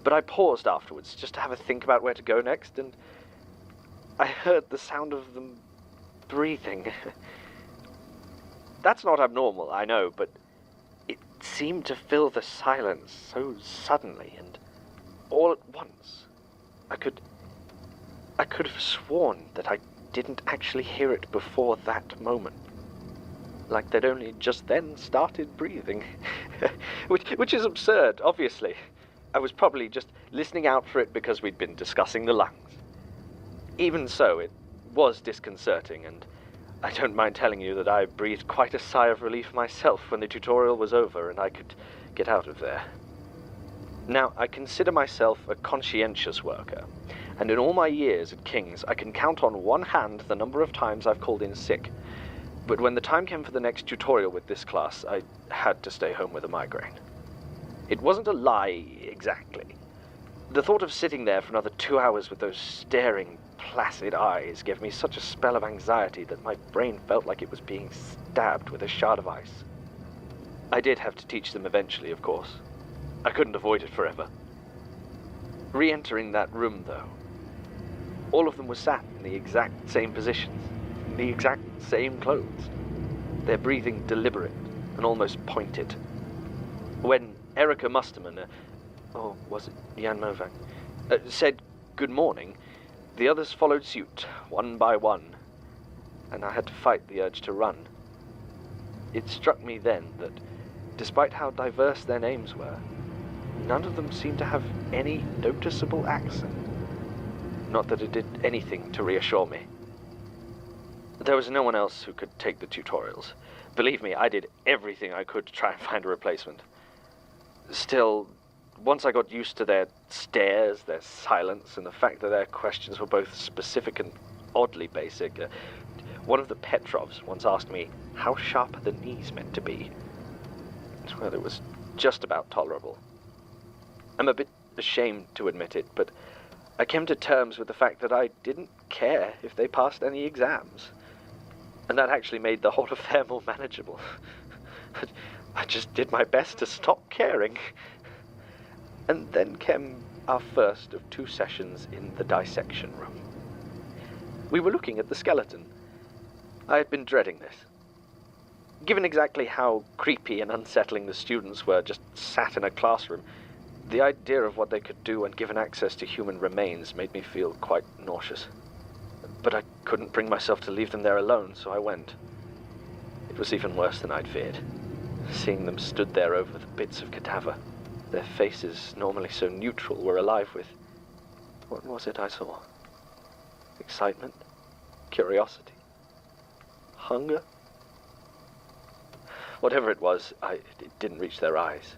But I paused afterwards just to have a think about where to go next, and I heard the sound of them breathing. That's not abnormal, I know, but it seemed to fill the silence so suddenly and all at once. I could have sworn that I didn't actually hear it before that moment. Like they'd only just then started breathing. which is absurd, obviously. I was probably just listening out for it because we'd been discussing the lungs. Even so, it was disconcerting, and I don't mind telling you that I breathed quite a sigh of relief myself when the tutorial was over and I could get out of there. Now, I consider myself a conscientious worker, and in all my years at King's, I can count on one hand the number of times I've called in sick. But when the time came for the next tutorial with this class, I had to stay home with a migraine. It wasn't a lie, exactly. The thought of sitting there for another 2 hours with those staring, placid eyes gave me such a spell of anxiety that my brain felt like it was being stabbed with a shard of ice. I did have to teach them eventually, of course. I couldn't avoid it forever. Re-entering that room, though, all of them were sat in the exact same positions, in the exact same clothes. Their breathing deliberate and almost pointed. When Erica Musterman, or was it Jan Novak, said good morning, the others followed suit, one by one, and I had to fight the urge to run. It struck me then that, despite how diverse their names were, none of them seemed to have any noticeable accent. Not that it did anything to reassure me. There was no one else who could take the tutorials. Believe me, I did everything I could to try and find a replacement. Still, once I got used to their stares, their silence, and the fact that their questions were both specific and oddly basic, one of the Petrovs once asked me how sharp are the knees meant to be. Well, it was just about tolerable. I'm a bit ashamed to admit it, but I came to terms with the fact that I didn't care if they passed any exams. And that actually made the whole affair more manageable. I just did my best to stop caring. And then came our first of 2 sessions in the dissection room. We were looking at the skeleton. I had been dreading this. Given exactly how creepy and unsettling the students were just sat in a classroom, the idea of what they could do when given access to human remains made me feel quite nauseous. But I couldn't bring myself to leave them there alone, so I went. It was even worse than I'd feared. Seeing them stood there over the bits of cadaver, their faces, normally so neutral, were alive with... what was it I saw? Excitement? Curiosity? Hunger? Whatever it was, it didn't reach their eyes.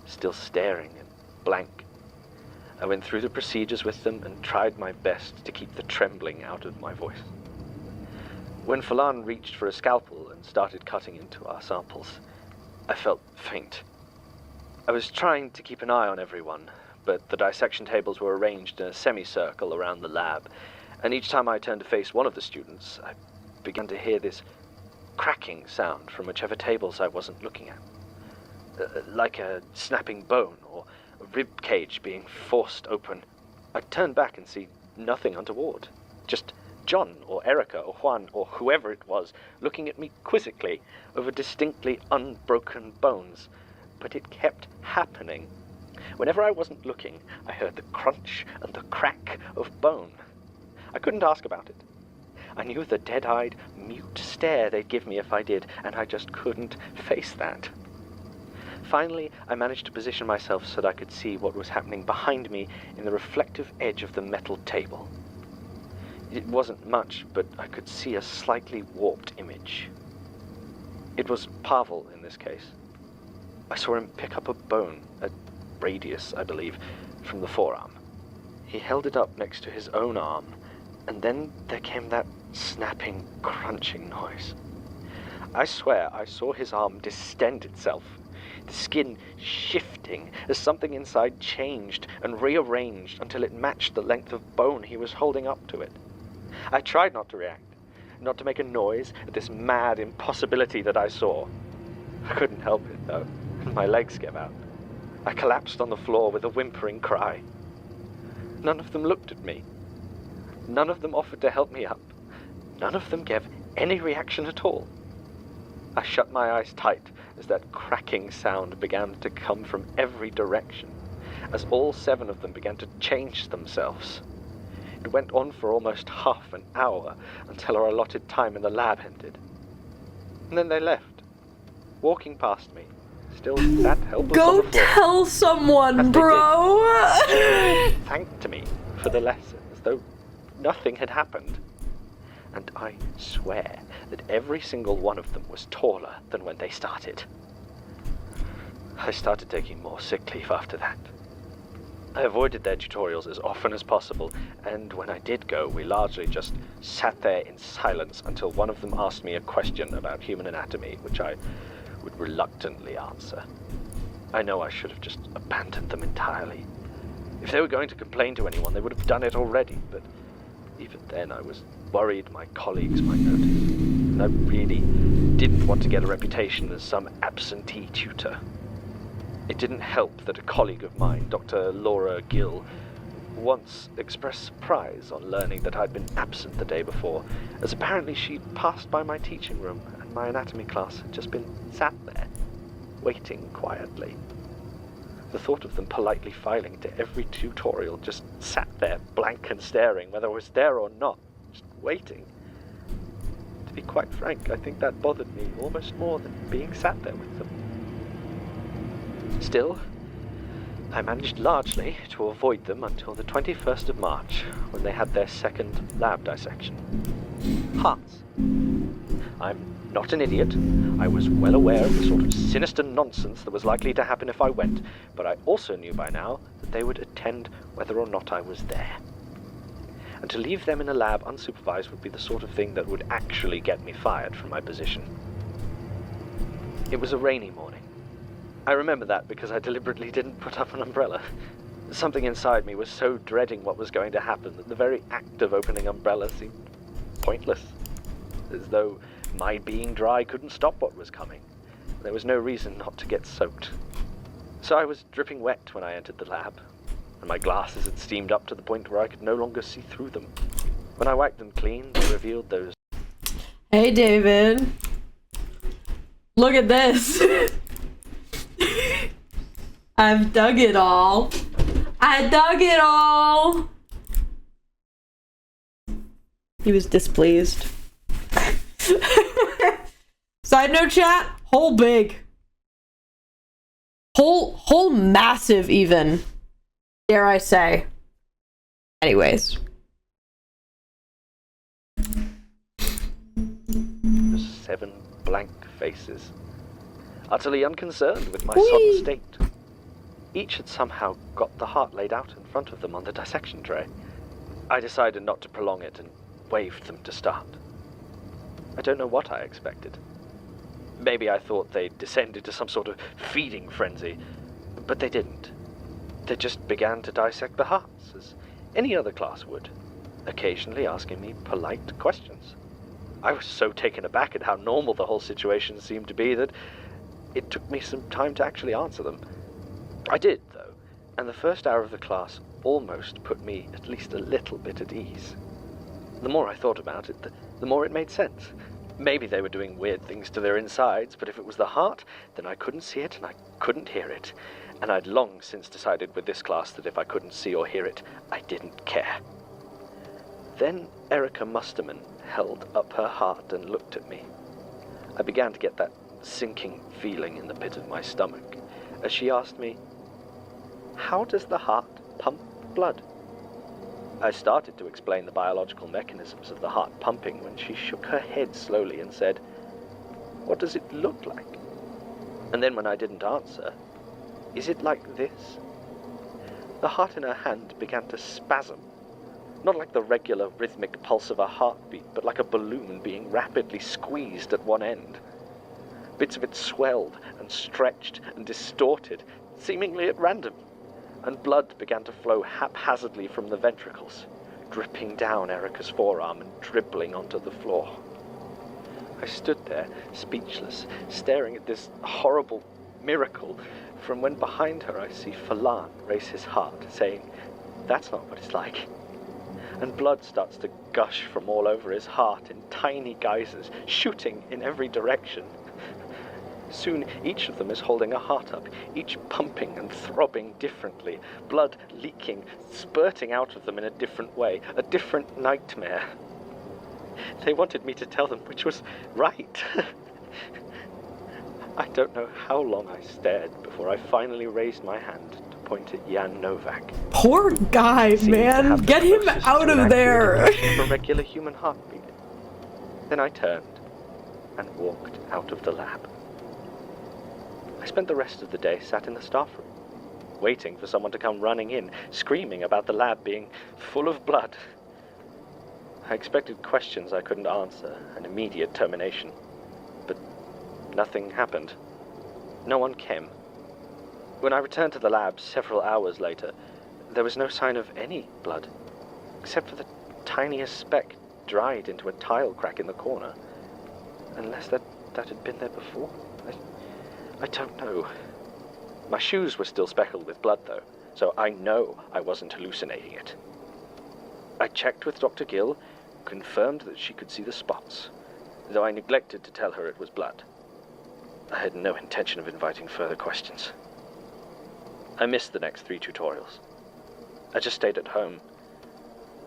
Still staring and blank. I went through the procedures with them and tried my best to keep the trembling out of my voice. When Falan reached for a scalpel and started cutting into our samples, I felt faint. I was trying to keep an eye on everyone, but the dissection tables were arranged in a semicircle around the lab, and each time I turned to face one of the students, I began to hear this cracking sound from whichever tables I wasn't looking at. Like a snapping bone or a rib cage being forced open. I'd turn back and see nothing untoward. Just John or Erica or Juan or whoever it was looking at me quizzically over distinctly unbroken bones. But it kept happening. Whenever I wasn't looking, I heard the crunch and the crack of bone. I couldn't ask about it. I knew the dead-eyed, mute stare they'd give me if I did, and I just couldn't face that. Finally, I managed to position myself so that I could see what was happening behind me in the reflective edge of the metal table. It wasn't much, but I could see a slightly warped image. It was Pavel in this case. I saw him pick up a bone, a radius, I believe, from the forearm. He held it up next to his own arm, and then there came that snapping, crunching noise. I swear I saw his arm distend itself, the skin shifting as something inside changed and rearranged until it matched the length of bone he was holding up to it. I tried not to react, not to make a noise at this mad impossibility that I saw. I couldn't help it, though, and my legs gave out. I collapsed on the floor with a whimpering cry. None of them looked at me. None of them offered to help me up. None of them gave any reaction at all. I shut my eyes tight as that cracking sound began to come from every direction, as all 7 of them began to change themselves. It went on for almost half an hour until our allotted time in the lab ended. And then they left, walking past me, still sat helpless on Go the floor. tell someone, As they bro! Thanked me for the lesson, as though nothing had happened. And I swear that every single one of them was taller than when they started. I started taking more sick leave after that. I avoided their tutorials as often as possible, and when I did go, we largely just sat there in silence until one of them asked me a question about human anatomy, which I would reluctantly answer. I know I should have just abandoned them entirely. If they were going to complain to anyone, they would have done it already, but even then I was worried my colleagues might notice, and I really didn't want to get a reputation as some absentee tutor. It didn't help that a colleague of mine, Dr. Laura Gill, once expressed surprise on learning that I'd been absent the day before, as apparently she'd passed by my teaching room and my anatomy class had just been sat there, waiting quietly. The thought of them politely filing to every tutorial just sat there, blank and staring, whether I was there or not, just waiting. To be quite frank, I think that bothered me almost more than being sat there with them. Still, I managed largely to avoid them until the 21st of March, when they had their second lab dissection. Hearts. I'm not an idiot. I was well aware of the sort of sinister nonsense that was likely to happen if I went, but I also knew by now that they would attend whether or not I was there. And to leave them in a lab unsupervised would be the sort of thing that would actually get me fired from my position. It was a rainy morning. I remember that because I deliberately didn't put up an umbrella. Something inside me was so dreading what was going to happen that the very act of opening umbrella seemed pointless, as though my being dry couldn't stop what was coming. There was no reason not to get soaked. So I was dripping wet when I entered the lab, and my glasses had steamed up to the point where I could no longer see through them. When I wiped them clean, they revealed those... Hey, David. Look at this. I've dug it all. I dug it all. He was displeased. Side note, chat. Hole big. Hole massive even. Dare I say. Anyways. The 7 blank faces, utterly unconcerned with my sodden state. Each had somehow got the heart laid out in front of them on the dissection tray. I decided not to prolong it and waved them to start. I don't know what I expected. Maybe I thought they'd descend into some sort of feeding frenzy, but they didn't. They just began to dissect the hearts, as any other class would, occasionally asking me polite questions. I was so taken aback at how normal the whole situation seemed to be that it took me some time to actually answer them. I did, though, and the first hour of the class almost put me at least a little bit at ease. The more I thought about it, the more it made sense. Maybe they were doing weird things to their insides, but if it was the heart, then I couldn't see it and I couldn't hear it. And I'd long since decided with this class that if I couldn't see or hear it, I didn't care. Then Erica Musterman held up her heart and looked at me. I began to get that sinking feeling in the pit of my stomach as she asked me, "How does the heart pump blood?" I started to explain the biological mechanisms of the heart pumping when she shook her head slowly and said, "What does it look like?" And then when I didn't answer, "Is it like this?" The heart in her hand began to spasm, not like the regular rhythmic pulse of a heartbeat, but like a balloon being rapidly squeezed at one end. Bits of it swelled and stretched and distorted, seemingly at random, and blood began to flow haphazardly from the ventricles, dripping down Erica's forearm and dribbling onto the floor. I stood there, speechless, staring at this horrible miracle, from when behind her I see Falan raise his heart, saying, "That's not what it's like." and blood starts to gush from all over his heart in tiny geysers, shooting in every direction. Soon each of them is holding a heart up, each pumping and throbbing differently, blood leaking, spurting out of them in a different way, a different nightmare. They wanted me to tell them which was right. I don't know how long I stared before I finally raised my hand to point at Jan Novak. Poor guy, man. Get him out of there. A regular human heartbeat. Then I turned and walked out of the lab. I spent the rest of the day sat in the staff room, waiting for someone to come running in, screaming about the lab being full of blood. I expected questions I couldn't answer, and immediate termination. But nothing happened. No one came. When I returned to the lab several hours later, there was no sign of any blood, except for the tiniest speck dried into a tile crack in the corner. Unless that had been there before. I don't know. My shoes were still speckled with blood, though, so I know I wasn't hallucinating it. I checked with Dr. Gill, confirmed that she could see the spots, though I neglected to tell her it was blood. I had no intention of inviting further questions. I missed the next 3 tutorials. I just stayed at home,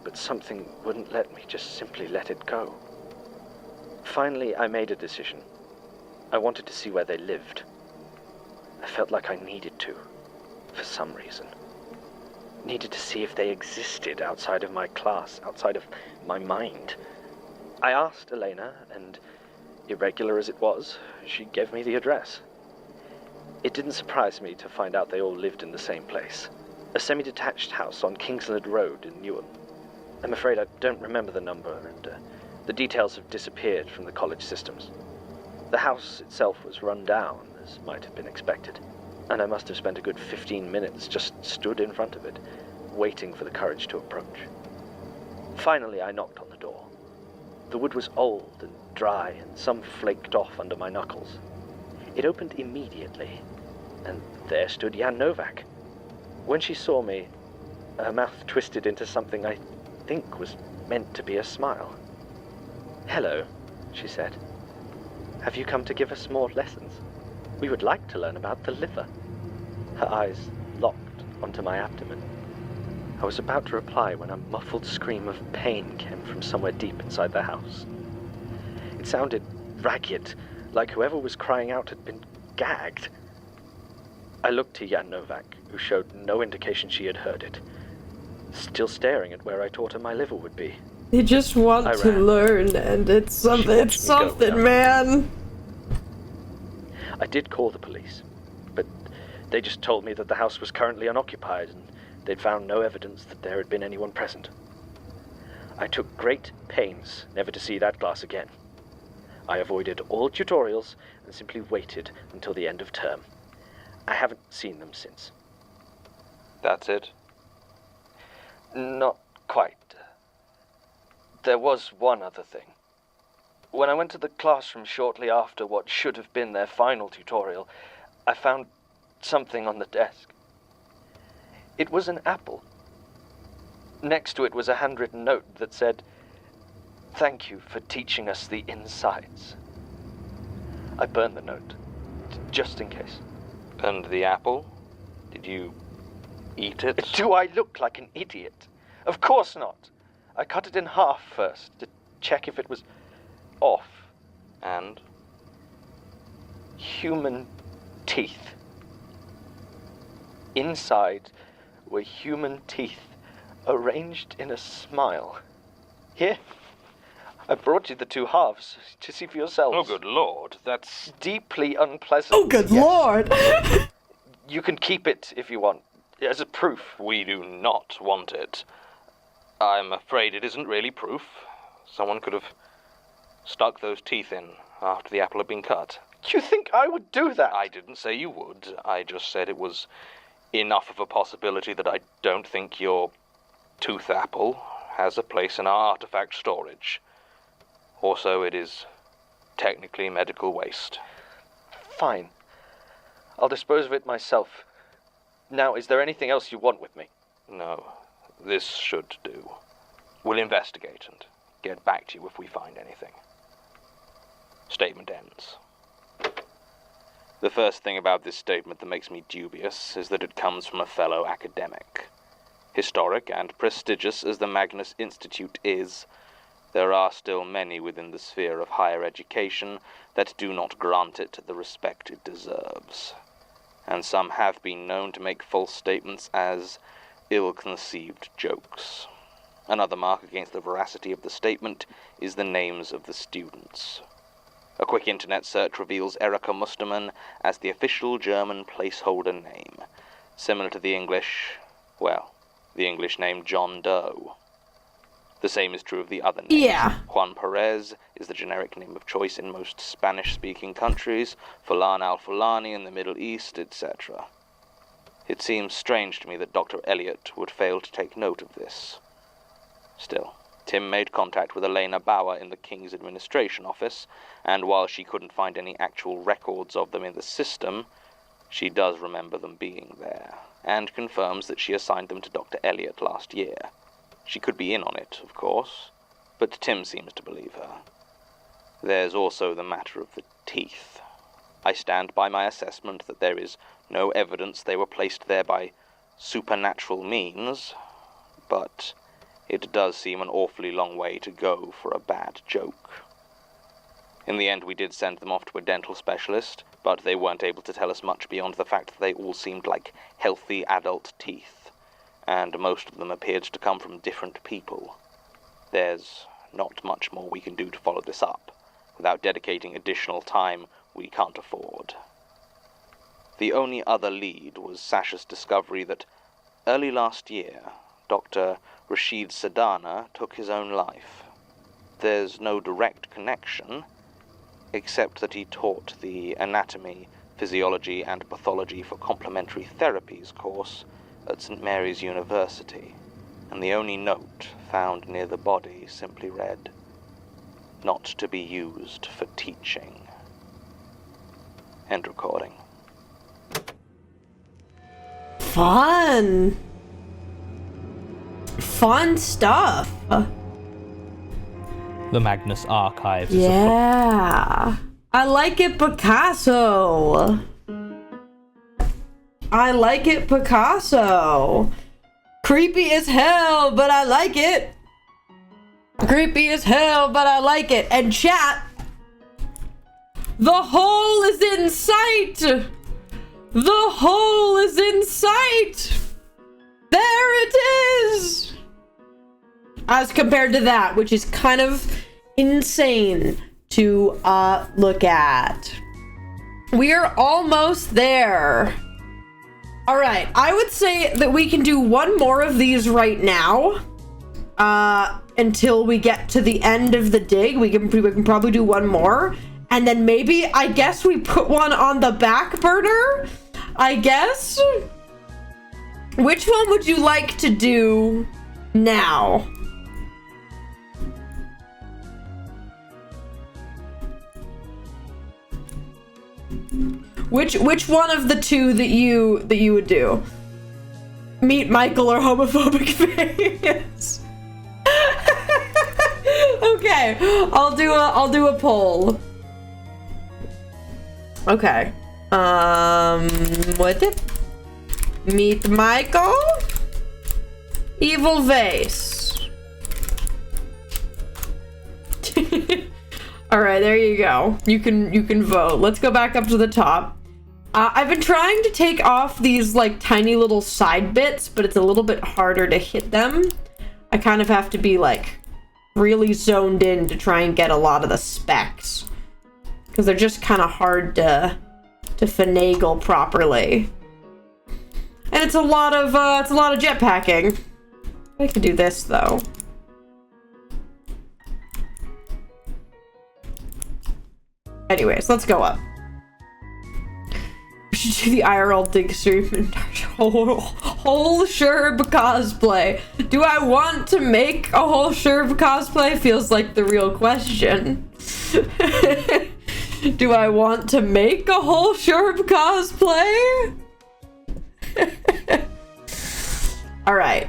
but something wouldn't let me just simply let it go. Finally, I made a decision. I wanted to see where they lived. I felt like I needed to, for some reason. Needed to see if they existed outside of my class, outside of my mind. I asked Elena, and irregular as it was, she gave me the address. It didn't surprise me to find out they all lived in the same place. A semi-detached house on Kingsland Road in Newham. I'm afraid I don't remember the number, and the details have disappeared from the college systems. The house itself was run down, as might have been expected, and I must have spent a good 15 minutes just stood in front of it, waiting for the courage to approach. Finally, I knocked on the door. The wood was old and dry, and some flaked off under my knuckles. It opened immediately, and there stood Jan Novak. When she saw me, her mouth twisted into something I think was meant to be a smile. "Hello," she said. "Have you come to give us more lessons? We would like to learn about the liver." Her eyes locked onto my abdomen. I was about to reply when a muffled scream of pain came from somewhere deep inside the house. It sounded ragged, like whoever was crying out had been gagged. I looked to Jan Novak, who showed no indication she had heard it, still staring at where I taught her my liver would be. They just want to learn, and it's something, man. I did call the police, but they just told me that the house was currently unoccupied and they'd found no evidence that there had been anyone present. I took great pains never to see that class again. I avoided all tutorials and simply waited until the end of term. I haven't seen them since. That's it? Not quite. There was one other thing. When I went to the classroom shortly after what should have been their final tutorial, I found something on the desk. It was an apple. Next to it was a handwritten note that said, "Thank you for teaching us the insides." I burned the note, just in case. And the apple? Did you eat it? Do I look like an idiot? Of course not. I cut it in half first to check if it was off. And? Human teeth. Inside were human teeth arranged in a smile. Here, I brought you the 2 halves to see for yourselves. Oh, good Lord, that's deeply unpleasant. Oh, good Lord! You can keep it if you want, as a proof. We do not want it. I'm afraid it isn't really proof. Someone could have stuck those teeth in after the apple had been cut. You think I would do that? I didn't say you would. I just said it was enough of a possibility that I don't think your tooth apple has a place in our artifact storage. Also, it is technically medical waste. Fine. I'll dispose of it myself. Now, is there anything else you want with me? No, this should do. We'll investigate and get back to you if we find anything. Statement ends. The first thing about this statement that makes me dubious is that it comes from a fellow academic. Historic and prestigious as the Magnus Institute is, there are still many within the sphere of higher education that do not grant it the respect it deserves. And some have been known to make false statements as ill-conceived jokes. Another mark against the veracity of the statement is the names of the students. A quick internet search reveals Erika Mustermann as the official German placeholder name, similar to the English name John Doe. The same is true of the other names. Yeah. Juan Perez is the generic name of choice in most Spanish-speaking countries, Fulan al-Fulani in the Middle East, etc. It seems strange to me that Dr. Elliot would fail to take note of this. Still, Tim made contact with Elena Bauer in the King's Administration Office, and while she couldn't find any actual records of them in the system, she does remember them being there, and confirms that she assigned them to Dr. Elliot last year. She could be in on it, of course, but Tim seems to believe her. There's also the matter of the teeth. I stand by my assessment that there is no evidence they were placed there by supernatural means, but it does seem an awfully long way to go for a bad joke. In the end, we did send them off to a dental specialist, but they weren't able to tell us much beyond the fact that they all seemed like healthy adult teeth, and most of them appeared to come from different people. There's not much more we can do to follow this up, without dedicating additional time we can't afford. The only other lead was Sasha's discovery that early last year, Dr. Rashid Sadana took his own life. There's no direct connection, except that he taught the Anatomy, Physiology, and Pathology for Complementary Therapies course at St. Mary's University, and the only note found near the body simply read, "Not to be used for teaching." End recording. Fun stuff. The Magnus Archives Yeah. I like it, Picasso. I like it, Picasso. Creepy as hell, but I like it. Creepy as hell, but I like it. And chat, the hole is in sight. The hole is in sight. There it is. As compared to that, which is kind of insane to look at. We are almost there. All right, I would say that we can do one more of these right now, until we get to the end of the dig. We can probably do one more, and then maybe, I guess we put one on the back burner, I guess? Which one would you like to do now? Which one of the two that you would do? Meet Michael or homophobic face? Okay, I'll do a poll. Okay. What? Meet Michael? Evil vase. All right, there you go. You can vote. Let's go back up to the top. I've been trying to take off these like tiny little side bits, but it's a little bit harder to hit them. I kind of have to be like really zoned in to try and get a lot of the specs, because they're just kind of hard to finagle properly. And it's a lot of jetpacking. I could do this though. Anyways, let's go up. We should do the IRL dig stream and whole Sherb cosplay. Do I want to make a whole Sherb cosplay? Feels like the real question. Do I want to make a whole Sherb cosplay? Alright.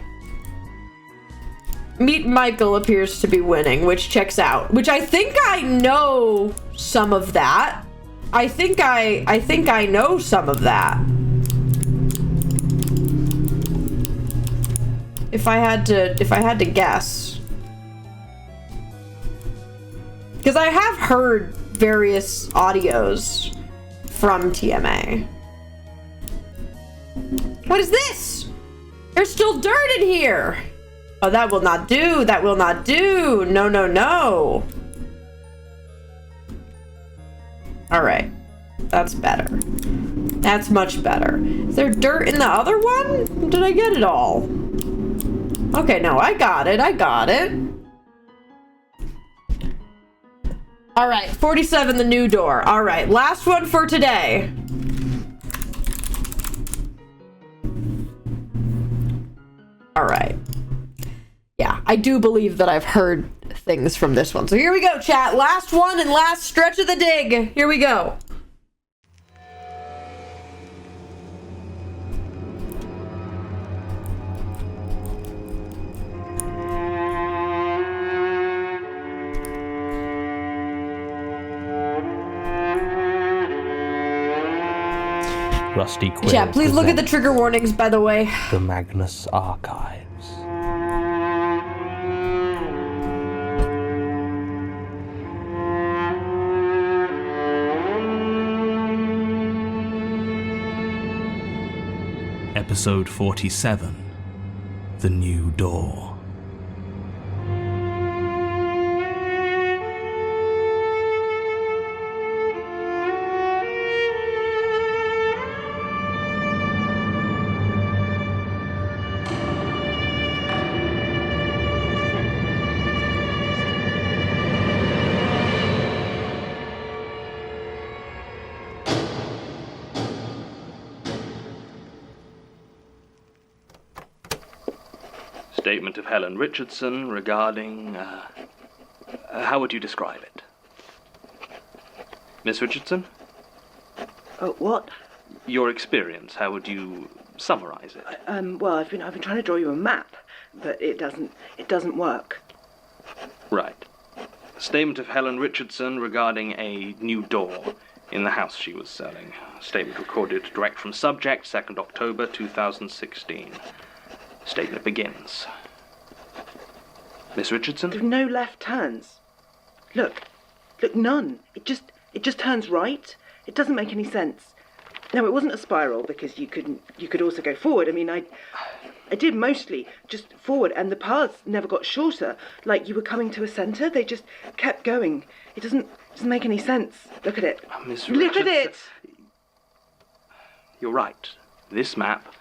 Meet Michael appears to be winning, which checks out. Which I think I know some of that. I think I know some of that. If I had to guess. Because I have heard various audios from TMA. What is this? There's still dirt in here. Oh, that will not do. That will not do. No, no, no. All right. That's better. That's much better. Is there dirt in the other one? Did I get it all? Okay, no, I got it. I got it. All right, 47, the new door. All right, last one for today. All right. Yeah, I do believe that I've heard things from this one. So here we go, chat. Last one and last stretch of the dig. Here we go. Rusty Quill. Yeah, please look at the trigger warnings, by the way. The Magnus Archives. Episode 47. The New Door. Statement of Helen Richardson regarding, how would you describe it? Miss Richardson? What? Your experience, how would you summarize it? Well, I've been trying to draw you a map, but it doesn't work. Right. Statement of Helen Richardson regarding a new door in the house she was selling. Statement recorded direct from subject, 2nd October 2016. Statement begins. Miss Richardson? There's no left turns. Look, none. It just turns right. It doesn't make any sense. No, it wasn't a spiral because you could also go forward. I mean, I did mostly just forward, and the paths never got shorter. Like you were coming to a centre, they just kept going. It doesn't make any sense. Look at it. Miss Look Richardson, at it. You're right. This map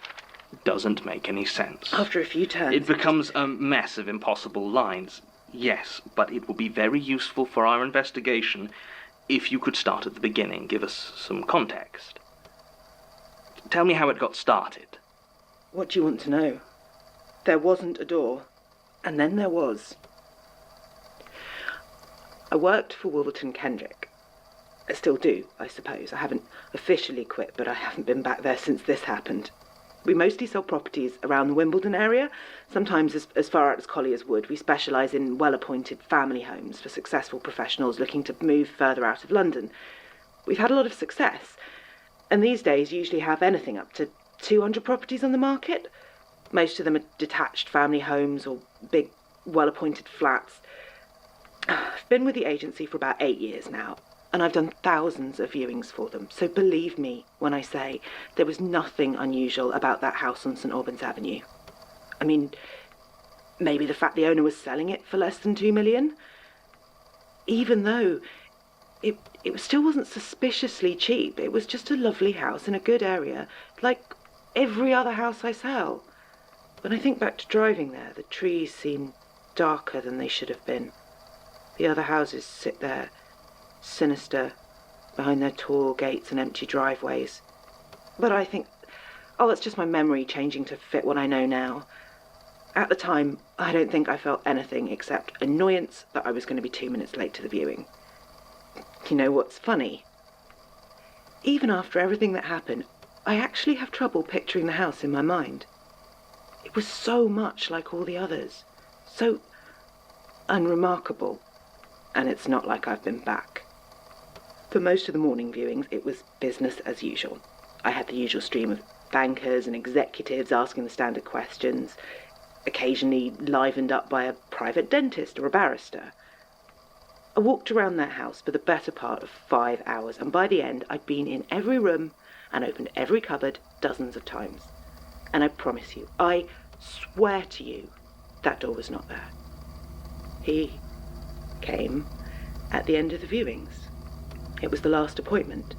doesn't make any sense. After a few turns, It becomes a mess of impossible lines. Yes, but it will be very useful for our investigation if you could start at the beginning. Give us some context. Tell me how it got started. What do you want to know? There wasn't a door, and then there was. I worked for Wolverton Kendrick. I still do, I suppose. I haven't officially quit, but I haven't been back there since this happened. We mostly sell properties around the Wimbledon area, sometimes as far out as Collier's Wood. We specialise in well-appointed family homes for successful professionals looking to move further out of London. We've had a lot of success, and these days usually have anything up to 200 properties on the market. Most of them are detached family homes or big, well-appointed flats. I've been with the agency for about 8 years now, and I've done thousands of viewings for them. So believe me when I say there was nothing unusual about that house on St Albans Avenue. I mean, maybe the fact the owner was selling it for less than $2 million. Even though it still wasn't suspiciously cheap. It was just a lovely house in a good area, like every other house I sell. When I think back to driving there, the trees seem darker than they should have been. The other houses sit there, sinister, behind their tall gates and empty driveways. But I think, that's just my memory changing to fit what I know now. At the time, I don't think I felt anything except annoyance that I was going to be 2 minutes late to the viewing. You know what's funny? Even after everything that happened, I actually have trouble picturing the house in my mind. It was so much like all the others. so unremarkable, and it's not like I've been back. For most of the morning viewings, it was business as usual. I had the usual stream of bankers and executives asking the standard questions, occasionally livened up by a private dentist or a barrister. I walked around their house for the better part of 5 hours, and by the end I'd been in every room and opened every cupboard dozens of times. And I promise you, I swear to you, that door was not there. He came at the end of the viewings. It was the last appointment,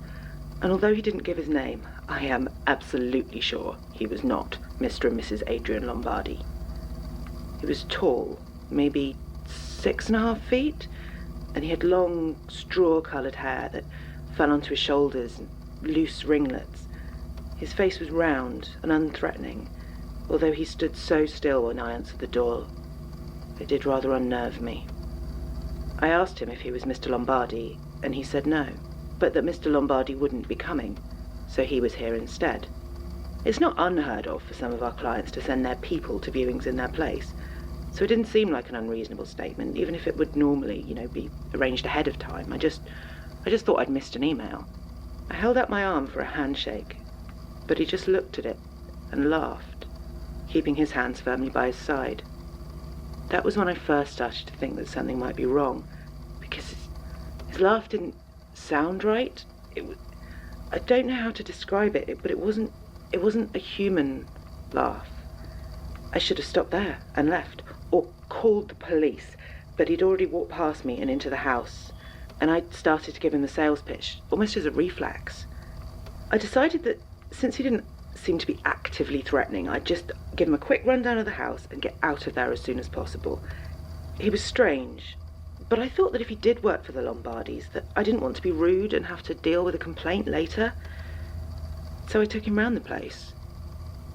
and although he didn't give his name, I am absolutely sure he was not Mr. and Mrs. Adrian Lombardi. He was tall, maybe 6.5 feet, and he had long, straw-coloured hair that fell onto his shoulders and loose ringlets. His face was round and unthreatening, although he stood so still when I answered the door. It did rather unnerve me. I asked him if he was Mr. Lombardi, and he said no, but that Mr. Lombardi wouldn't be coming, so he was here instead. It's not unheard of for some of our clients to send their people to viewings in their place, so it didn't seem like an unreasonable statement, even if it would normally, be arranged ahead of time. I just thought I'd missed an email. I held out my arm for a handshake, but he just looked at it and laughed, keeping his hands firmly by his side. That was when I first started to think that something might be wrong, because his laugh didn't sound right. I don't know how to describe it, but it wasn't a human laugh. I should have stopped there and left, or called the police, but he'd already walked past me and into the house, and I'd started to give him the sales pitch, almost as a reflex. I decided that since he didn't seem to be actively threatening, I'd just give him a quick rundown of the house and get out of there as soon as possible. He was strange, but I thought that if he did work for the Lombardis, that I didn't want to be rude and have to deal with a complaint later. So I took him round the place.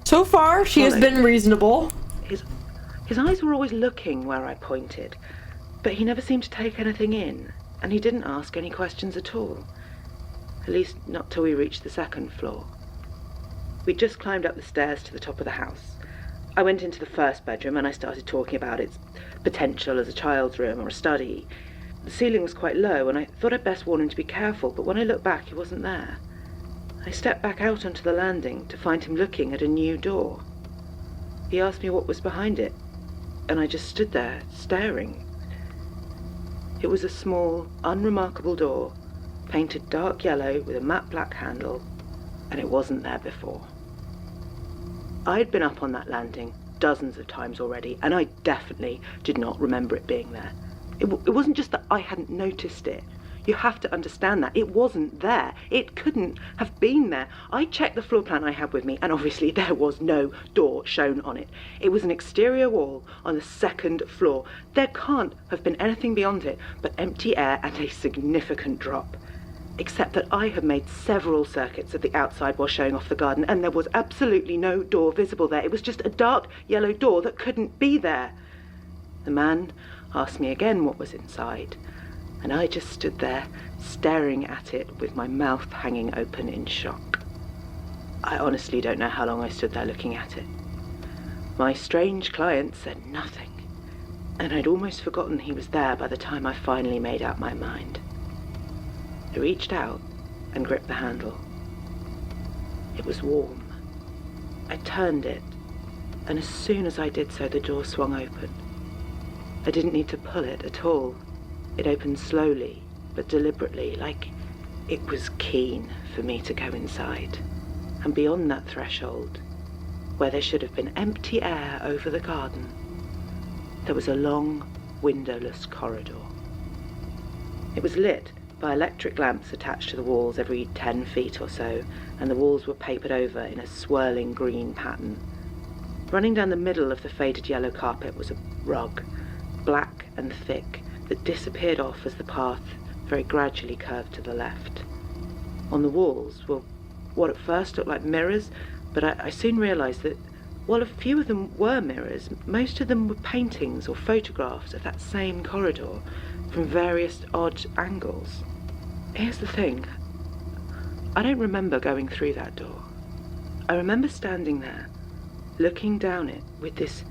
So far, she has been reasonable. His eyes were always looking where I pointed, but he never seemed to take anything in, and he didn't ask any questions at all. At least not till we reached the second floor. We'd just climbed up the stairs to the top of the house. I went into the first bedroom and I started talking about its potential as a child's room or a study. The ceiling was quite low and I thought I'd best warn him to be careful, but when I looked back, he wasn't there. I stepped back out onto the landing to find him looking at a new door. He asked me what was behind it, and I just stood there, staring. It was a small, unremarkable door, painted dark yellow with a matte black handle, and it wasn't there before. I'd been up on that landing dozens of times already, and I definitely did not remember it being there. It wasn't just that I hadn't noticed it. You have to understand that. It wasn't there. It couldn't have been there. I checked the floor plan I had with me, and obviously there was no door shown on it. It was an exterior wall on the second floor. There can't have been anything beyond it but empty air and a significant drop. Except that I had made several circuits of the outside while showing off the garden, and there was absolutely no door visible there. It was just a dark yellow door that couldn't be there. The man asked me again what was inside, and I just stood there, staring at it with my mouth hanging open in shock. I honestly don't know how long I stood there looking at it. My strange client said nothing, and I'd almost forgotten he was there by the time I finally made up my mind. I reached out and gripped the handle. It was warm. I turned it, and as soon as I did so, the door swung open. I didn't need to pull it at all. It opened slowly, but deliberately, like it was keen for me to go inside. And beyond that threshold, where there should have been empty air over the garden, there was a long, windowless corridor. It was lit by electric lamps attached to the walls every 10 feet or so, and the walls were papered over in a swirling green pattern. Running down the middle of the faded yellow carpet was a rug, black and thick, that disappeared off as the path very gradually curved to the left. On the walls were what at first looked like mirrors, but I soon realised that while a few of them were mirrors, most of them were paintings or photographs of that same corridor from various odd angles. Here's the thing. I don't remember going through that door. I remember standing there, looking down it with this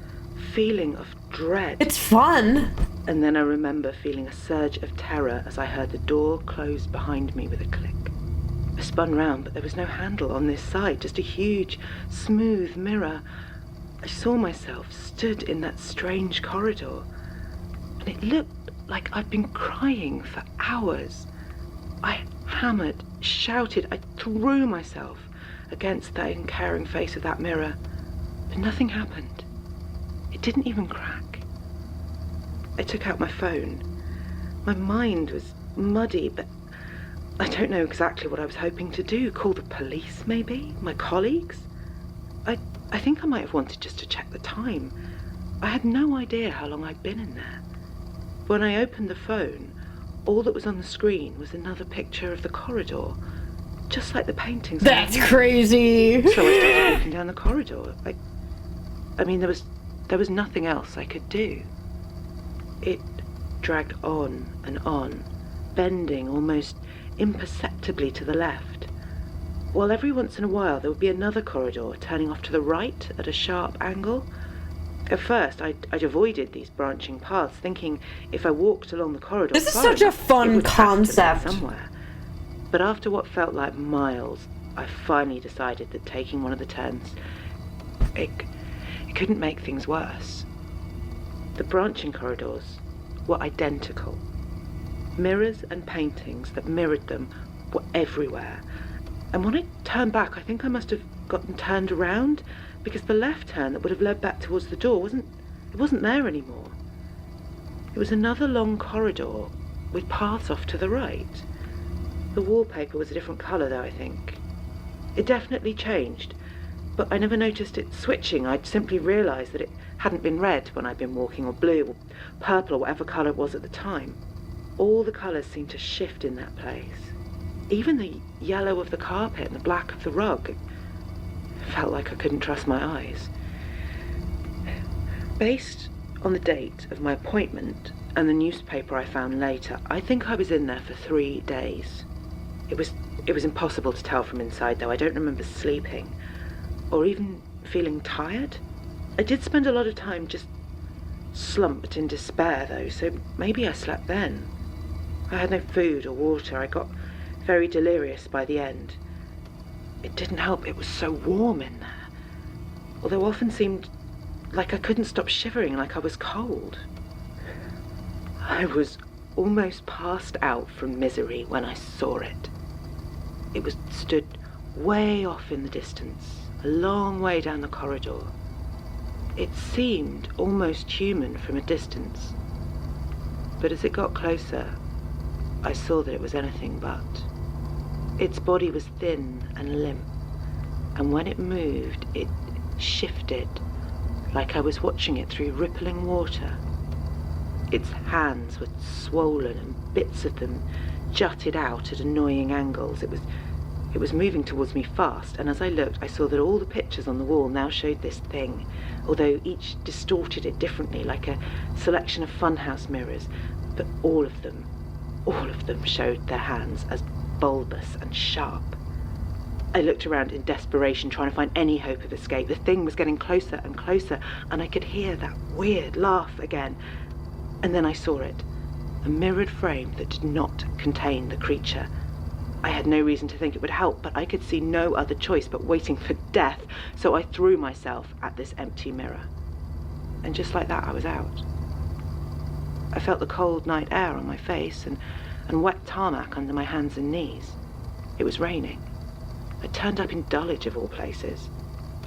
feeling of dread. It's fun. And then I remember feeling a surge of terror as I heard the door close behind me with a click. I spun round, but there was no handle on this side, just a huge, smooth mirror. I saw myself stood in that strange corridor, and it looked like I'd been crying for hours. I hammered, shouted, I threw myself against the uncaring face of that mirror, but nothing happened. It didn't even crack. I took out my phone. My mind was muddy, but I don't know exactly what I was hoping to do. Call the police, maybe? My colleagues? I think I might have wanted just to check the time. I had no idea how long I'd been in there. When I opened the phone, all that was on the screen was another picture of the corridor, just like the paintings. That's crazy. So I started walking down the corridor. I mean, there was nothing else I could do. It dragged on and on, bending almost imperceptibly to the left, while every once in a while there would be another corridor turning off to the right at a sharp angle. At first, I'd avoided these branching paths, thinking if I walked along the corridor, this is such a fun concept. Somewhere. But after what felt like miles, I finally decided that taking one of the turns, it couldn't make things worse. The branching corridors were identical. Mirrors and paintings that mirrored them were everywhere. And when I turned back, I think I must have gotten turned around, because the left turn that would have led back towards the door wasn't there anymore. It was another long corridor with paths off to the right. The wallpaper was a different colour though, I think. It definitely changed, but I never noticed it switching. I'd simply realised that it hadn't been red when I'd been walking, or blue, or purple, or whatever colour it was at the time. All the colours seemed to shift in that place. Even the yellow of the carpet and the black of the rug. It felt like I couldn't trust my eyes. Based on the date of my appointment and the newspaper I found later, I think I was in there for 3 days. It was impossible to tell from inside, though. I don't remember sleeping or even feeling tired. I did spend a lot of time just slumped in despair, though, so maybe I slept then. I had no food or water. I got very delirious by the end. It didn't help it was so warm in there, although often seemed like I couldn't stop shivering, like I was cold. I was almost passed out from misery when I saw it. It was stood way off in the distance, a long way down the corridor. It seemed almost human from a distance, but as it got closer, I saw that it was anything but. Its body was thin and limp, and when it moved, it shifted, like I was watching it through rippling water. Its hands were swollen, and bits of them jutted out at annoying angles. It was moving towards me fast, and as I looked, I saw that all the pictures on the wall now showed this thing, although each distorted it differently, like a selection of funhouse mirrors. But all of them showed their hands as bulbous and sharp. I looked around in desperation, trying to find any hope of escape. The thing was getting closer and closer, and I could hear that weird laugh again. And then I saw it, a mirrored frame that did not contain the creature. I had no reason to think it would help, but I could see no other choice but waiting for death, so I threw myself at this empty mirror. And just like that, I was out. I felt the cold night air on my face and wet tarmac under my hands and knees. It was raining. I turned up in Dulwich of all places.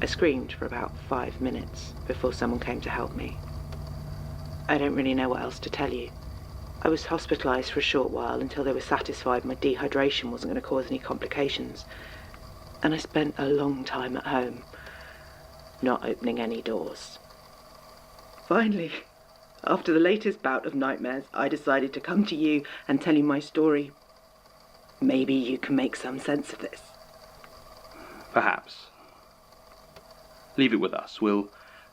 I screamed for about 5 minutes before someone came to help me. I don't really know what else to tell you. I was hospitalised for a short while until they were satisfied my dehydration wasn't going to cause any complications. And I spent a long time at home, not opening any doors. Finally, after the latest bout of nightmares, I decided to come to you and tell you my story. Maybe you can make some sense of this. Perhaps. Leave it with us. We'll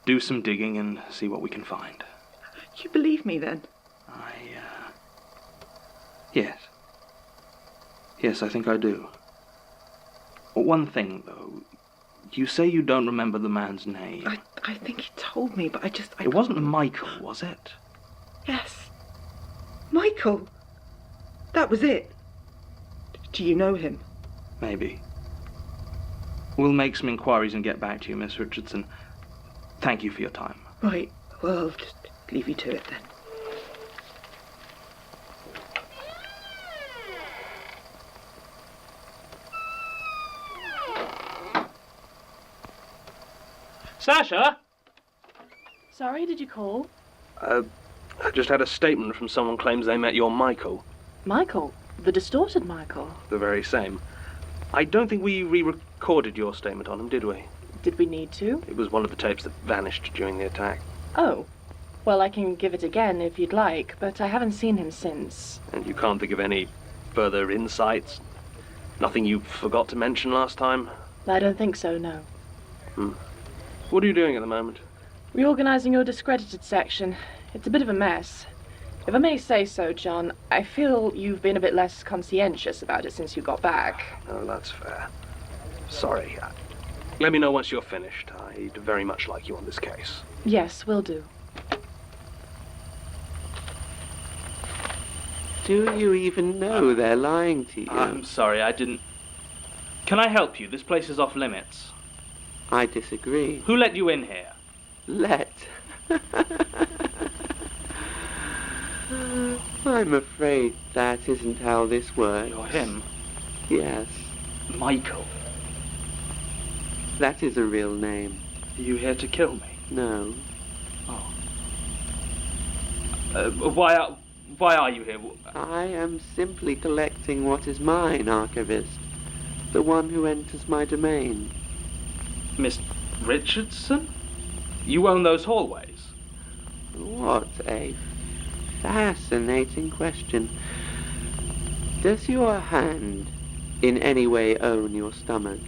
do some digging and see what we can find. You believe me, then? Yes. Yes, I think I do. One thing, though. You say you don't remember the man's name. I think he told me, but I It wasn't Michael, was it? Yes. Michael. That was it. Do you know him? Maybe. We'll make some inquiries and get back to you, Miss Richardson. Thank you for your time. Right. Well, I'll just leave you to it then. Sasha? Sorry, did you call? I just had a statement from someone claims they met your Michael. Michael? The distorted Michael? The very same. I don't think we re-recorded your statement on him, did we? Did we need to? It was one of the tapes that vanished during the attack. Oh. Well, I can give it again if you'd like, but I haven't seen him since. And you can't think of any further insights? Nothing you forgot to mention last time? I don't think so, no. What are you doing at the moment? Reorganizing your discredited section. It's a bit of a mess. If I may say so, John, I feel you've been a bit less conscientious about it since you got back. Oh, that's fair. Sorry. Let me know once you're finished. I'd very much like you on this case. Yes, will do. Do you even know they're lying to you? I'm sorry, I didn't... Can I help you? This place is off limits. I disagree. Who let you in here? Let? I'm afraid that isn't how this works. You're him? Yes. Michael. That is a real name. Are you here to kill me? No. Oh. Why are you here? I am simply collecting what is mine, Archivist. The one who enters my domain. Miss Richardson? You own those hallways? What a fascinating question. Does your hand in any way own your stomach?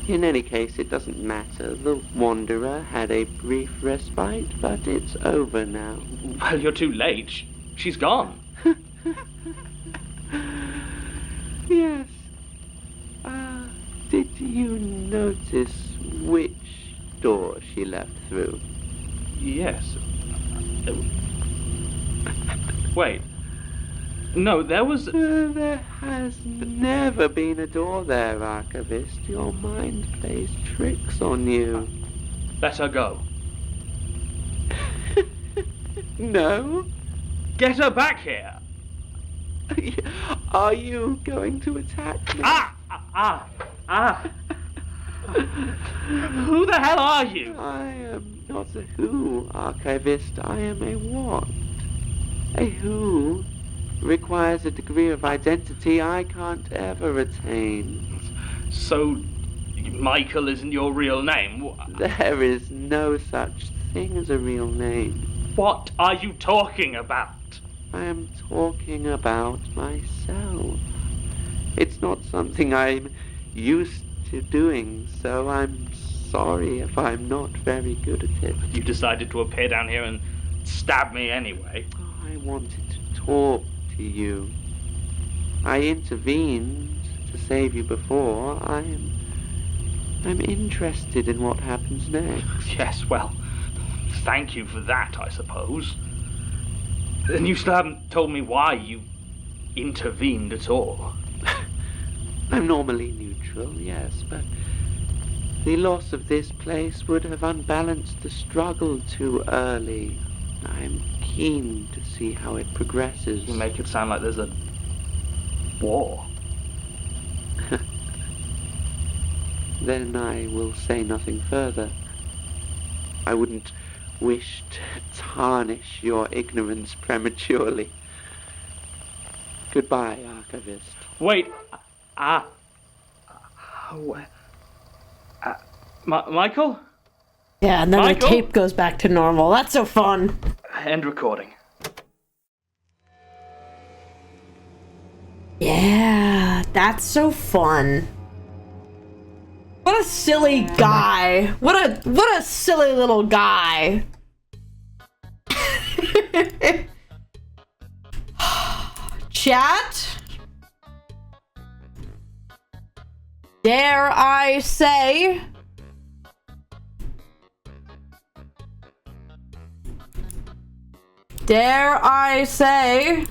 In any case, it doesn't matter. The Wanderer had a brief respite, but it's over now. Well, you're too late. She's gone. Yes. Did you notice which door she left through? Yes. Wait. No, there was... There has never been a door there, Archivist. Your mind plays tricks on you. Let her go. No? Get her back here! Are you going to attack me? Who the hell are you? I am not a who, Archivist. I am a what? A who requires a degree of identity I can't ever attain. So, Michael isn't your real name? There is no such thing as a real name. What are you talking about? I am talking about myself. It's not something I'm used to doing, so I'm sorry if I'm not very good at it. You decided to appear down here and stab me anyway. I wanted to talk to you. I intervened to save you before. I'm interested in what happens next. Yes, well, thank you for that, I suppose. And you still haven't told me why you intervened at all. I'm normally neutral, yes, but the loss of this place would have unbalanced the struggle too early. I'm keen to see how it progresses. You make it sound like there's a war. Then I will say nothing further. I wouldn't wish to tarnish your ignorance prematurely. Goodbye, Archivist. Wait. Michael? Yeah, and then Michael? the tape goes back to normal. That's so fun. End recording. Yeah, that's so fun. What a silly guy. What a silly little guy. Chat? Dare I say Dare I say...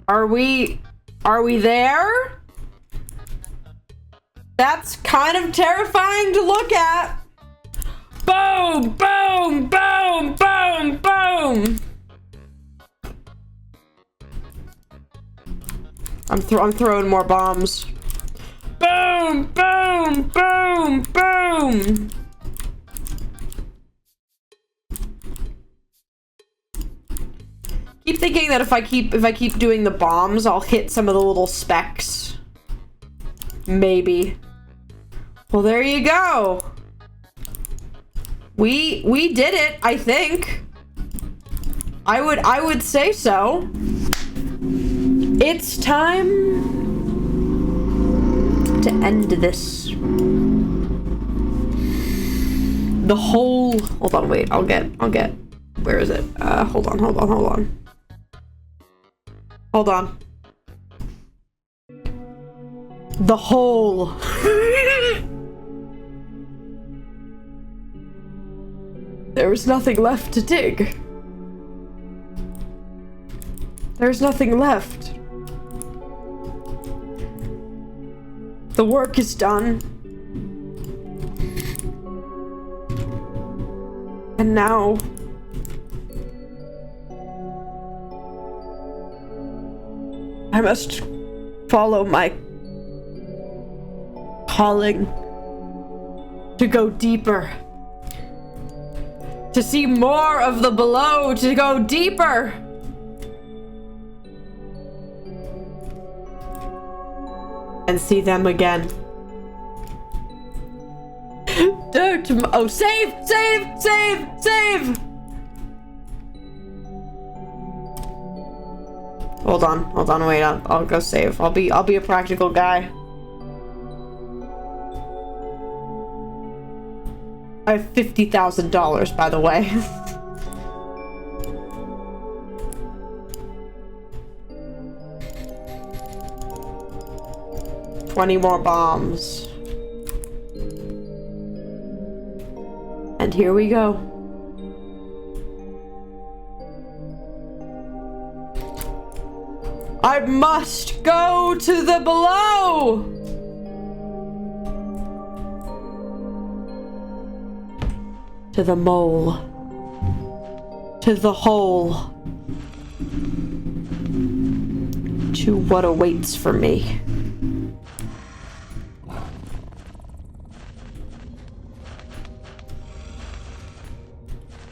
Are we there? That's kind of terrifying to look at. Boom, boom, boom, boom, boom. I'm throwing more bombs. Boom, boom, boom, boom. Keep thinking that if I keep doing the bombs, I'll hit some of the little specks. Maybe. Well, there you go. We did it, I think. I would say so. It's time to end this. The whole... Hold on, wait. I'll get... Where is it? Hold on. Hold on. The hole. There is nothing left to dig. There's nothing left. The work is done. And now... I must follow my calling to go deeper, to see more of the below, to go deeper. And see them again. Oh, save! Hold on, wait, I'll go save. I'll be a practical guy. I have $50,000, by the way. $20 more bombs. And here we go. I must go to the below! To the mole. To the hole. To what awaits for me.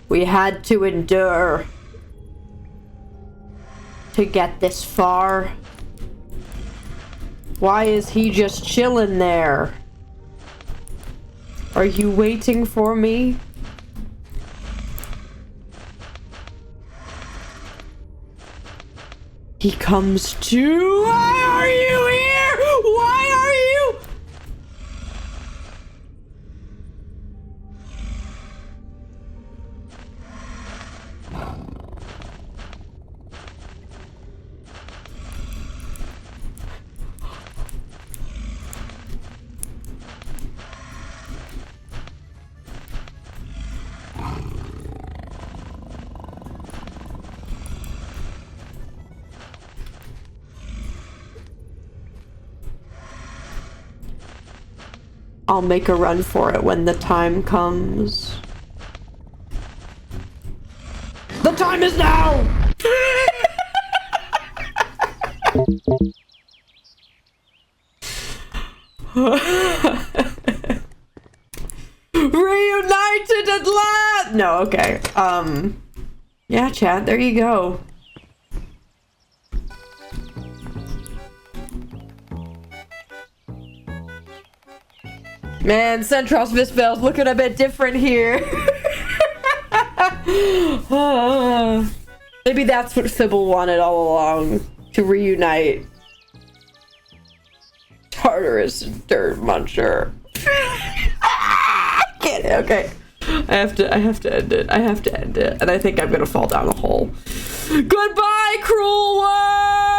We had to endure to get this far. Why is he just chilling there? Are you waiting for me? He comes to... Why are you here? Why are you... I'll make a run for it when the time comes. The time is now! Reunited at last! No, okay. Yeah, chat, there you go. Man, Centros Visvale's looking a bit different here. Maybe that's what Sybil wanted all along. To reunite. Tartarus and Dirt Muncher. Get it, okay. I have to end it. I have to end it. And I think I'm gonna fall down a hole. Goodbye, cruel world!